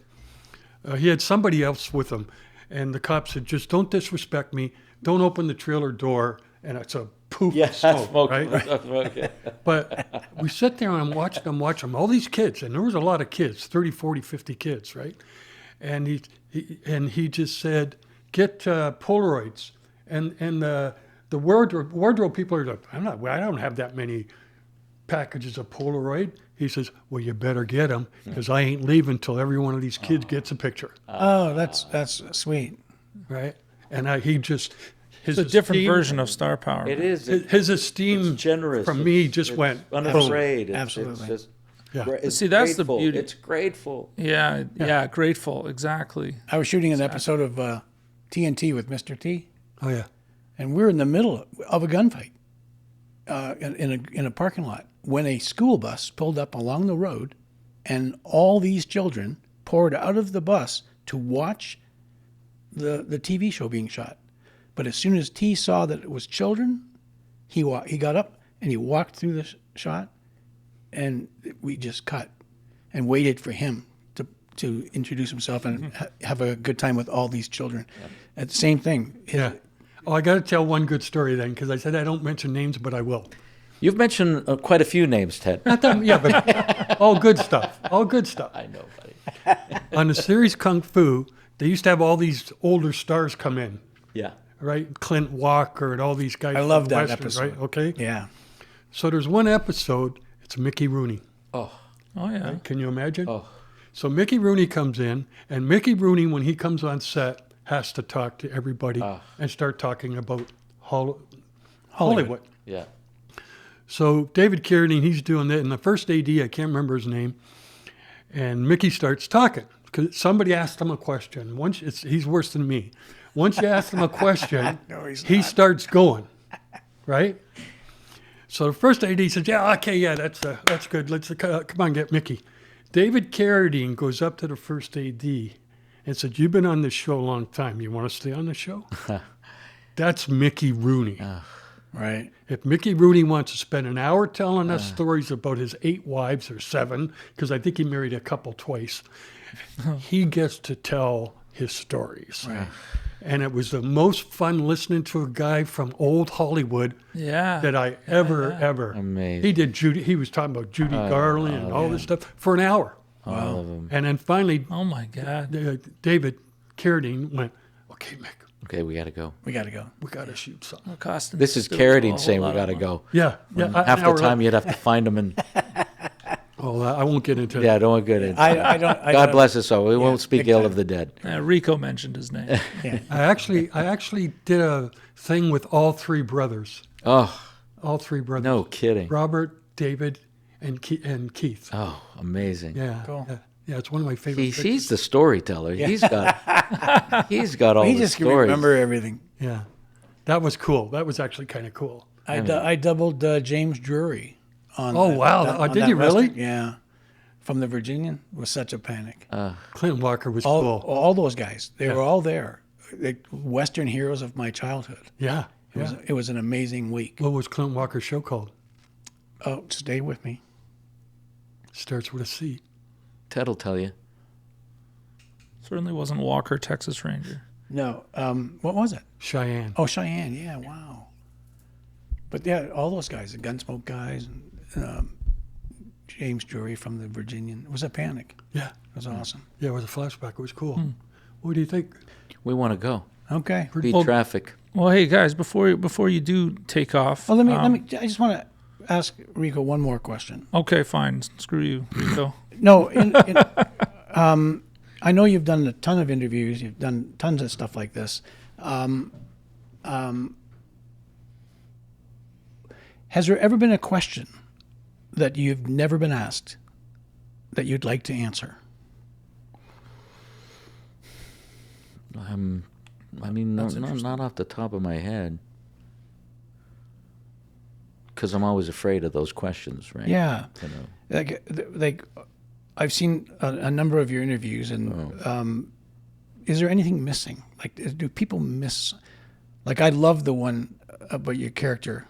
B: He had somebody else with him. and the cop said, "Just don't disrespect me. Don't open the trailer door." And it's a poof
C: Yeah,
B: of smoke,
C: smoke,
B: right?
C: smoke, yeah.
B: But we sit there and I'm watching them, all these kids, and there was a lot of kids, 30, 40, 50 kids, right? And he just said, "Get Polaroids." And the wardrobe people are like, I don't have that many packages of Polaroid. He says, "Well, you better get them, because I ain't leaving till every one of these kids gets a picture."
A: Oh, that's sweet.
B: Right? And he just, his
D: It's a different
B: esteem-
D: version of star power.
C: It is.
B: His esteem
C: It's generous.
B: from me
C: It's-
B: just
C: it's
B: went
C: unafraid. It's
A: Absolutely.
C: just,
B: Yeah.
C: it's
D: See, that's the
C: grateful.
D: beauty.
C: It's grateful.
D: Yeah, grateful, exactly.
A: I was shooting an episode of TNT with Mr. T,
B: Oh yeah.
A: and we're in the middle of a gunfight in a parking lot when a school bus pulled up along the road, and all these children poured out of the bus to watch the TV show being shot. But as soon as T saw that it was children, he got up and he walked through the shot, and we just cut and waited for him to introduce himself and have a good time with all these children. At the same thing.
B: Yeah. Oh, I got to tell one good story then, because I said I don't mention names, but I will.
C: You've mentioned quite a few names, Ted.
B: Yeah, but all good stuff. All good stuff.
C: I know, buddy.
B: On the series Kung Fu, they used to have all these older stars come in,
C: Yeah.
B: right? Clint Walker and all these guys.
A: I
B: from
A: love
B: the
A: that
B: Westerns,
A: episode.
B: right? Okay.
A: Yeah.
B: So there's one episode. It's Mickey Rooney.
C: Oh,
D: Oh yeah.
B: Can you imagine?
C: oh.
B: So Mickey Rooney comes in, and Mickey Rooney, when he comes on set, has to talk to everybody and start talking about Hollywood.
C: Yeah.
B: So David Carradine, he's doing that, and the first AD, I can't remember his name, and Mickey starts talking because somebody asked him a question. He's worse than me. Once you ask him a question, he starts going, right? So the first AD says, "Yeah, okay, yeah, that's good. Let's come on, get Mickey." David Carradine goes up to the first AD and said, "You've been on this show a long time. You want to stay on the show?" That's Mickey Rooney.
A: Right.
B: If Mickey Rooney wants to spend an hour telling us stories about his 8 wives or 7, because I think he married a couple twice, he gets to tell his stories.
A: Right.
B: And it was the most fun listening to a guy from old Hollywood
D: Yeah.
B: that I ever.
C: Amazing.
B: He did Judy. He was talking about Judy Garland and all this stuff for an hour.
C: All of them.
B: And then finally,
D: Oh my God.
B: David Carradine went, "Okay, Mick,
C: Okay, we got to go.
A: We got to go.
B: we got to shoot something."
D: It cost him
C: This is
D: still
C: Carradine
D: a
C: saying
D: whole
C: we
D: lot
C: got to
D: of
C: go.
B: Yeah.
C: Half the time you'd have to find them and
B: Oh, I won't get into
C: yeah,
B: that.
C: don't get it.
A: I don't.
C: God bless us all. We won't speak
A: big
C: ill
A: time.
C: of the dead.
D: money. Rico mentioned his name.
A: Yeah.
B: I actually did a thing with all 3 brothers.
C: Oh,
B: All 3 brothers.
C: no kidding.
B: Robert, David, and Keith.
C: Oh, amazing.
B: Yeah.
A: Cool.
B: Yeah, it's one of my favorite
C: He's the storyteller. He's got all
A: He
C: the
A: just can
C: stories.
A: remember everything.
B: Yeah. That was cool. That was actually kind of cool.
A: I doubled James Drury on.
B: Oh, wow.
A: on
B: Did
A: that
B: you really?
A: Western. Yeah. From the Virginian. It was such a panic.
B: Clint Walker was
A: all
B: cool.
A: those guys. They were all there. The Western heroes of my childhood.
B: Yeah.
A: It was an amazing week.
B: What was Clint Walker's show called?
A: Oh, stay with me.
B: Starts with a C.
C: Ted will tell you.
D: Certainly wasn't Walker, Texas Ranger.
A: No. What was it?
B: Cheyenne.
A: Oh, Cheyenne. Yeah. Wow. But yeah, all those guys, the Gunsmoke guys, and James Drury from the Virginian. It was a panic.
B: Yeah.
A: It was awesome.
B: Yeah, it was a flashback. It was cool. What do you think?
C: We want to go.
A: Okay.
C: Beat
D: Well-
C: traffic.
D: Well, hey guys, before you do take off.
A: Well, let me. I just want to ask Rico one more question.
D: Okay, fine. Screw you, Rico.
A: No, I know you've done a ton of interviews. You've done tons of stuff like this. Has there ever been a question that you've never been asked that you'd like to answer?
C: I mean, not off the top of my head. Because I'm always afraid of those questions, right?
A: Yeah,
C: You know.
A: like I've seen a number of your interviews, and is there anything missing? Like, do people miss? Like, I love the one about your character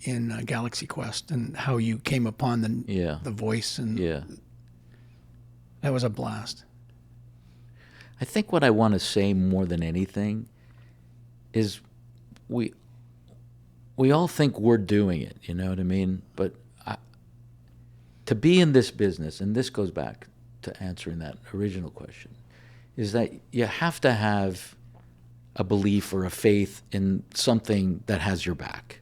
A: in Galaxy Quest and how you came upon the voice, and
C: Yeah.
A: that was a blast.
C: I think what I want to say more than anything is we all think we're doing it, you know what I mean? But to be in this business, and this goes back to answering that original question, is that you have to have a belief or a faith in something that has your back.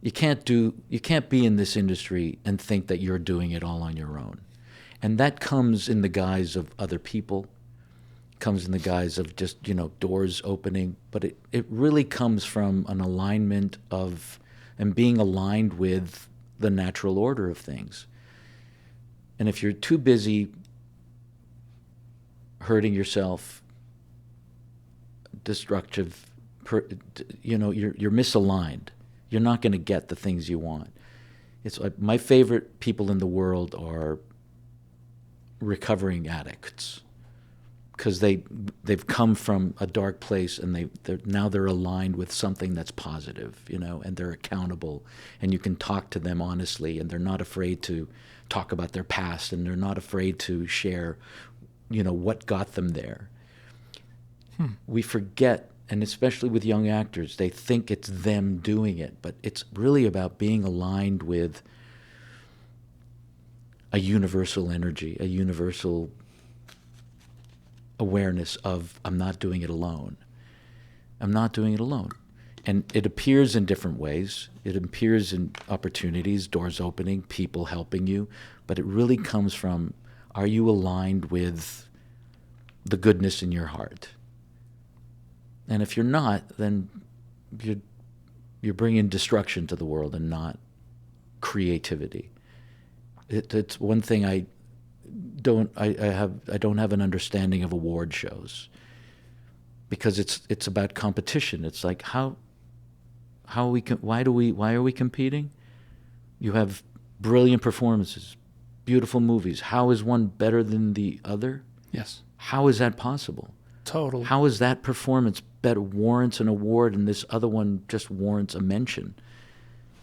C: You can't be in this industry and think that you're doing it all on your own. And that comes in the guise of other people, comes in the guise of just, doors opening, but it really comes from an alignment of, and being aligned with the natural order of things. And if you're too busy hurting yourself, destructive, you're misaligned. You're not going to get the things you want. It's like my favorite people in the world are recovering addicts, because they've come from a dark place, and they're aligned with something that's positive, and they're accountable, and you can talk to them honestly, and they're not afraid to talk about their past, and they're not afraid to share, what got them there. We forget, and especially with young actors, they think it's them doing it, but it's really about being aligned with a universal energy, a universal awareness of, I'm not doing it alone. I'm not doing it alone. And it appears in different ways. It appears in opportunities, doors opening, people helping you, but it really comes from, are you aligned with the goodness in your heart? And if you're not, then you're bringing destruction to the world and not creativity. It's one thing I don't have an understanding of award shows, because it's about competition. It's like why are we competing? You have brilliant performances, beautiful movies. How is one better than the other?
A: Yes.
C: How is that possible?
D: Totally.
C: How is that performance better, warrants an award, and this other one just warrants a mention?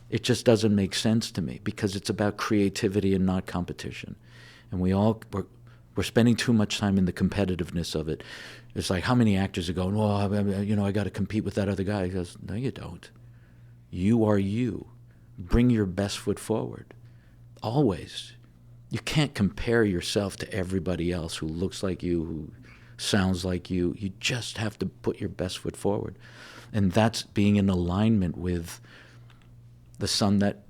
C: It just doesn't make sense to me, because it's about creativity and not competition. And we're spending too much time in the competitiveness of it. It's like, how many actors are going, well, I got to compete with that other guy. He goes, no, you don't. You are you. Bring your best foot forward. Always. You can't compare yourself to everybody else who looks like you, who sounds like you. You just have to put your best foot forward. And that's being in alignment with the sun that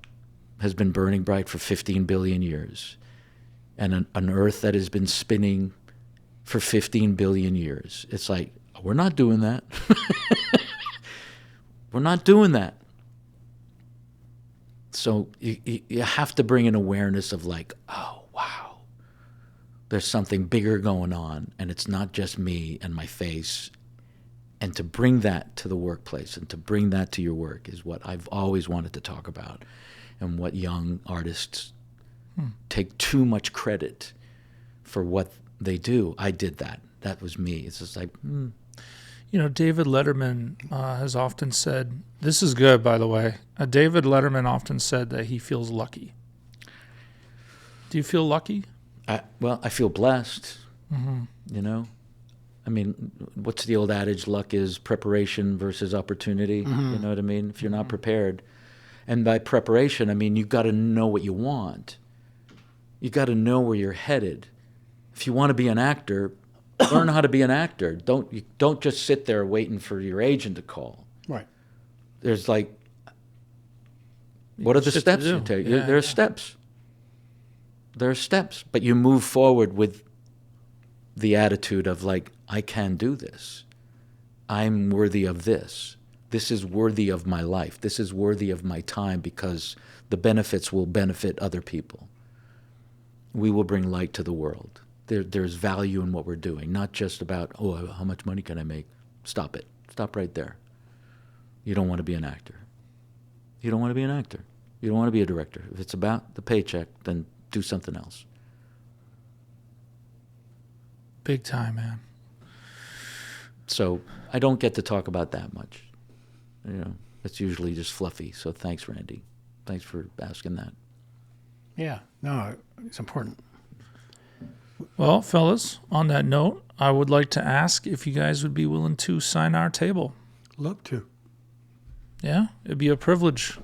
C: has been burning bright for 15 billion years, and an earth that has been spinning for 15 billion years. It's like, we're not doing that. We're not doing that. So you have to bring an awareness of like, oh, wow, there's something bigger going on, and it's not just me and my face. And to bring that to the workplace and to bring that to your work is what I've always wanted to talk about, and what young artists take too much credit for what they do. I did that. That was me. It's just like,
D: David Letterman has often said, this is good, by the way. David Letterman often said that he feels lucky. Do you feel lucky?
C: I feel blessed, I mean, what's the old adage? Luck is preparation versus opportunity. You know what I mean? If you're not prepared. And by preparation, I mean, you've got to know what you want. You've got to know where you're headed. If you want to be an actor, learn how to be an actor. Don't just sit there waiting for your agent to call.
A: Right.
C: There's like, what are the
D: Shit
C: steps
D: to do.
C: you take?
D: Yeah,
C: There are
D: yeah.
C: steps. There are steps. But you move forward with the attitude of like, I can do this. I'm worthy of this. This is worthy of my life. This is worthy of my time, because the benefits will benefit other people. We will bring light to the world. There's value in what we're doing, not just about, how much money can I make? Stop it. Stop right there. You don't want to be an actor. You don't want to be an actor. You don't want to be a director. If it's about the paycheck, then do something else.
D: Big time, man.
C: So I don't get to talk about that much. It's usually just fluffy. So thanks, Randy. Thanks for asking that.
A: Yeah. No, it's important.
D: Well, fellas, on that note, I would like to ask if you guys would be willing to sign our table.
B: Love to.
D: Yeah, it'd be a privilege.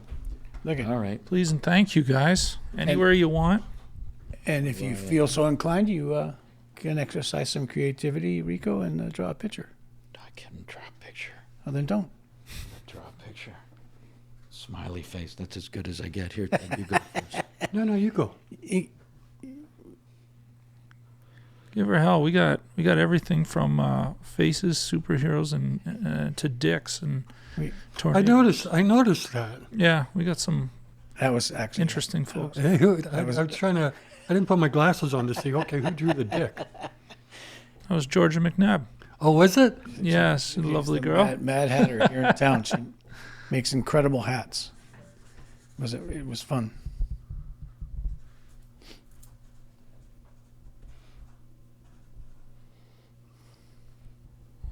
A: Look at
C: All right.
D: Please and thank you guys. Anywhere you want.
A: And if you feel so inclined, you can exercise some creativity, Rico, and draw a picture.
C: I can draw a picture.
A: Well, then don't.
C: Draw a picture. Smiley face. That's as good as I get here. Ted, you go first.
B: No, you go.
D: Give her hell. We got everything from faces, superheroes, and to dicks and
A: Wait.
D: tornadoes.
B: I noticed that.
D: Yeah, we got some
A: That was actually
D: interesting folks.
B: I was trying to. I didn't put my glasses on to see. Okay, who drew the dick?
D: That was Georgia McNabb.
B: Oh, was it?
D: Yes, a lovely girl.
A: Mad Hatter here in town. She makes incredible hats. It was fun.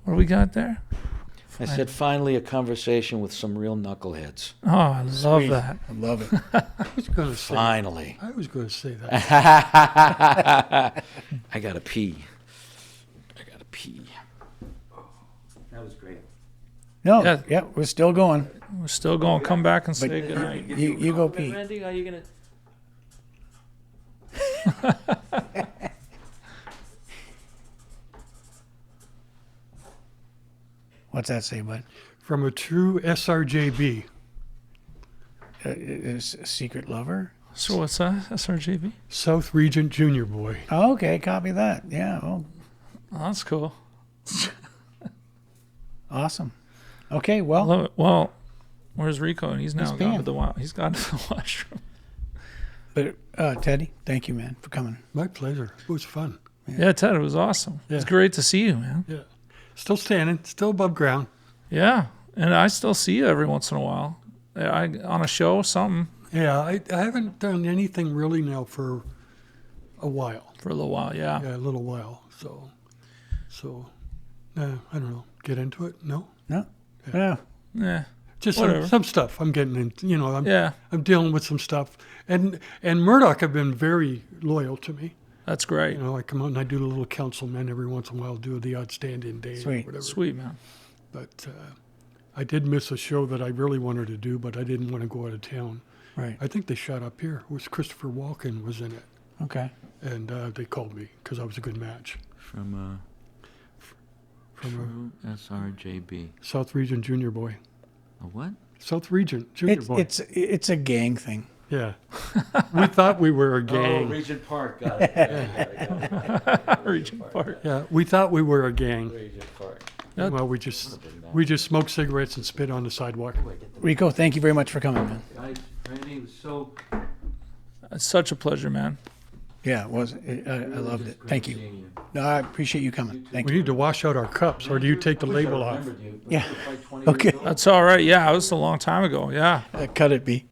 D: What do we got there?
C: I said, finally, a conversation with some real knuckleheads.
D: Oh, I love
A: Sweet.
D: that.
A: I love it.
B: I was going to say.
C: Finally.
B: I was going to say that.
C: I gotta pee. That was great.
A: No,
D: Yeah.
A: yeah, we're still going.
D: We're still going to come back and say
A: But-
D: goodnight.
A: You go pee.
C: Randy, are you gonna?
A: What's that say, bud?
B: From a true SRJB.
A: Is a secret lover?
D: So what's that? SRJB?
B: South Regent Junior Boy.
A: Oh, okay, copy that. Yeah, well,
D: Oh, that's cool.
A: awesome. Okay,
D: I
A: well,
D: love it. Well, where's Rico? And he's now
A: He's
D: gone to
A: peeing.
D: the he's gone to the washroom.
A: but Teddy, thank you, man, for coming.
B: My pleasure. It was fun.
D: Yeah, Ted, it was awesome.
B: Yeah.
D: It's great to see you, man.
B: Yeah. Still standing, still above ground.
D: Yeah, and I still see you every once in a while. On a show, something
B: Yeah, I haven't done anything really now for a while.
D: for a little while. Yeah.
B: Yeah, a little while. So, I don't know. Get into it? No?
A: No? Yeah.
D: Yeah.
B: Just
D: Whatever.
B: some stuff I'm getting in. You know,
D: Yeah.
B: I'm dealing with some stuff. And Murdoch have been very loyal to me.
D: That's great.
B: You know, I come out and I do the little councilman every once in a while, do the odd stand-in day
A: Sweet.
B: or whatever.
D: Sweet, man.
B: But I did miss a show that I really wanted to do, but I didn't want to go out of town.
A: Right.
B: I think they shot up here. It was Christopher Walken was in it,
A: Okay.
B: and they called me because I was a good match
C: From
B: from
C: True SRJB.
B: a South Region Junior Boy.
C: A what?
B: South Region Junior Boy.
A: It's a gang thing.
B: Yeah. We thought we were a
C: Oh,
B: gang.
C: Regent Park. Got it.
D: Regent Park.
B: Yeah, we thought we were a gang.
C: Regent Park.
D: Yeah.
B: Well, we just smoked cigarettes and spit on the sidewalk.
A: Rico, thank you very much for coming, man.
C: Guys, Randy was so.
D: It's such a pleasure, man.
A: Yeah, it was. I loved it. Thank you. No, I appreciate you coming. Thank
B: We
A: you.
B: need to wash out our cups, or do you take the label off?
A: Yeah. Okay.
D: That's all right. Yeah, it was a long time ago. Yeah.
A: Cut it, B.